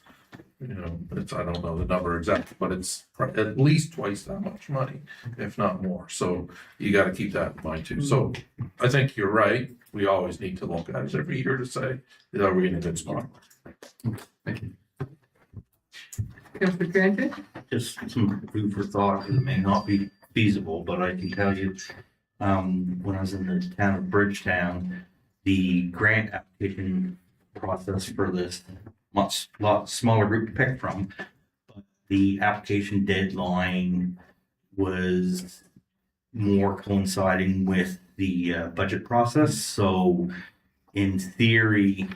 you know, it's, I don't know the number exactly, but it's at least twice that much money, if not more. So you got to keep that in mind too. So I think you're right. We always need to look at it every year to say, are we in a good spot? Thank you. Councillor Cranford? Just some food for thought, it may not be feasible, but I can tell you, when I was in the town of Bridgetown, the grant application process for this lot smaller group to pick from, but the application deadline was more coinciding with the budget process. So in theory,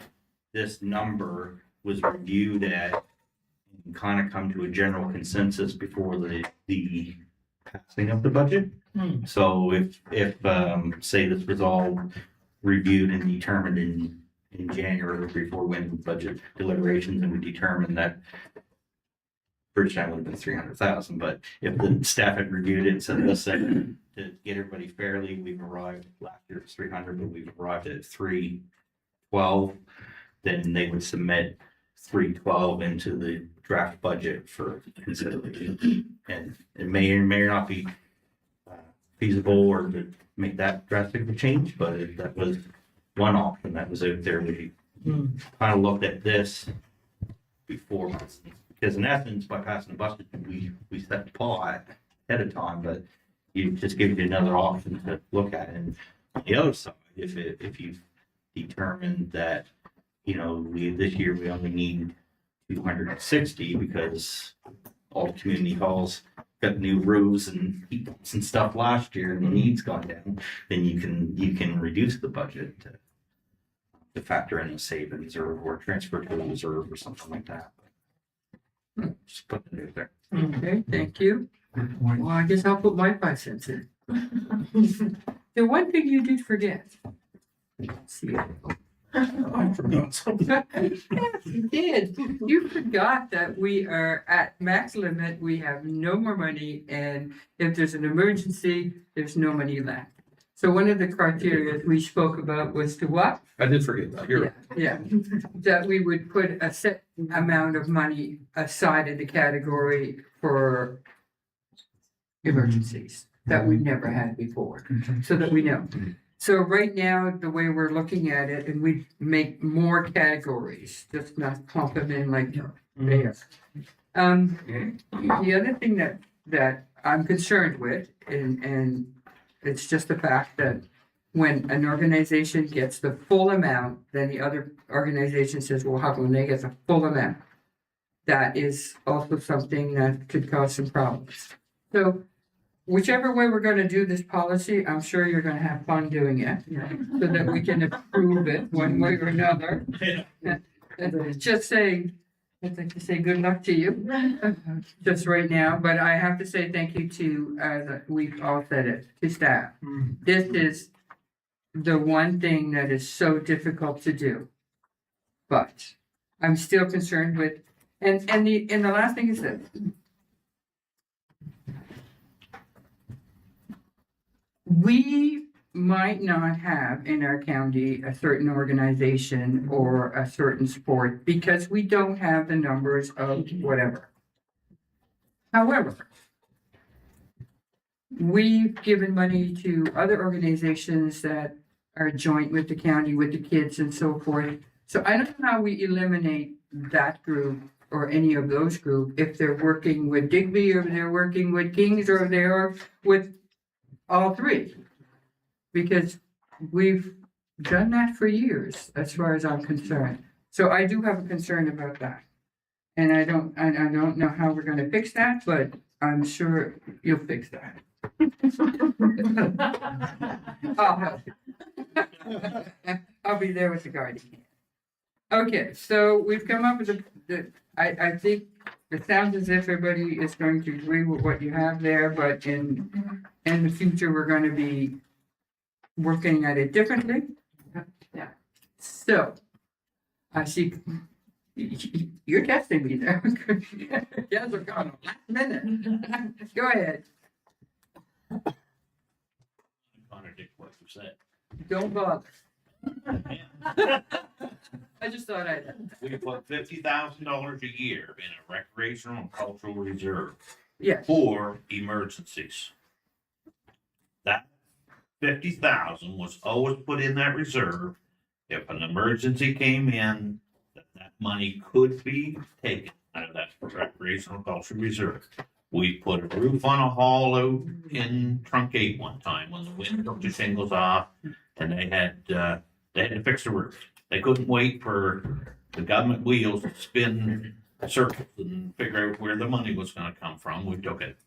this number was reviewed at and kind of come to a general consensus before the passing of the budget. So if say this was all reviewed and determined in January before we went to budget deliberations, and we determined that Bridgetown would have been 300,000, but if the staff had reviewed it and said, listen, to get everybody fairly, we've arrived, last year it was 300, but we've arrived at 312, then they would submit 312 into the draft budget for consideration. And it may or may not be feasible or to make that drastic of a change, but that was one option that was out there. We kind of looked at this before, because in essence, by passing the budget, we set the pot ahead of time, but you just give you another option to look at. And on the other side, if you've determined that, you know, this year we only need 260 because all the community halls got new roofs and heat pumps and stuff last year and the needs gone down, then you can reduce the budget to factor in the savings or transfer to a reserve or something like that. Just put it out there. Okay, thank you. Well, I guess I'll put my 5 cents in. The one thing you did forget. See it. I forgot something. Yes, you did. You forgot that we are at max limit. We have no more money, and if there's an emergency, there's no money left. So one of the criteria we spoke about was to what? I did forget that. You're right. Yeah, that we would put a set amount of money aside in the category for emergencies that we never had before, so that we know. So right now, the way we're looking at it, and we make more categories, just not clump them in like there. The other thing that I'm concerned with, and it's just the fact that when an organization gets the full amount, then the other organization says, well, how come they get the full amount? That is also something that could cause some problems. So whichever way we're gonna do this policy, I'm sure you're gonna have fun doing it, so that we can approve it one way or another. Just saying, I'd like to say good luck to you, just right now, but I have to say thank you to, we've all said it, to staff. This is the one thing that is so difficult to do. But I'm still concerned with, and the last thing is this. We might not have in our county a certain organization or a certain sport because we don't have the numbers of whatever. However, we've given money to other organizations that are joint with the county, with the kids and so forth. So I don't know how we eliminate that group or any of those groups if they're working with Digby or they're working with Kings or they're with all three, because we've done that for years, as far as I'm concerned. So I do have a concern about that. And I don't know how we're gonna fix that, but I'm sure you'll fix that. I'll help you. I'll be there with the guardian. Okay, so we've come up with I think it sounds as if everybody is going to agree with what you have there, but in the future, we're going to be working at it differently. Yeah. So, I see, you're testing me there. Yes, we're going last minute. Go ahead, Contradict what you said. don't bother. I just thought I'd. We put $50,000 a year in a recreational and cultural reserve Yes, for emergencies. That 50,000 was always put in that reserve. If an emergency came in, that money could be taken out of that recreational cultural reserve. We put a roof on a hall out in Truncate one time when the wind took the shingles off, and they had to fix the roof. They couldn't wait for the government wheels to spin circles and figure out where the money was gonna come from. We took it.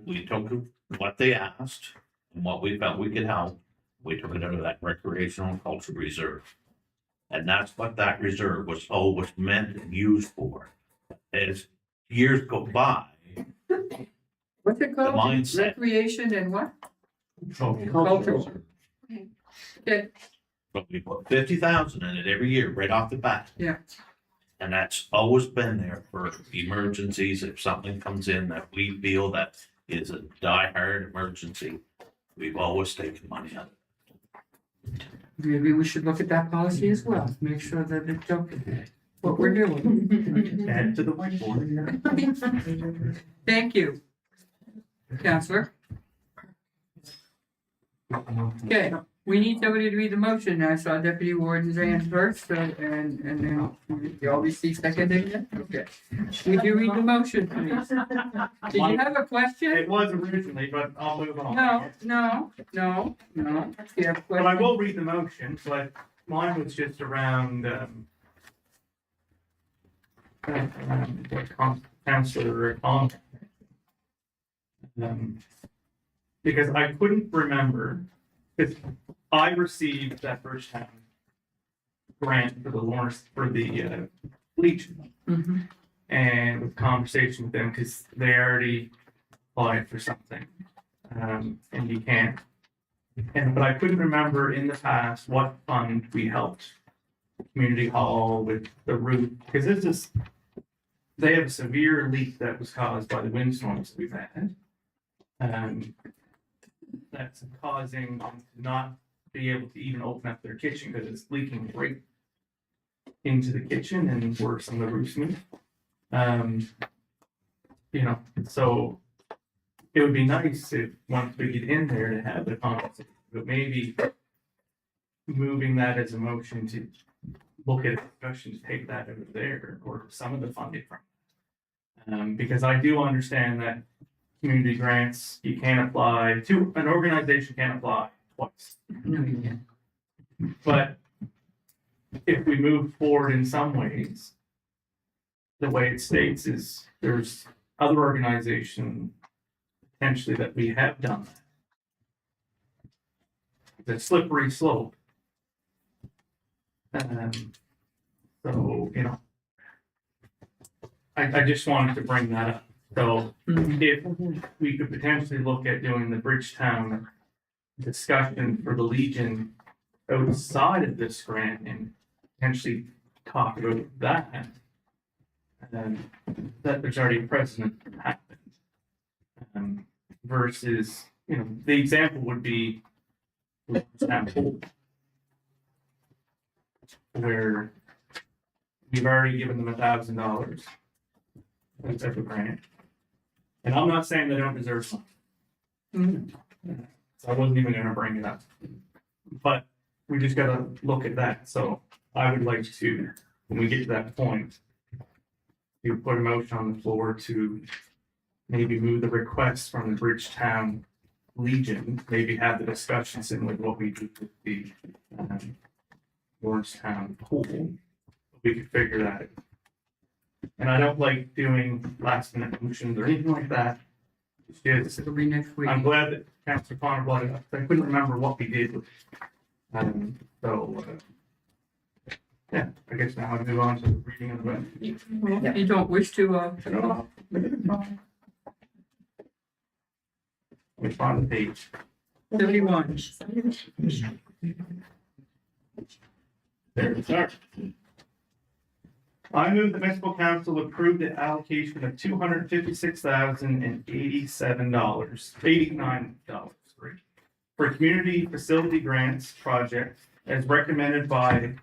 We took what they asked and what we felt we could help. We took it out of that recreational and cultural reserve. And that's what that reserve was always meant and used for. As years go by, what's it called? mindset. Recreation and what? Cultural. Okay, but we put 50,000 in it every year right off the bat. yeah, And that's always been there for emergencies. If something comes in that we feel that is a die-hard emergency, we've always taken money out of it. maybe we should look at that policy as well, make sure that it's okay, what we're doing. Add to the whiteboard. Thank you, Counselor. Okay, we need somebody to read the motion. I saw Deputy Warden's hand first, so, and then you always see seconding it? Okay. Would you read the motion, please? Did you have a question? It was originally, but I'll move on. No. Do you have a But I question? will read the motion, but mine was just around, what Councillor on. Because I couldn't remember, because I received that first time grant for the Lawrence, for the, Legion. Mhm. And with conversation with them, because they already applied for something, and you can't. But I couldn't remember in the past what fund we helped community hall with the roof, because this is, they have a severe leak that was caused by the windstorms we've had. That's causing them to not be able to even open up their kitchen because it's leaking right into the kitchen and worse on the roof smooth. So it would be nice if once we get in there to have the conversation, but maybe moving that as a motion to look at a discussion to take that over there or some of the funding from. Because I do understand that community grants, you can't apply to, an organization can't apply twice. No, you can't. But if we move forward in some ways, the way it states is there's other organizations potentially that we have done that. It's a slippery slope. So, I just wanted to bring that up. So if we could potentially look at doing the Bridgetown discussion for the Legion outside of this grant and potentially talk about that. That there's already a precedent that happened. Versus, the example would be where we've already given them $1,000 as a grant. And I'm not saying they don't deserve money. So I wasn't even gonna bring it up. But we just gotta look at that, so I would like to, when we get to that point, to put a motion on the floor to maybe move the request from the Bridgetown Legion, maybe have the discussion similar to what we did with the Lawrencetown pool. We could figure that out. And I don't like doing last minute motions or anything like that. It's just, It'll be next week. I'm glad that Councilor Connor brought it up. I couldn't remember what we did with yeah, I guess now I move on to the reading of the budget. You don't wish to, Let me find the page. 71. There we are. I move the municipal council approve the allocation of $256,087, for community facility grants project as recommended on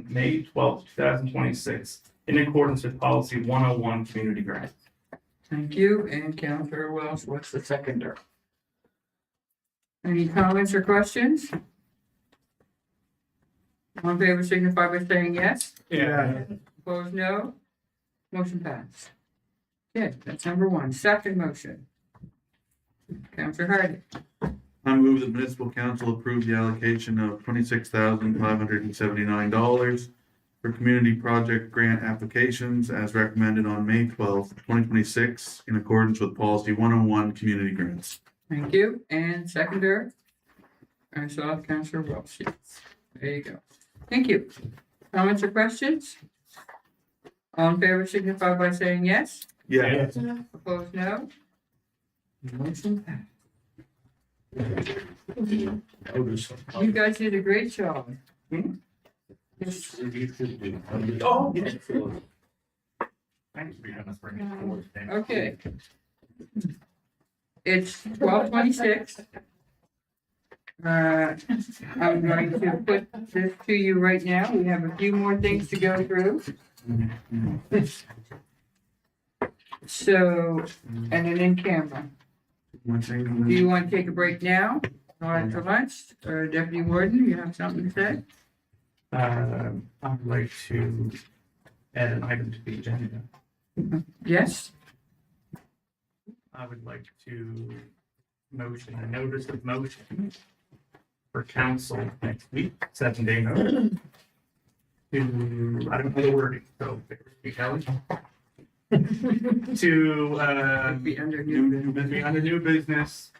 May 12th, 2026, in accordance with policy 101 community grants. Thank you, and Councillor Wells, what's the seconder? Any comments or questions? All in favor signify by saying yes. Yeah. Opposed, no. Motion passed. Okay, that's number one. Second motion. Councillor Hardy. I move the municipal council approve the allocation of $26,579 for community project grant applications as recommended on May 12th, 2026, in accordance with policy 101 community grants. Thank you. And seconder? I saw Councillor Wells. Yes. There you go. Thank you. Comments or questions? All in favor signify by saying yes. Yeah. Opposed, no. Motion passed. You guys did a great job. Yes. Oh, yes. Thanks for having us bring it forward. Okay. It's 12:26. I'm going to put this to you right now. We have a few more things to go through. So, and then in camera. Do you want to take a break now? Or after lunch? Or Deputy Warden, you have something to say? I would like to add an item to the agenda. Yes? I would like to motion a notice of motion for council next week, 7-day notice. To, I don't know the wording, so be Kelly. To, Be under new business. be under new business.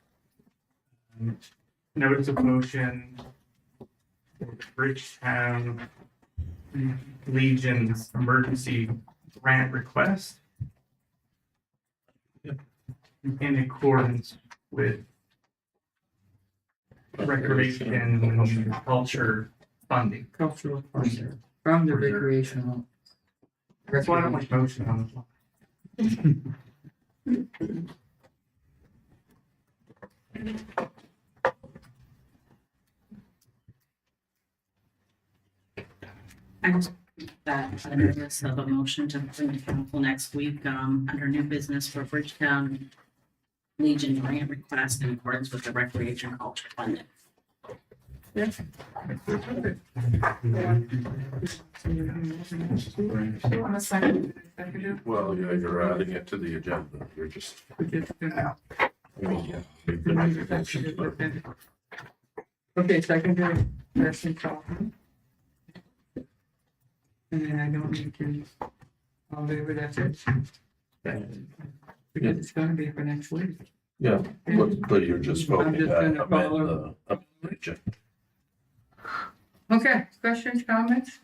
Notice of motion for the Bridgetown Legion's emergency grant request. In accordance with recreation and culture funding. Cultural funding from the recreational. That's why I don't like motion on the floor. I just, that, under this of a motion to bring to council next week, under new business for Bridgetown Legion grant request in accordance with the recreation culture funding. You want a second? Well, yeah, you're adding it to the agenda. You're just. Okay, second, person call. And then I don't need to, all over, that's it. Because it's gonna be for next week. Yeah, but you're just I'm voting just to gonna follow. amend the agenda. Okay, questions, comments?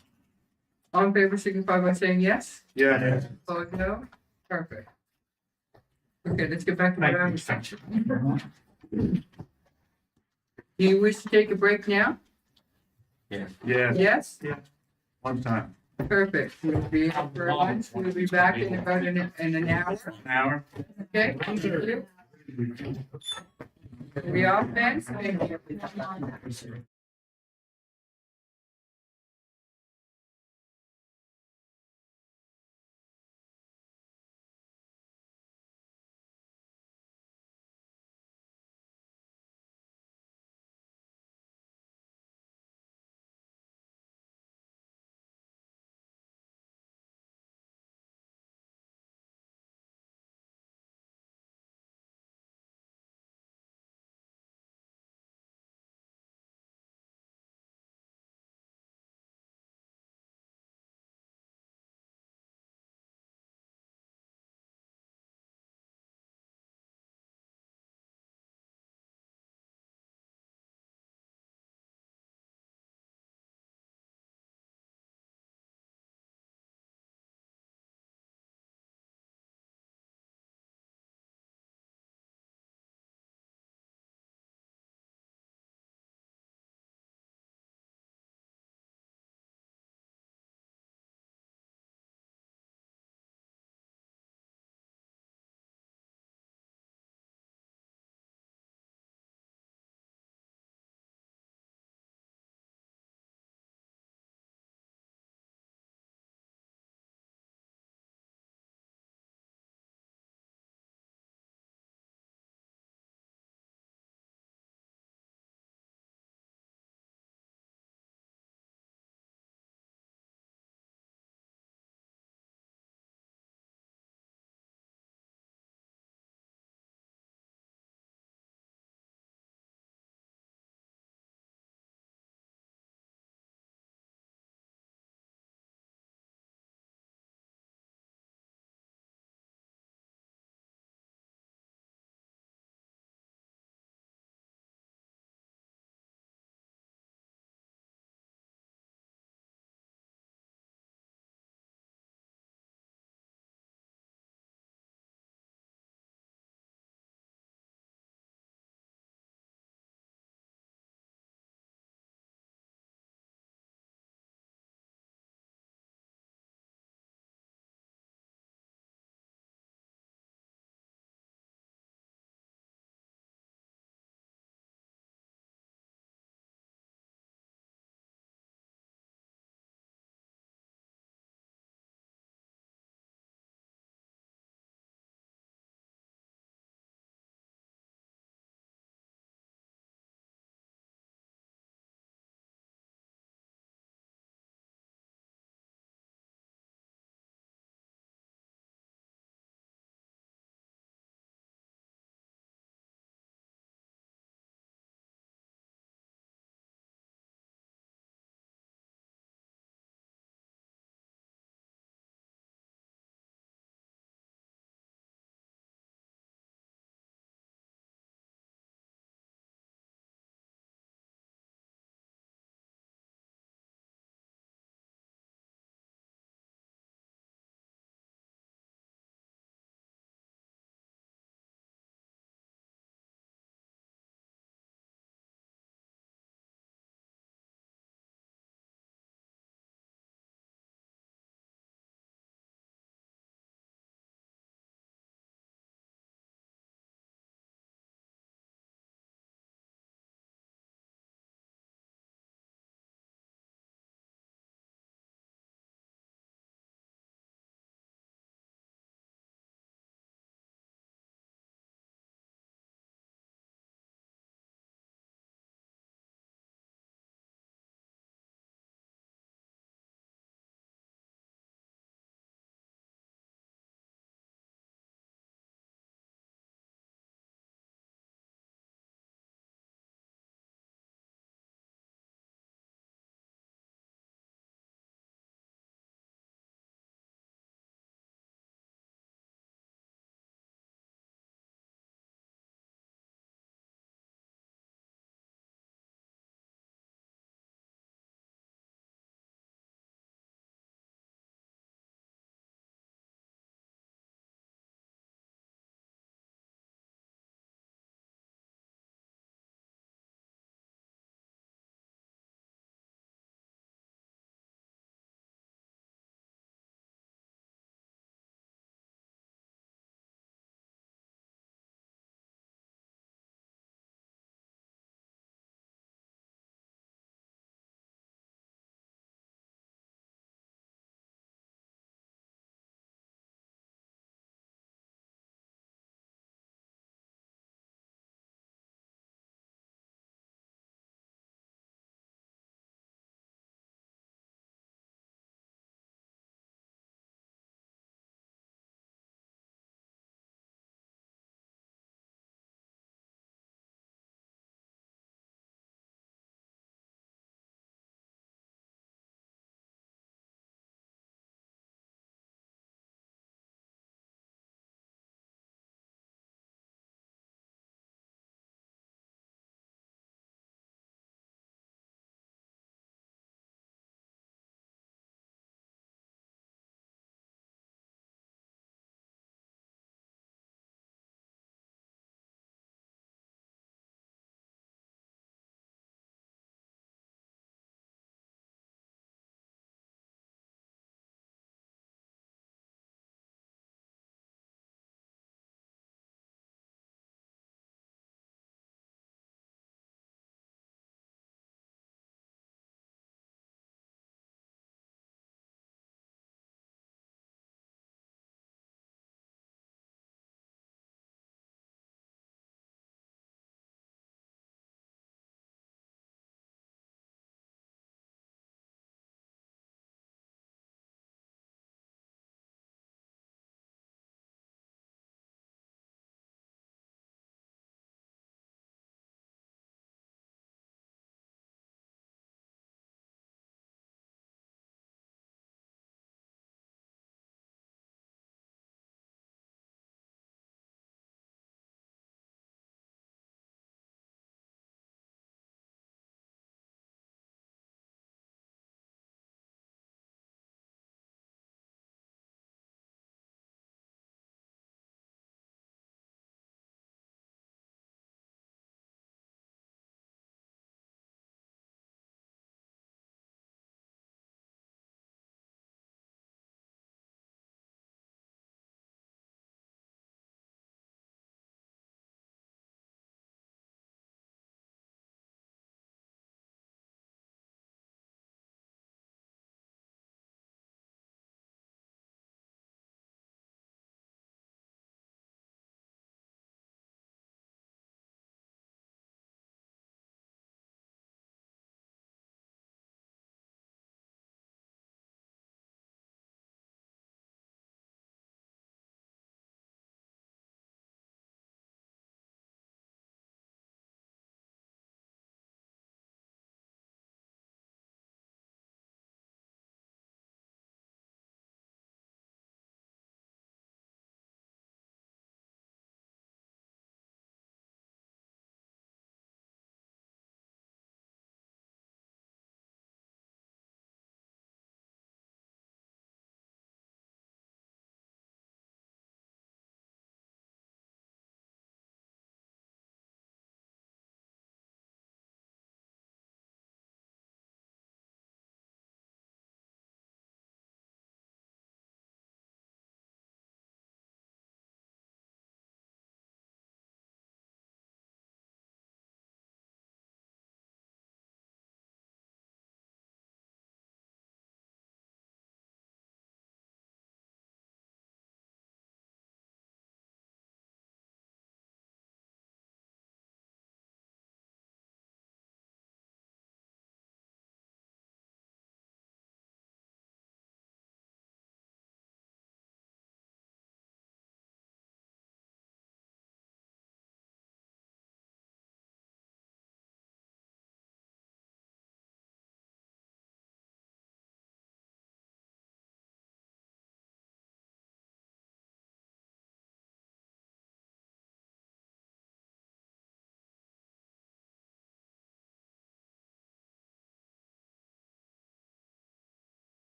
All in favor signify by saying yes. Yeah. Opposed, no? Perfect. Okay, let's get back to what I was saying. Do you wish to take a break now? Yeah. Yes? One time. Perfect. We'll be out for lunch. We'll be back in about in an hour. An hour. Okay, thank you. We off then? Thank you.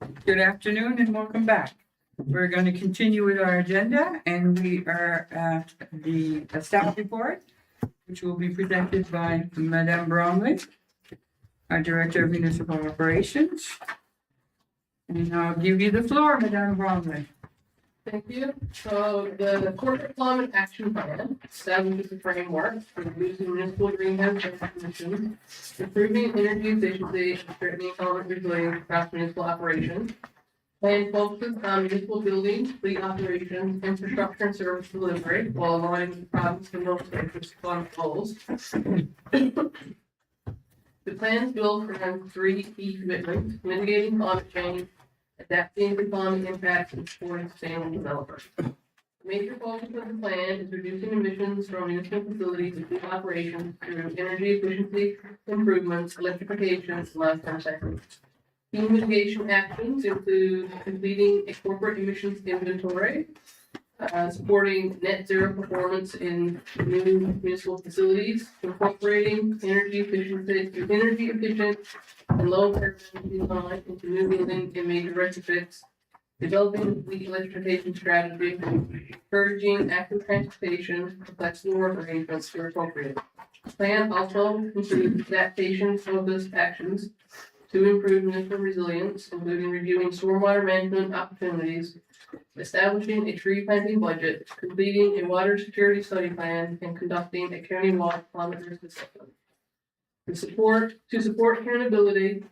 Good afternoon and welcome back. We're going to continue with our agenda and we are at the staff report, which will be presented by Madame Bromley, our Director of Municipal Operations. And I'll give you the floor, Madame Bromley. Thank you. So the corporate climate action plan establishes a framework for reducing municipal greenhouse gas emissions, improving energy efficiency, and strengthening climate resilience across municipal operations. Plan focuses on municipal buildings, fleet operations, infrastructure and service delivery, while aligning with province and local stakeholders' climate goals. The plan is built around 3 key commitments: mitigating climate change, adapting to climate impacts, and supporting sustainable development. The major focus of the plan is reducing emissions from municipal facilities and fleet operations through energy efficiency improvements, electrification, and lifetime techniques. Key mitigation actions include completing a corporate emissions inventory, supporting net zero performance in new municipal facilities, incorporating energy efficient and low carbon design into new building and major retrofits, developing a fleet electrification strategy, encouraging active transportation, and flexible work arrangements where appropriate. Plan also includes adaptation-focused actions to improve municipal resilience, including reviewing stormwater management opportunities, establishing a tree planting budget, completing a water security study plan, and conducting a county water climate risk assessment. To support accountability,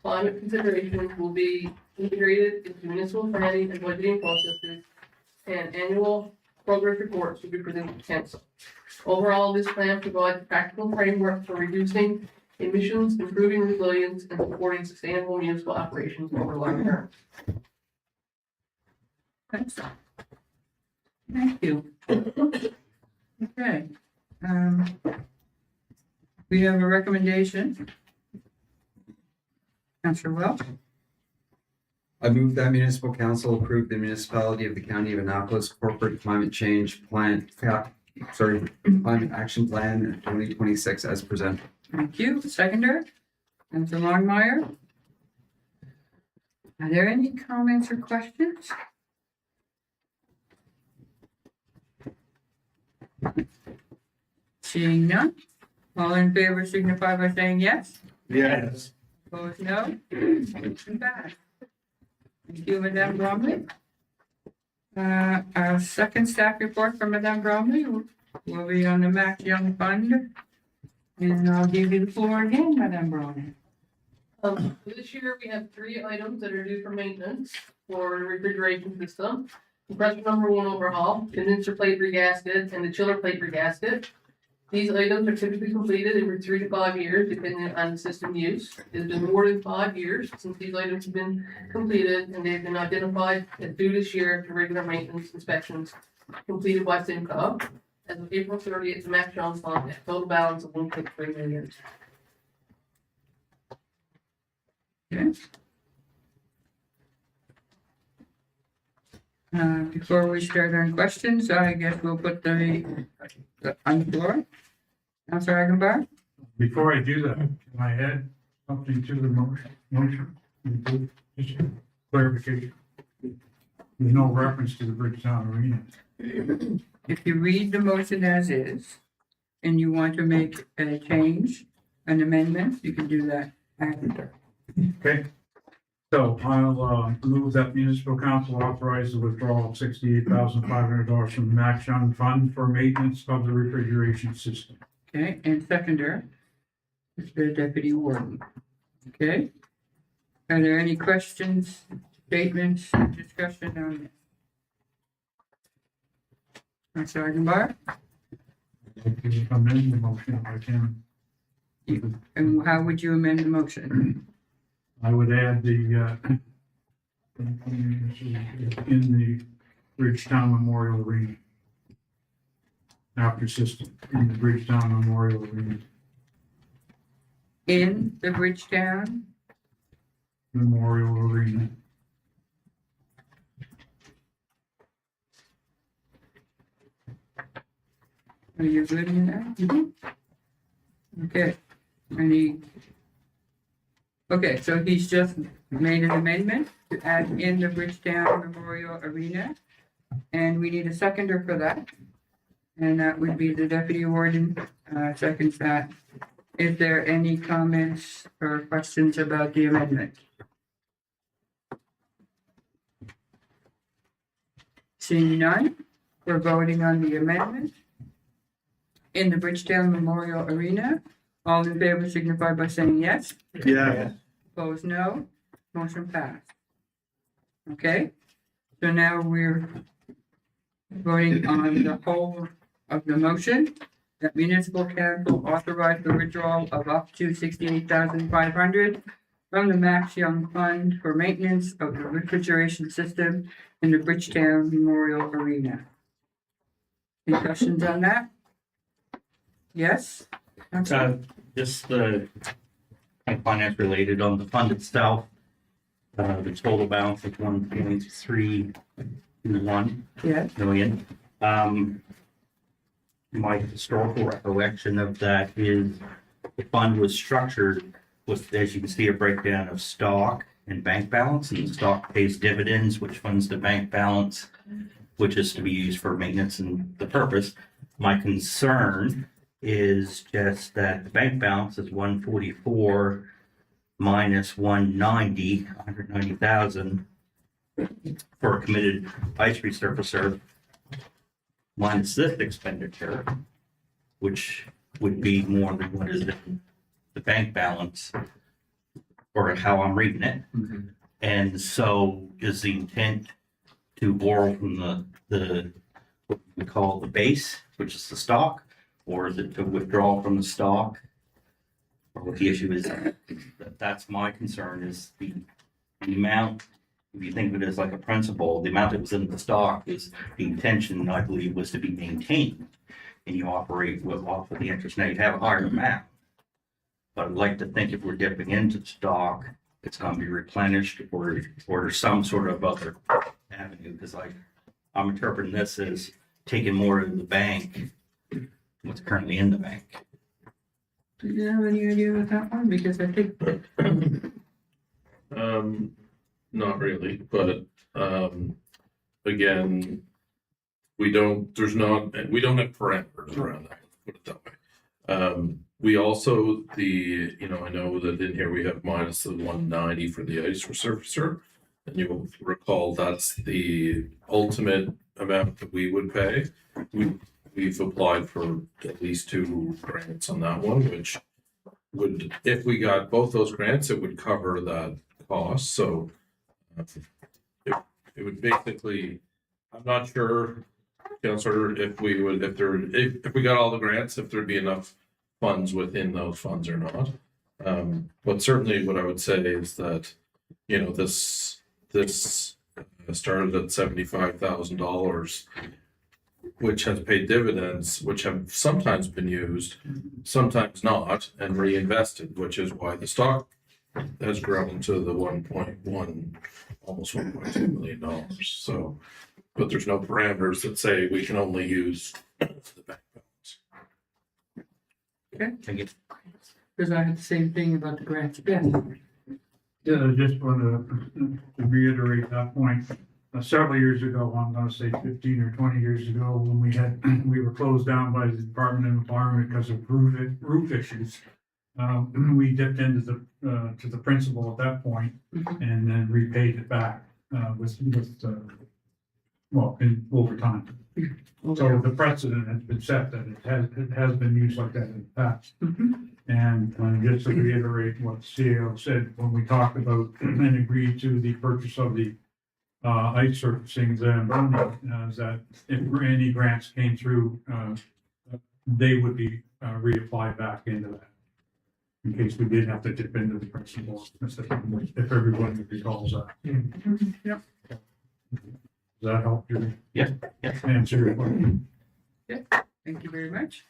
climate considerations will be integrated into municipal planning and budgeting processes, and annual progress reports will be presented to council. Overall, this plan provides a practical framework for reducing emissions, improving resilience, and supporting sustainable municipal operations over the long term. Thank you. Okay. We have a recommendation. Councillor Welch. I move that municipal council approve the municipality of the county of Annapolis corporate climate change plan, climate action plan 2026 as presented. Thank you. Seconder, Councillor Longmire. Are there any comments or questions? Seeing none, all in favor signify by saying yes. Yes. Opposed, no. Motion passed. Thank you, Madame Bromley. Our second staff report from Madame Bromley will be on the Max Young Fund. And I'll give you the floor again, Madame Bromley. This year, we have 3 items that are due for maintenance for the refrigeration system. Compressor number 1 overhaul, condenser plate regasket, and the chiller plate regasket. These items are typically completed every 3 to 5 years, depending on the system use. It's been more than 5 years since these items have been completed, and they've been identified as due this year to regular maintenance inspections completed by Simcoe. As of April 30th, the Max Young Fund had a total balance of 1.3 million. Okay. Before we start on questions, I guess we'll put the on the floor. Councillor Agenbar? Before I do that, can I add something to the motion? Just clarification. There's no reference to the Bridgetown Arena. If you read the motion as is, and you want to make a change, an amendment, you can do that after. Okay. So I'll move that municipal council authorize the withdrawal of $68,500 from the Max Young Fund for maintenance of the refrigeration system. Okay, and seconder, Mr. Deputy Warden. Okay? Are there any questions, statements, discussion on this? Councillor Agenbar? I'd like to amend the motion if I can. And how would you amend the motion? I would add the, in the Bridgetown Memorial Arena. After system, in the Bridgetown Memorial Arena. In the Bridgetown? Memorial Arena. Are you good in that? Okay. Any Okay, so he's just made an amendment to add in the Bridgetown Memorial Arena. And we need a seconder for that. And that would be the deputy warden, seconds that. Is there any comments or questions about the amendment? Seeing none, we're voting on the amendment. In the Bridgetown Memorial Arena, all in favor signify by saying yes. Yeah. Opposed, no. Motion passed. Okay, so now we're voting on the whole of the motion. That municipal council authorize the withdrawal of up to 68,500 from the Max Young Fund for maintenance of the refrigeration system in the Bridgetown Memorial Arena. Any questions on that? Yes? Just the finance related on the fund itself. The total balance is 1.31 Yes. million. My historical recollection of that is the fund was structured with, as you can see, a breakdown of stock and bank balance, and the stock pays dividends, which funds the bank balance, which is to be used for maintenance and the purpose. My concern is just that the bank balance is 144 minus 190,000 for a committed ice resurfacer, minus this expenditure, which would be more than what is in the bank balance, or how I'm reading it. And so is the intent to borrow from the what we call the base, which is the stock, or is it to withdraw from the stock? Or what the issue is, that's my concern, is the amount. If you think of it as like a principal, the amount that was in the stock is the intention, I believe, was to be maintained. And you operate off of the interest. Now you have a higher amount. But I'd like to think if we're dipping into the stock, it's going to be replenished or some sort of other avenue. Because I'm interpreting this as taking more in the bank, what's currently in the bank. Do you have any idea with that one? Because I think. Not really, but, again, we don't have parameters around that, put it that way. We also, I know that in here we have minus the 190 for the ice resurfacer. And you'll recall that's the ultimate amount that we would pay. We've applied for at least 2 grants on that one, which would, if we got both those grants, it would cover that cost. So it would basically, I'm not sure, Councillor, if we got all the grants, if there'd be enough funds within those funds or not. But certainly what I would say is that, this started at $75,000, which has paid dividends, which have sometimes been used, sometimes not, and reinvested, which is why the stock has grown to the 1.1, almost $1.2 million. So, but there's no parameters that say we can only use the bank balance. Okay. Thank you. Because I had the same thing about the grants. Yes. Yeah, I just want to reiterate that point. Several years ago, I'm gonna say 15 or 20 years ago, when we were closed down by the Department of Environment because of roof issues. We dipped into to the principal at that point and then repaid it back, over time. So the precedent has been set that it has been used like that in the past. And just to reiterate what the CEO said, when we talked about and agreed to the purchase of the ice surfacing Zamboni, is that if any grants came through, they would be reapplied back into that. In case we did have to dip into the principal, if everyone recalls that. Yep. Does that help you? Yeah. Answer your question? Thank you very much.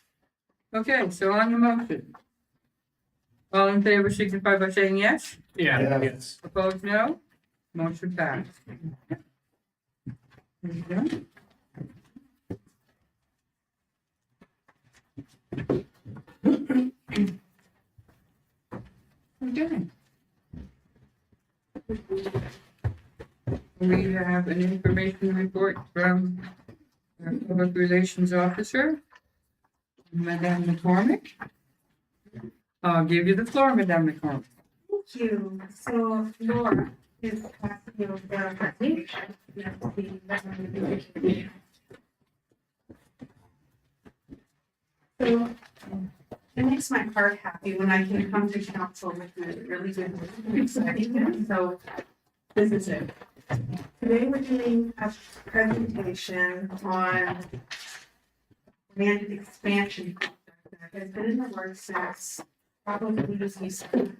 Okay, so on the motion. All in favor signify by saying yes. Yes. Opposed, no. Motion passed. Okay. We have an information report from our Public Relations Officer, Madame McCormick. I'll give you the floor, Madame McCormick. Thank you. So Laura is passing you the presentation. That's the recommendation. So it makes my heart happy when I can come to council with a really good news. So this is it. Today we're doing a presentation on land expansion project that has been in the works since probably this December.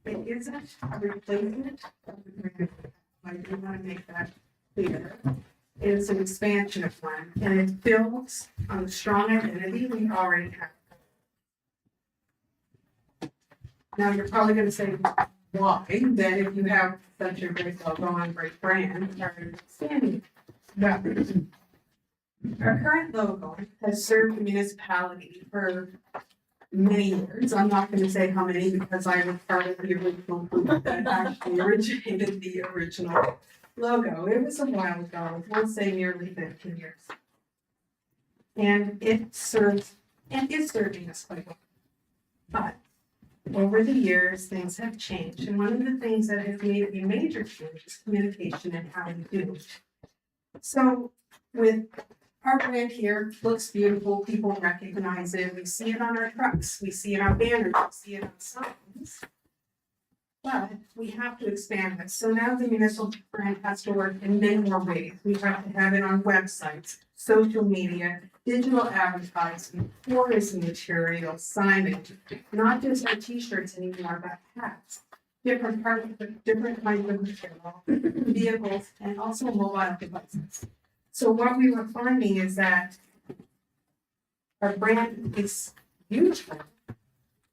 It isn't a replacement of the grant. I do want to make that clear. It's an expansion of one, and it builds on the strong identity we already have. Now, you're probably gonna say, why? Then if you have such a great logo and great brand, are you expanding? No. Our current logo has served the municipality for many years. I'm not gonna say how many because I was part of the original group that actually originated the original logo. It was a while ago, we'll say nearly 15 years. And it serves, and is serving us quite well. But over the years, things have changed. And one of the things that has made a major change is communication and how we do it. So with our brand here, looks beautiful, people recognize it, we see it on our trucks, we see it on banners, we see it on signs. But we have to expand this. So now the municipal brand has to work in many more ways. We have to have it on websites, social media, digital advertising, tourism material, signage, not just our t-shirts anymore, but hats, different kinds of material, vehicles, and also mobile devices. So what we were finding is that our brand is useful,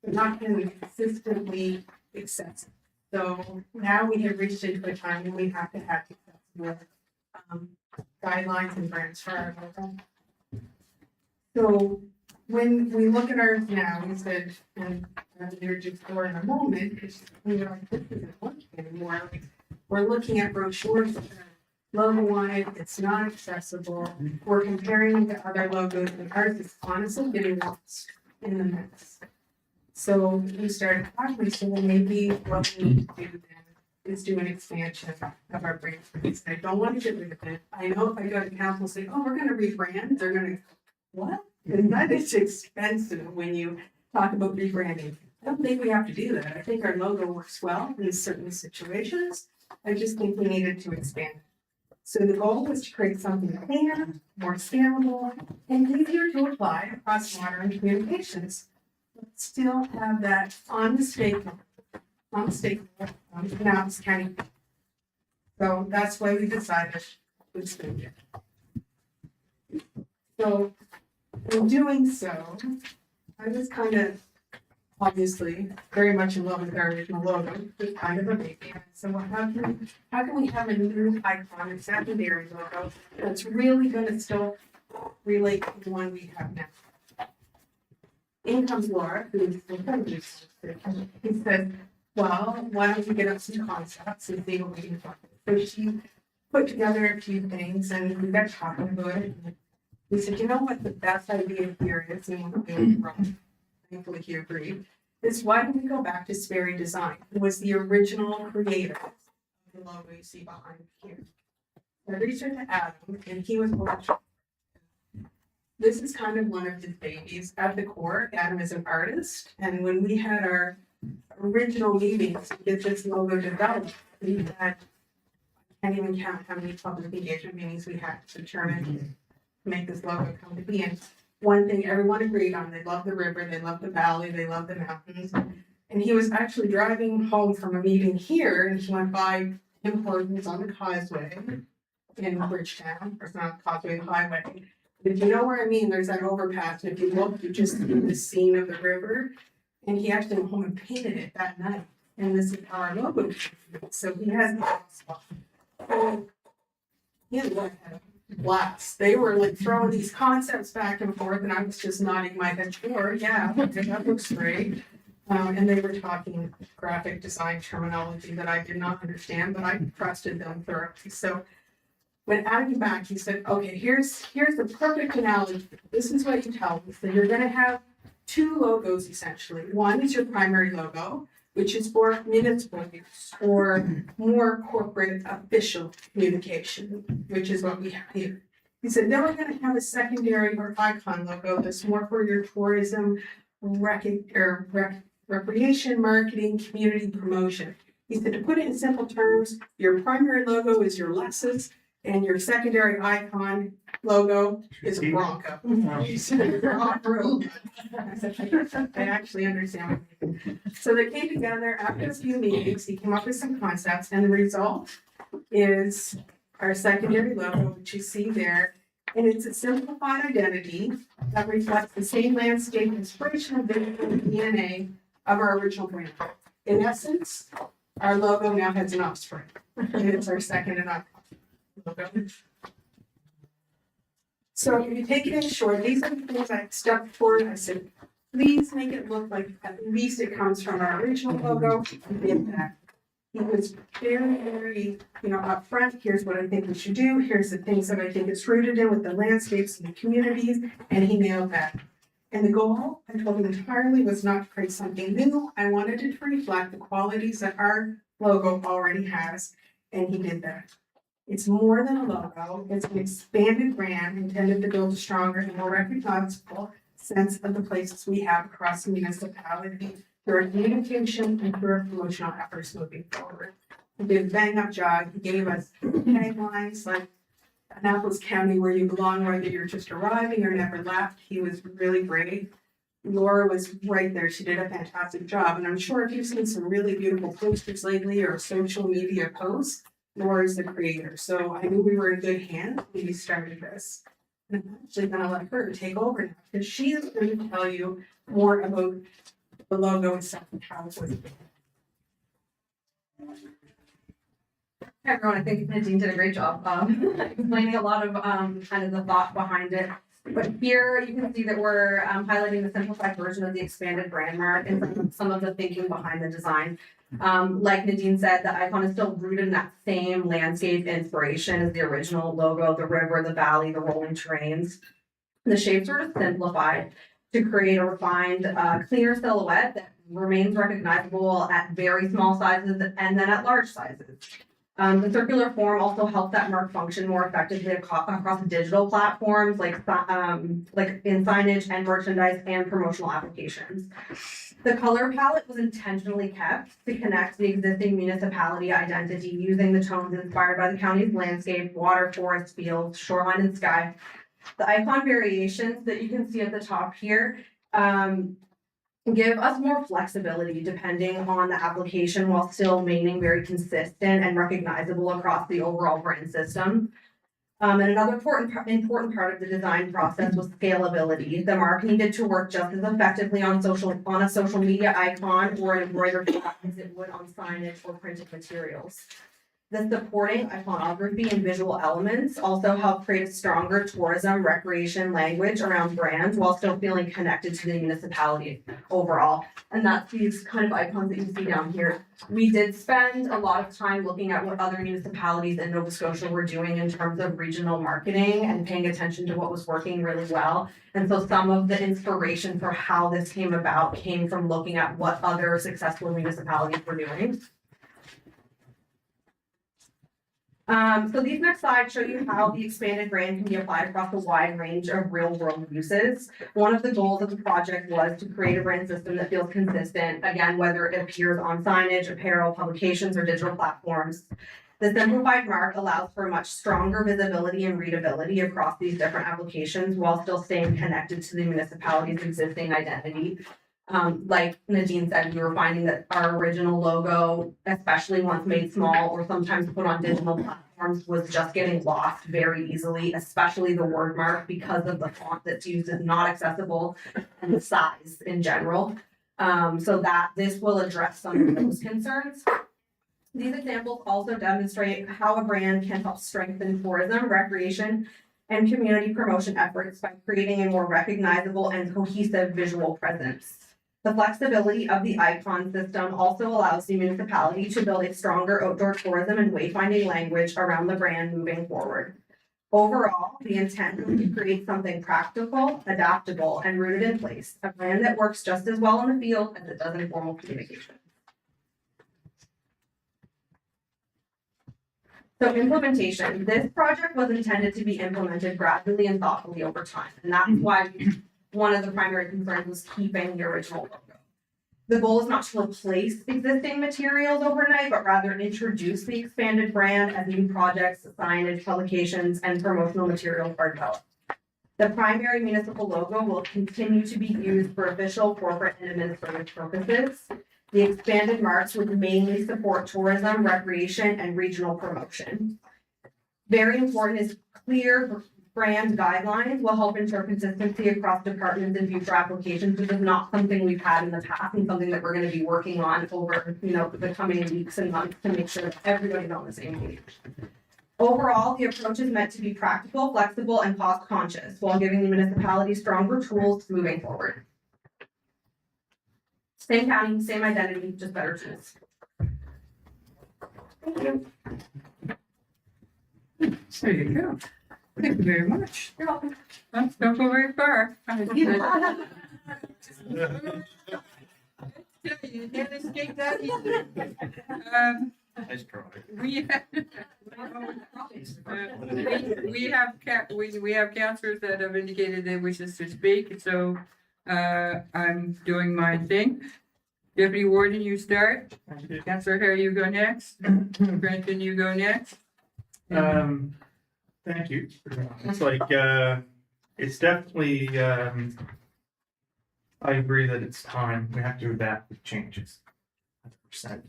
but not really consistently accessible. So now we have reached into a time when we have to have accessible guidelines and brands for our logo. So when we look at ours now, we said, and you're just for in a moment, because we are like, this isn't working anymore. We're looking at brochures that are logo on it, it's not accessible. We're comparing it to other logos, and ours is honestly getting lost in the mix. So we started talking, so well, maybe what we need to do then is do an expansion of our brand. I don't want to get rid of it. I know if I go to council and say, oh, we're gonna rebrand, they're gonna, what? And that is expensive when you talk about rebranding. I don't think we have to do that. I think our logo works well in certain situations. I just think we needed to expand. So the goal was to create something cleaner, more scalable, and easier to apply across modern communications. But still have that unmistakable, now it's kind of. So that's why we decided to expand it. So in doing so, I was kind of obviously very much in love with our original logo, it's kind of a baby. So how can we have a new iconic secondary logo that's really gonna still relate to the one we have now? In comes Laura, who's incredibly talented. He said, well, why don't we get up some concepts and see what we can find? So she put together a few things and we got talking about it. We said, you know what the best idea here is, and what we wrong. Thankfully he agreed, is why don't we go back to Sperry Design, who was the original creator of the logo you see behind here. I reached out to Adam and he was this is kind of one of his babies. At the core, Adam is an artist, and when we had our original meetings to get this logo developed, we had, I can't even count how many public engagement meetings we had to determine to make this logo come to be. And one thing everyone agreed on, they love the river, they love the valley, they love the mountains. And he was actually driving home from a meeting here, and he went by Tim Hortons on the causeway in Bridgetown, or it's not causeway, the highway. If you know where I mean, there's that overpass, and if you look, you just see the scene of the river. And he actually went home and painted it that night. And this is our logo. So he has the spot. So he had a blast. They were like throwing these concepts back and forth, and I was just nodding my head, sure, yeah, okay, that looks great. And they were talking graphic design terminology that I did not understand, but I trusted them thoroughly. So when Adam came back, he said, okay, here's the perfect analogy. This is what you tell me. So you're gonna have two logos essentially. One is your primary logo, which is for municipal use or more corporate official communication, which is what we have here. He said, then we're gonna have a secondary or icon logo that's more for your tourism, recreation, marketing, community promotion. He said, to put it in simple terms, your primary logo is your Lexus and your secondary icon logo is a Bronco. He said, "You're off road." I said, I actually understand. What you mean. So they came together after a few meetings, he came up with some concepts, and the result is our secondary logo, which you see there. And it's a simplified identity that reflects the same landscape, inspirational vision, and DNA of our original brand. In essence, our logo now has an offspring. And it's our second and icon logo. So if you take it in short, these are the things I stepped forward. I said, please make it look like at least it comes from our original logo. He did that. He was very, upfront. Here's what I think we should do. Here's the things that I think it's rooted in with the landscapes and the communities, and he nailed that. And the goal, I told him entirely, was not to create something new. I wanted it to reflect the qualities that our logo already has, and he did that. It's more than a logo. It's an expanded brand intended to build a stronger and more recognizable sense of the places we have across the municipality through our communication and through our promotional efforts moving forward. He did a bang-up job. He gave us taglines like Annapolis County, where you belong, whether you're just arriving or never left. He was really great. Laura was right there. She did a fantastic job. And I'm sure if you've seen some really beautiful posters lately or social media posts, Laura's the creator. So I knew we were in good hands when we started this. And I'm actually gonna let her take over now, because she is going to tell you more about the logo itself and how it was. Hi everyone, I think Nadine did a great job explaining a lot of kind of the thought behind it. But here you can see that we're highlighting the simplified version of the expanded brand mark and some of the thinking behind the design. Like Nadine said, the icon is still rooted in that same landscape inspiration as the original logo, the river, the valley, the rolling terrains. The shapes are just simplified to create a refined, cleaner silhouette that remains recognizable at very small sizes and then at large sizes. The circular form also helps that mark function more effectively across digital platforms like in signage and merchandise and promotional applications. The color palette was intentionally kept to connect the existing municipality identity using the tones inspired by the county's landscape, water, forest, fields, shoreline, and sky. The icon variations that you can see at the top here give us more flexibility depending on the application while still remaining very consistent and recognizable across the overall brand system. And another important part of the design process was scalability. The mark needed to work just as effectively on a social media icon or an embroidered plaque as it would on signage or printed materials. The supporting iconography and visual elements also help create a stronger tourism recreation language around brands while still feeling connected to the municipality overall. And that's these kind of icons that you see down here. We did spend a lot of time looking at what other municipalities in Nova Scotia were doing in terms of regional marketing and paying attention to what was working really well. And so some of the inspiration for how this came about came from looking at what other successful municipalities were doing. So these next slides show you how the expanded brand can be applied across a wide range of real world uses. One of the goals of the project was to create a brand system that feels consistent, again, whether it appears on signage, apparel, publications, or digital platforms. The simplified mark allows for much stronger visibility and readability across these different applications while still staying connected to the municipality's existing identity. Like Nadine said, we were finding that our original logo, especially once made small or sometimes put on digital platforms, was just getting lost very easily, especially the word mark because of the font that's used is not accessible and the size in general. So that this will address some of those concerns. These examples also demonstrate how a brand can help strengthen tourism, recreation, and community promotion efforts by creating a more recognizable and cohesive visual presence. The flexibility of the icon system also allows the municipality to build a stronger outdoor tourism and wayfinding language around the brand moving forward. Overall, the intent is to create something practical, adaptable, and rooted in place, a brand that works just as well in the field as it does in formal communication. So implementation, this project was intended to be implemented gradually and thoughtfully over time, and that's why one of the primary concerns was keeping the original logo. The goal is not to replace existing materials overnight, but rather introduce the expanded brand as new projects, signage, publications, and promotional materials are developed. The primary municipal logo will continue to be used for official, corporate, and administrative purposes. The expanded marks would mainly support tourism, recreation, and regional promotion. Very important is clear brand guidelines will help ensure consistency across departments and future applications. This is not something we've had in the past and something that we're going to be working on over, the coming weeks and months to make sure that everybody's on the same page. Overall, the approach is meant to be practical, flexible, and cost conscious while giving the municipality stronger tools moving forward. Same county, same identity, just better tools. Thank you. There you go. Thank you very much. You're welcome. Don't go very far. You can't escape that either. Nice try. We have councillors that have indicated they wishes to speak, so I'm doing my thing. Deputy Warden, you start. Councillor Hare, you go next. Brenton, you go next. Thank you. It's like, it's definitely, I agree that it's time, we have to adapt with changes. 100%.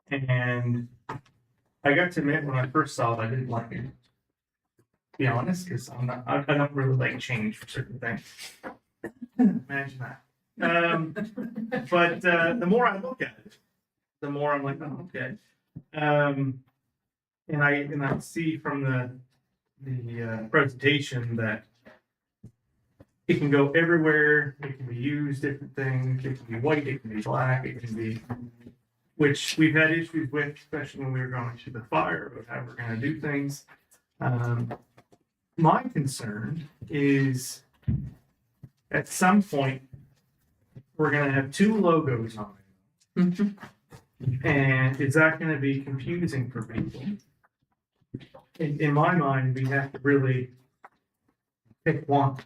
And I got to admit, when I first saw it, I didn't like it. To be honest, because I don't really like change for certain things. Imagine that. But the more I look at it, the more I'm like, oh, okay. And I see from the presentation that it can go everywhere. It can be used different things. It can be white. It can be black. It can be, which we've had issues with, especially when we were going through the fire about how we're going to do things. My concern is at some point we're going to have two logos on it. And is that going to be confusing for people? In my mind, we have to really pick one.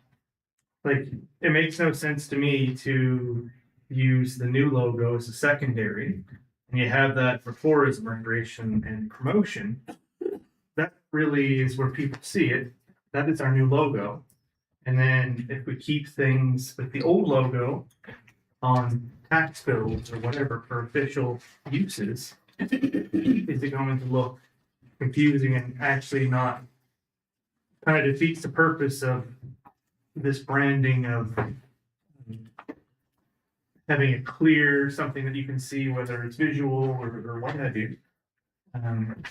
Like, it makes no sense to me to use the new logo as a secondary, and you have that for tourism, recreation, and promotion. That really is where people see it. That is our new logo. And then if we keep things with the old logo on tax bills or whatever for official uses, is it going to look confusing and actually not kind of defeats the purpose of this branding of having a clear something that you can see, whether it's visual or what have you. In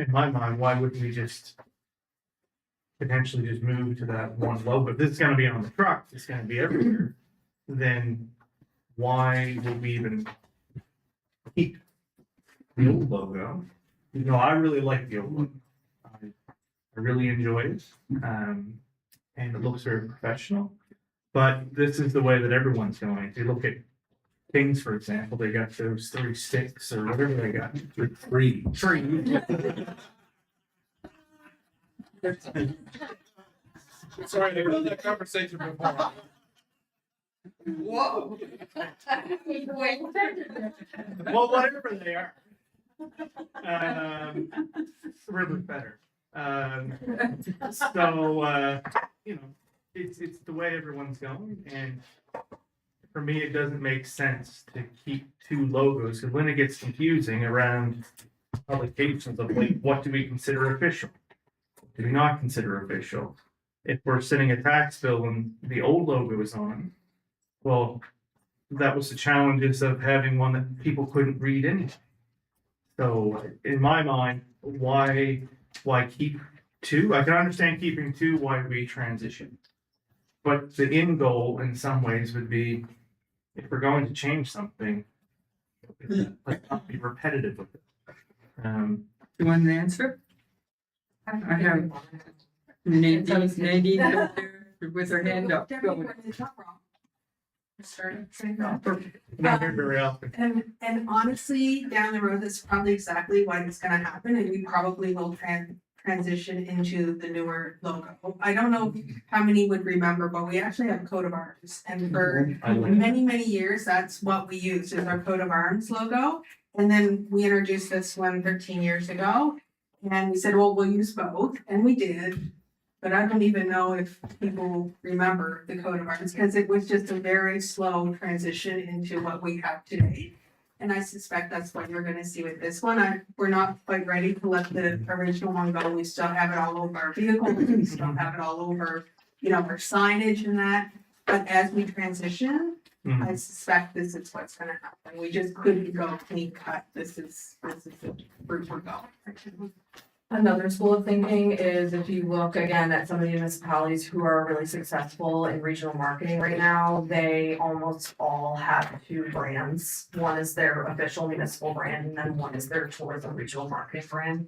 my mind, why wouldn't we just potentially just move to that one logo? If this is going to be on the truck, it's going to be everywhere. Then why would we even keep the old logo? You know, I really like the old logo. I really enjoy it. And it looks very professional. But this is the way that everyone's going. If you look at Kings, for example, they got those 3 sticks or whatever they got. Three. Sorry, they've had that conversation before. Whoa. Well, whatever they are. Really better. You know, it's the way everyone's going, and for me, it doesn't make sense to keep 2 logos, because when it gets confusing around publications of like, what do we consider official? What do we not consider official? If we're sending a tax bill and the old logo is on, well, that was the challenges of having one that people couldn't read anyway. So in my mind, why keep 2? I can understand keeping 2, why we transition. But the end goal in some ways would be if we're going to change something, let's not be repetitive with it. You want an answer? I have Nadine up there with her hand up. Go. Not here very often. And honestly, down the road, that's probably exactly what is gonna happen, and we probably will transition into the newer logo. I don't know how many would remember, but we actually have a coat of arms, and for many, many years, that's what we used, is our coat of arms logo. And then we introduced this one 13 years ago, and we said, well, we'll use both, and we did. But I don't even know if people remember the coat of arms, because it was just a very slow transition into what we have today. And I suspect that's what you're gonna see with this one. We're not quite ready to let the original one go. We still have it all over our vehicles, we still have it all over, our signage and that. But as we transition, I suspect this is what's gonna happen. We just couldn't go clean cut. This is the route we're going. Another school of thinking is if you look again at some of the municipalities who are really successful in regional marketing right now, they almost all have two brands. One is their official municipal brand, and then one is their tourism regional marketing brand.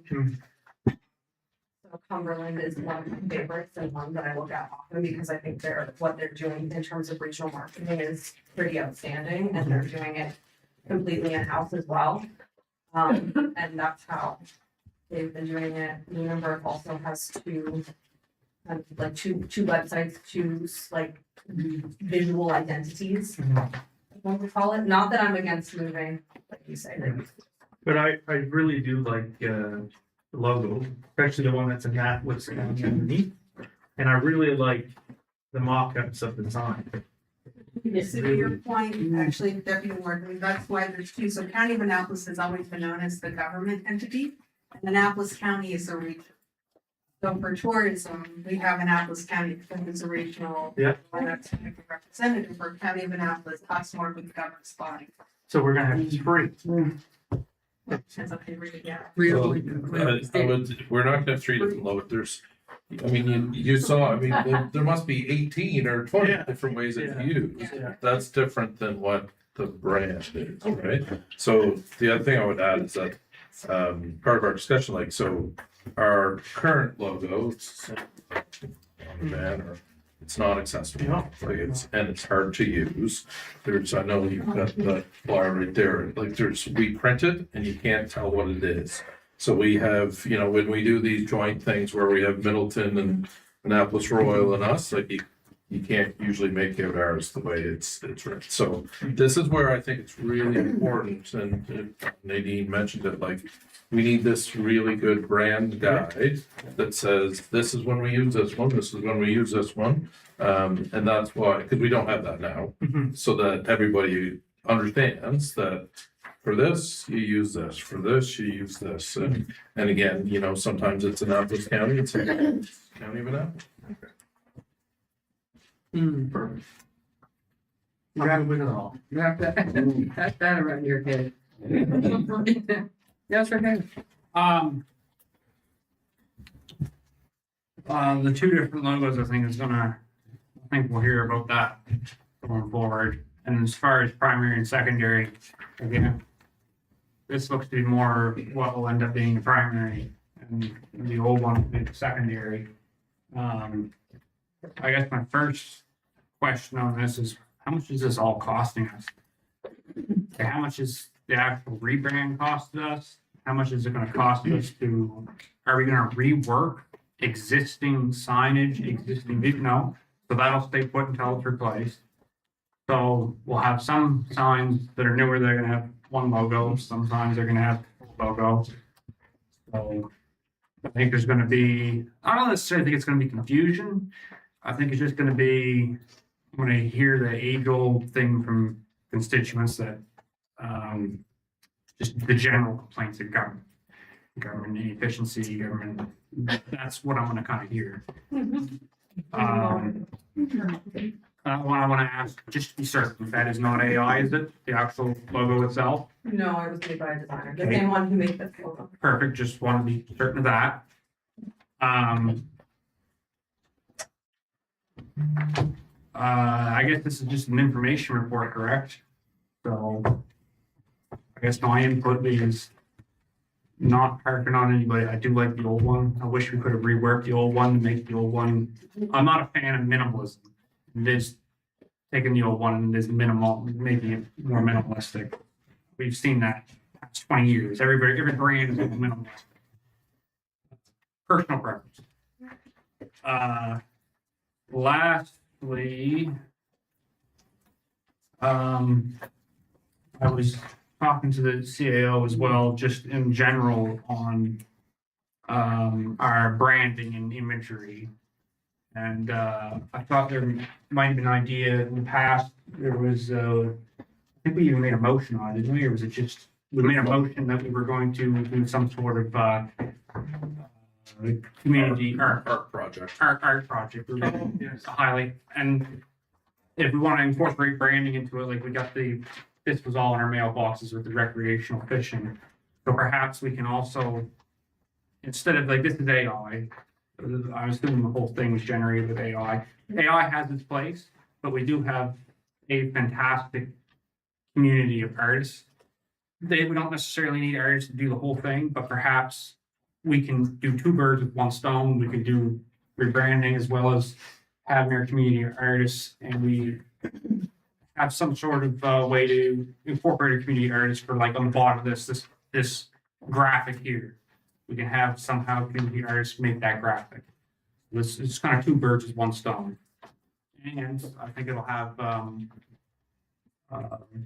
So Cumberland is one of my favorites and one that I look at often because I think what they're doing in terms of regional marketing is pretty outstanding, and they're doing it completely in-house as well. And that's how they've been doing it. Newburgh also has two websites, two visual identities. What we call it. Not that I'm against moving, like you say. But I really do like the logo, especially the one that's in that what's underneath. And I really like the mock-ups of the sign. So to your point, actually, Deputy Warden, that's why there's two. So County of Annapolis has always been known as the government entity. And Annapolis County is a region. So for tourism, we have Annapolis County because it's a regional. Yeah. Representative for County of Annapolis, us more with the governor's body. So we're gonna have three. That's okay, yeah. We're not gonna have three different logos. You saw, there must be 18 or 20 different ways it's used. That's different than what the brand is, right? So the other thing I would add is that part of our discussion, our current logo, it's it's not accessible, it's hard to use. I know you've got the flyer right there, we print it and you can't tell what it is. So we have, when we do these joint things where we have Middleton and Annapolis Royal and us, you can't usually make out ours the way it's written. So this is where I think it's really important, and Nadine mentioned it, we need this really good brand guide that says, this is when we use this one, this is when we use this one. And that's why, because we don't have that now, so that everybody understands that for this, you use this, for this, you use this. And again, sometimes it's Annapolis County, it's County of Annapolis. Perfect. Wrap it all. Wrap that around your head. Yes, okay. The two different logos, I think we'll hear about that going forward. And as far as primary and secondary, again, this looks to be more what will end up being the primary, and the old one will be the secondary. I guess my first question on this is, how much is this all costing us? How much is the actual rebrand costed us? How much is it gonna cost us are we gonna rework existing signage, no? So that'll stay put until it's replaced. So we'll have some signs that are newer, they're gonna have one logo, some signs are gonna have a logo. So I think there's gonna be, I don't necessarily think it's gonna be confusion. I think it's just gonna be, when I hear the age-old thing from constituents that, just the general complaints of government inefficiency, that's what I'm gonna kind of hear. I want to ask, just to be certain, that is not AI, is it? The actual logo itself? No, it was made by a designer, the same one who made this logo. Perfect, just want to be certain of that. I guess this is just an information report, correct? So I guess my input is not harping on anybody. I do like the old one. I wish we could have reworked the old one, make the old one. I'm not a fan of minimalism. This taking the old one and this minimal, maybe more minimalistic. We've seen that past 20 years. Every brand is minimalist. Personal preference. Lastly, I was talking to the CAO as well, just in general on our branding and imagery. And I thought there might have been an idea in the past. There was, I think we even made a motion on it, didn't we? Or was it just, we made a motion that we were going to do some sort of community Art project. art project. We're gonna highlight, and if we want to incorporate branding into it, like we got this was all in our mailboxes with the recreational fishing. So perhaps we can also, instead of like, this is AI, I was assuming the whole thing was generated with AI. AI has its place, but we do have a fantastic community of artists. We don't necessarily need artists to do the whole thing, but perhaps we can do two birds with one stone. We can do rebranding as well as having our community of artists, and we have some sort of way to incorporate a community artist for, like, on the bottom of this graphic here. We can have somehow community artists make that graphic. It's kind of two birds with one stone. And I think it'll have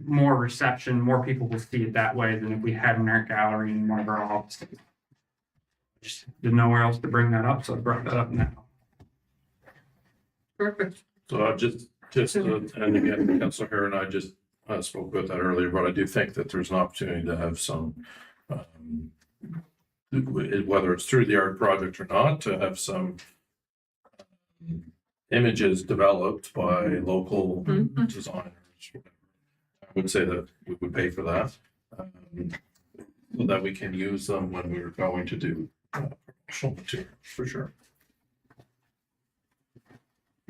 more reception, more people will see it that way than if we had an art gallery in one of our offices. Just didn't know where else to bring that up, so I brought that up now. Perfect. So and again, Councilor Hare and I just spoke about that earlier, but I do think that there's an opportunity to have some, whether it's through the art project or not, to have some images developed by local designers. I would say that we would pay for that, so that we can use them when we're going to do promotional material, for sure.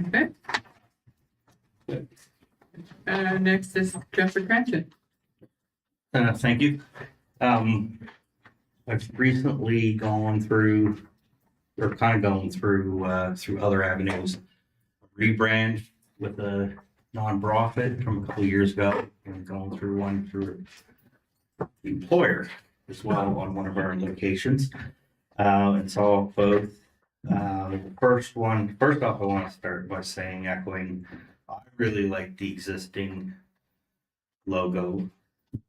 Okay. Next is Jeffrey Cranston. Thank you. I've recently gone through, or kind of going through other avenues. Rebrand with a nonprofit from a couple of years ago, and going through one through the employer as well on one of our locations. And so both. First off, I want to start by saying, echoing, I really like the existing logo.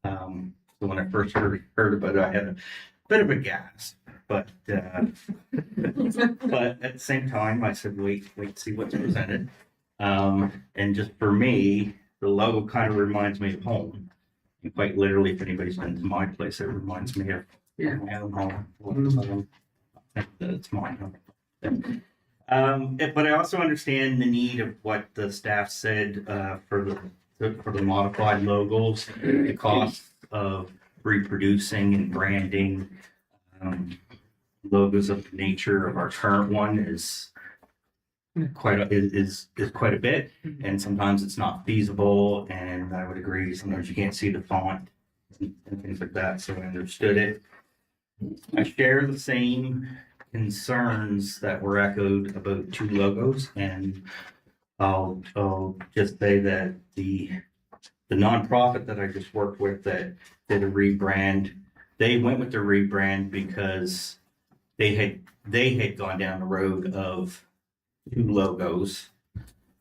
So when I first heard about it, I had a bit of a gasp, but at the same time, I said, wait, see what's presented. And just for me, the logo kind of reminds me of home. And quite literally, if anybody's been to my place, it reminds me of my own home. I think that it's mine. But I also understand the need of what the staff said for the modified logos, the cost of reproducing and branding logos of the nature of our current one is quite a bit, and sometimes it's not feasible. And I would agree, sometimes you can't see the font and things like that. So I understood it. I share the same concerns that were echoed about two logos, and I'll just say that the nonprofit that I just worked with that did a rebrand, they went with the rebrand because they had gone down the road of two logos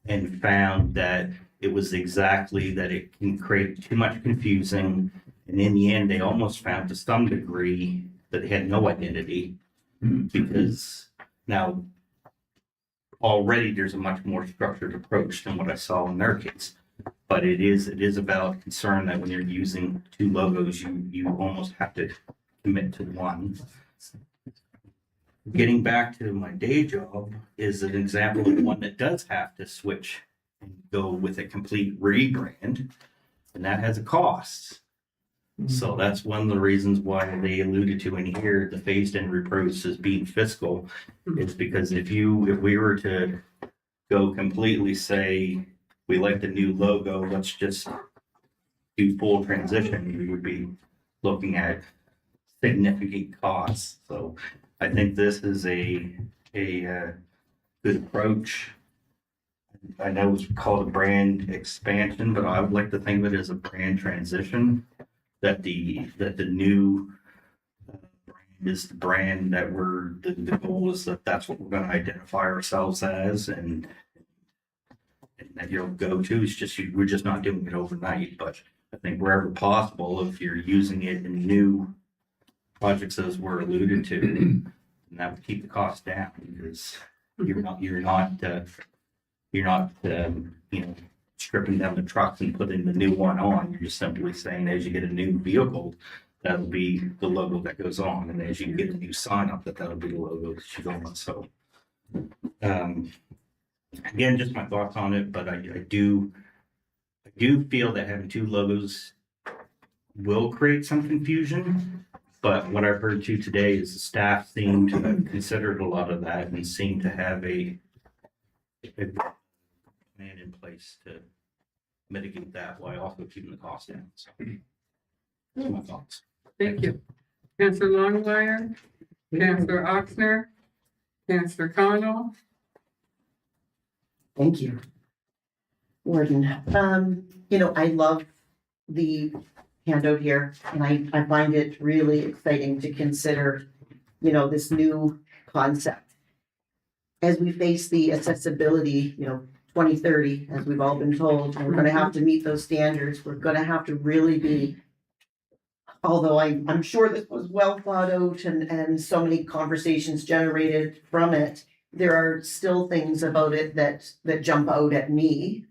and found that it was exactly that it can create too much confusing, and in the end they almost found to some degree that they had no identity. Because now already there's a much more structured approach than what I saw in their case. But it is about concern that when you're using two logos, you almost have to commit to one. Getting back to my day job is an example of one that does have to switch and go with a complete rebrand, and that has a cost. So that's one of the reasons why they alluded to in here, the phased in reproach as being fiscal, is because if we were to go completely, say, we like the new logo, let's just do full transition, we would be looking at significant costs. So I think this is a good approach. I know it's called a brand expansion, but I would like to think of it as a brand transition. That the new brand is the brand that the goal is that's what we're going to identify ourselves as, and that you'll go to. It's just we're just not doing it overnight, but I think wherever possible, if you're using it in new projects as were alluded to, then that would keep the cost down, because you're not stripping down the trucks and putting the new one on. You're just simply saying, as you get a new vehicle, that'll be the logo that goes on, and as you get a new sign up, that'll be the logo that you go on. So, again, just my thoughts on it, but I do feel that having two logos will create some confusion. But what I've heard too today is the staff seem to have considered a lot of that and seem to have a plan in place to mitigate that while also keeping the cost down. So those are my thoughts. Thank you. Councillor Longmire, Councillor Oxner, Councillor Connell. Thank you. Warden, I love the handout here, and I find it really exciting to consider, this new concept. As we face the accessibility, 2030, as we've all been told, and we're gonna have to meet those standards, we're gonna have to really be, although I'm sure this was well thought out and so many conversations generated from it, there are still things about it that jump out at me.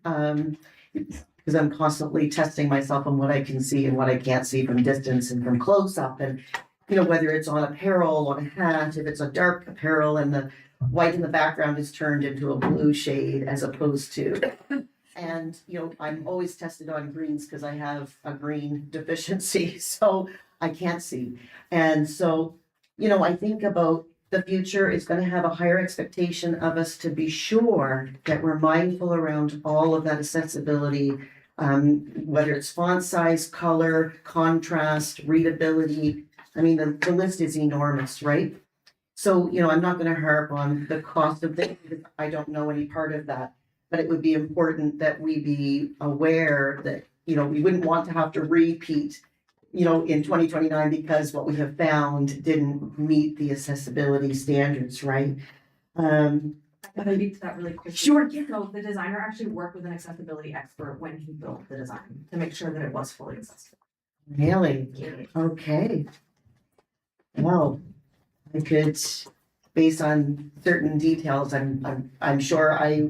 Because I'm constantly testing myself on what I can see and what I can't see from distance and from close up. And, whether it's on apparel, on a hat, if it's a dark apparel and the white in the background is turned into a blue shade as opposed to. And, I'm always tested on greens because I have a green deficiency, so I can't see. And so, I think about the future is going to have a higher expectation of us to be sure that we're mindful around all of that accessibility, whether it's font size, color, contrast, readability. I mean, the list is enormous, right? So, I'm not going to harp on the cost of things because I don't know any part of that, but it would be important that we be aware that, we wouldn't want to have to repeat in 2029 because what we have found didn't meet the accessibility standards, right? Can I speak to that really quickly? Sure. So the designer actually worked with an accessibility expert when he built the design to make sure that it was fully accessible. Really? Okay. Well, I could, based on certain details, I'm sure I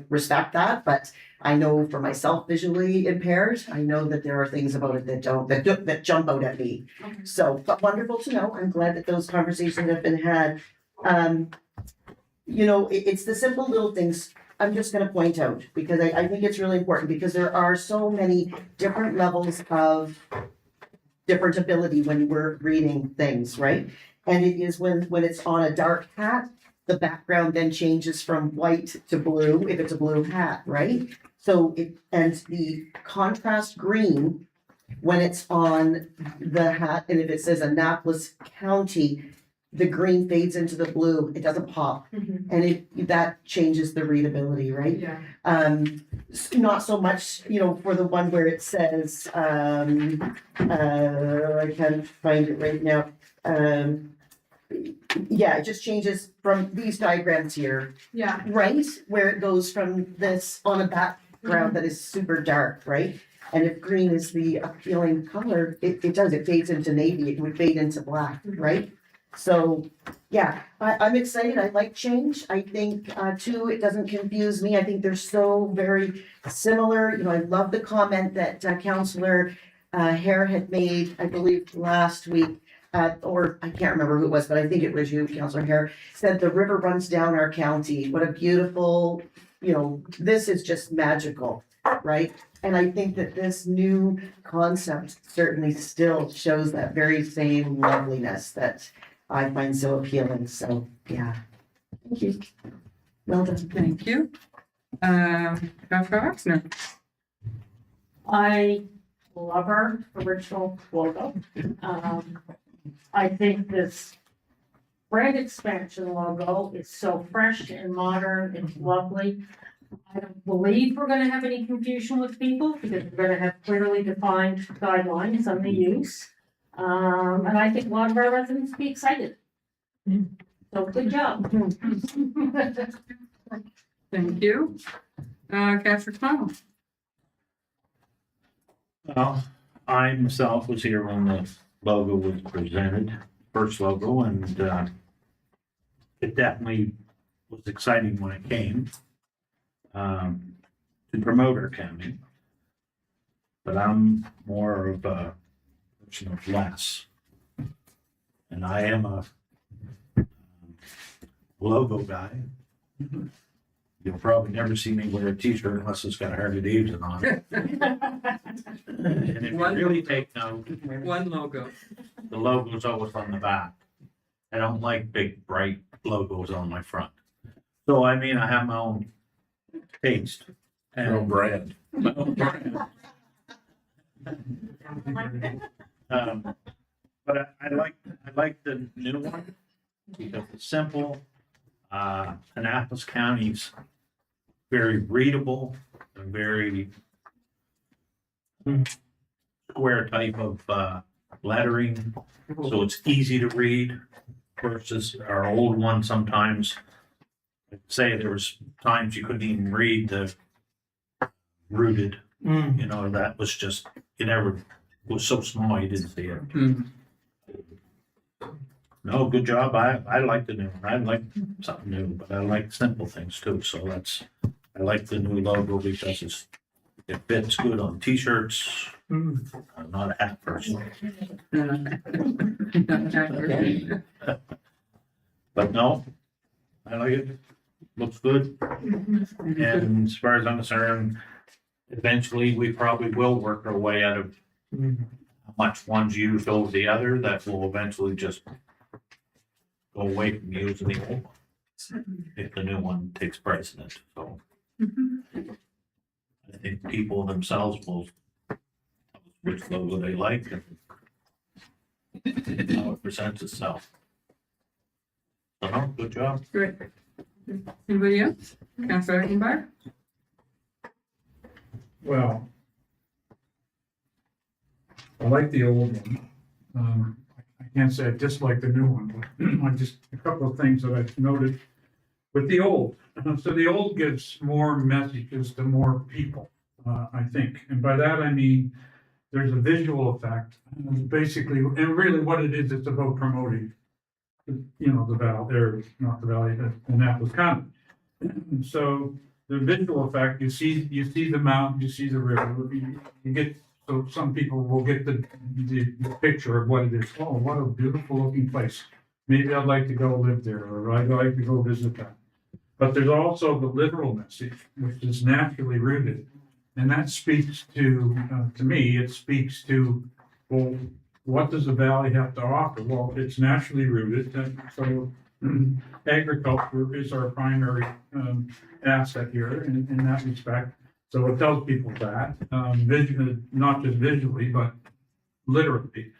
respect that, but I know for myself visually impaired, I know that there are things about it that jump out at me. Okay. So, but wonderful to know. I'm glad that those conversations have been had. It's the simple little things I'm just gonna point out, because I think it's really important, because there are so many different levels of different ability when we're reading things, right? And it is when it's on a dark hat, the background then changes from white to blue, if it's a blue hat, right? So and the contrast green, when it's on the hat, and if it says Annapolis County, the green fades into the blue, it doesn't pop. And that changes the readability, right? Yeah. Not so much, for the one where it says, I can't find it right now. It just changes from these diagrams here, Yeah. right? Where it goes from this on a background that is super dark, right? And if green is the appealing color, it fades into navy, it would fade into black, right? So, yeah, I'm excited. I like change. I think, too, it doesn't confuse me. I think they're so very similar. I love the comment that Councillor Hare had made, I believe, last week. Or I can't remember who it was, but I think it was you, Councillor Hare, said the river runs down our county. What a beautiful, this is just magical, right? And I think that this new concept certainly still shows that very same loveliness that I find so appealing. So, yeah. Thank you. Well done. Thank you. Councilor Oxner. I love our original logo. I think this brand expansion logo is so fresh and modern, it's lovely. I don't believe we're gonna have any confusion with people because we're gonna have clearly defined guidelines on the use. And I think a lot of our residents will be excited. So good job. Thank you. Councilor Cotw. Well, I myself was here when the logo was presented, first logo, and it definitely was exciting when it came to promote our county. But I'm more of a person of less. And I am a logo guy. You'll probably never see me wear a t-shirt unless it's got Harley Davidson on it. And if you really take note, One logo. the logo's always on the back. I don't like big, bright logos on my front. So, I mean, I have my own taste. Your own brand. My own brand. But I like the new one because it's simple. Annapolis County's very readable and very square type of lettering, so it's easy to read versus our old one sometimes. I'd say there was times you couldn't even read the rooted, you know, that was just, it never was so small you didn't see it. No, good job. I like the new one. I like something new, but I like simple things too. So I like the new logo because it fits good on t-shirts. I'm not a hat person. But no, I like it. Looks good. And as far as I'm concerned, eventually we probably will work our way out of how much one's used over the other. That will eventually just go away from using the old one if the new one takes precedent. So I think people themselves will tell us which logo they like and how it presents itself. So no, good job. Great. Anybody else? Councilor Eckenbach? Well, I like the old one. I can't say I dislike the new one, but I just, a couple of things that I've noted with the old. So the old gives more messages to more people, I think. And by that, I mean, there's a visual effect. Basically, and really what it is, it's about promoting, you know, the valley, or not the valley, Annapolis County. And so the visual effect, you see the mountain, you see the river, you get, so some people will get the picture of what it is. Oh, what a beautiful looking place. Maybe I'd like to go live there, or I'd like to go visit that. But there's also the literal message, which is naturally rooted. And that speaks to me, it speaks to, well, what does the valley have to offer? Well, it's naturally rooted. So agriculture is our primary asset here in that respect. So it tells people that, not just visually, but literally.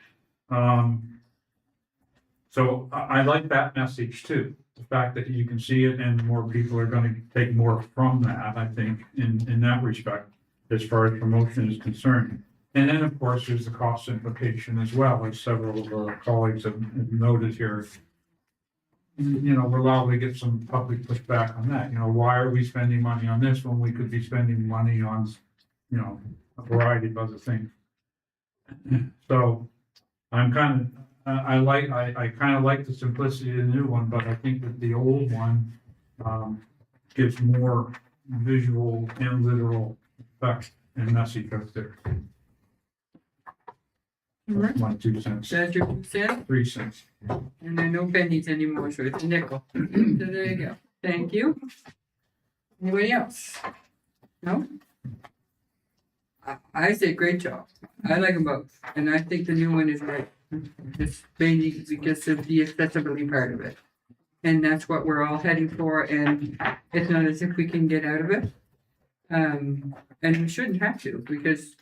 So I like that message too. The fact that you can see it and more people are going to take more from that, I think, in that respect, as far as promotion is concerned. And then, of course, there's the cost implication as well, as several of our colleagues have noted here. You know, we're allowed to get some public pushback on that. You know, why are we spending money on this when we could be spending money on, you know, a variety of other things? So I'm kind of, I kind of like the simplicity of the new one, but I think that the old one gives more visual and literal effect and message out there. That's my 2 cents. That's your 2 cents? 3 cents. And there are no pennies anymore, so it's a nickel. So there you go. Thank you. Anybody else? No? I say great job. I like them both. And I think the new one is great. It's mainly because of the accessibility part of it. And that's what we're all heading for. And it's not as if we can get out of it. And we shouldn't have to, because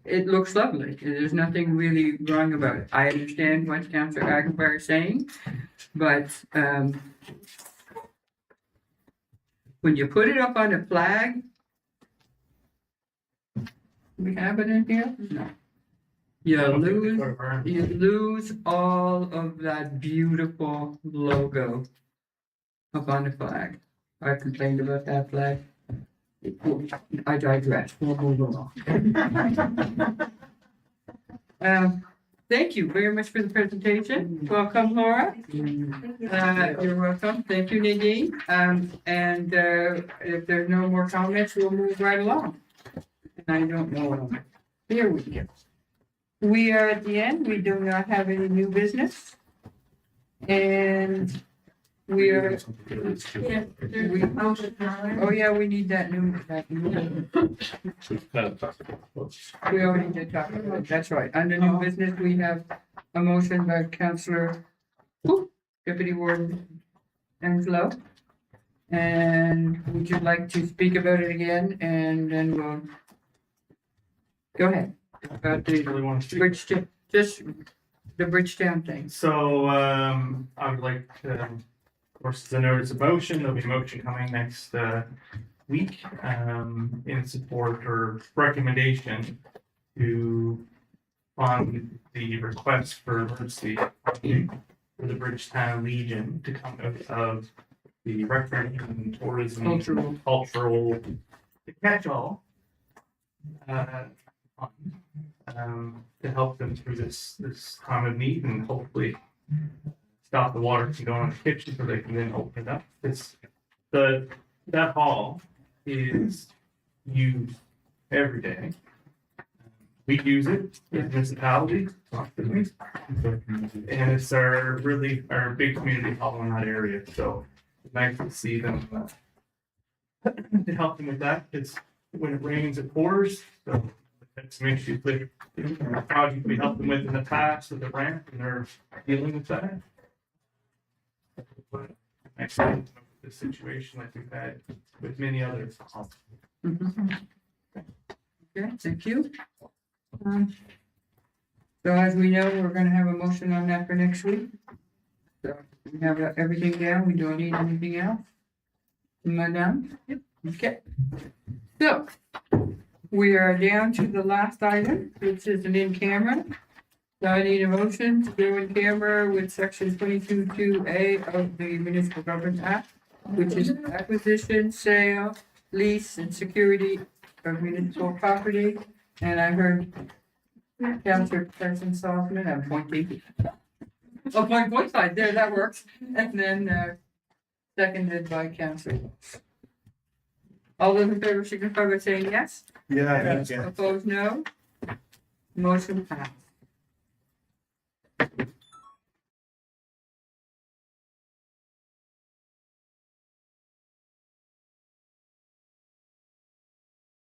it looks lovely, and there's nothing really wrong about it. I understand what Councillor Aguilar is saying, but, when you put it up on a flag, we have it in here? No. You lose all of that beautiful logo up on the flag. I complained about that flag. I digress. We'll move along. Thank you very much for the presentation. Welcome, Laura. You're welcome. Thank you, Nadine. And if there's no more comments, we'll move right along. And I don't know. Here we go. We are at the end. We do not have any new business. And we are. Oh, yeah, we need that new. We already did talk about it. That's right. Under new business, we have a motion by Councillor Deputy Warden Angelo. And would you like to speak about it again? And then we'll go ahead. About the Bridgetown, just the Bridgetown thing. So, I would like to, of course, as a notice of motion, there'll be a motion coming next, week, in support or recommendation to fund the request for emergency funding for the Bridgetown Legion to come out of the recreation and tourism, cultural, the catch-all, to help them through this time of need and hopefully stop the water from going in the kitchen so they can then open it up. That hall is used every day. We use it as a municipality, and it's our big community hall in that area. So it's nice to see them to help them with that. It's when it rains, it pours. So had some issues with the project we helped them with in the past with the ramp, and they're dealing with that. But next time, the situation like we've had with many others. Okay, thank you. So as we know, we're gonna have a motion on that for next week. So we have everything down. We don't need anything else. Madam? Yep. Okay. So we are down to the last item, which is an in-camera. So I need a motion to go in camera with section 22(2)(a) of the Municipal Government Act, which is acquisition, sale, lease, and security of municipal property. And I heard Councillor President Salzman, I'm pointing. Oh, point side, there, that works. And then seconded by Councillor. All those in favor signify by saying yes. Yeah. Opposed, no. Motion passed.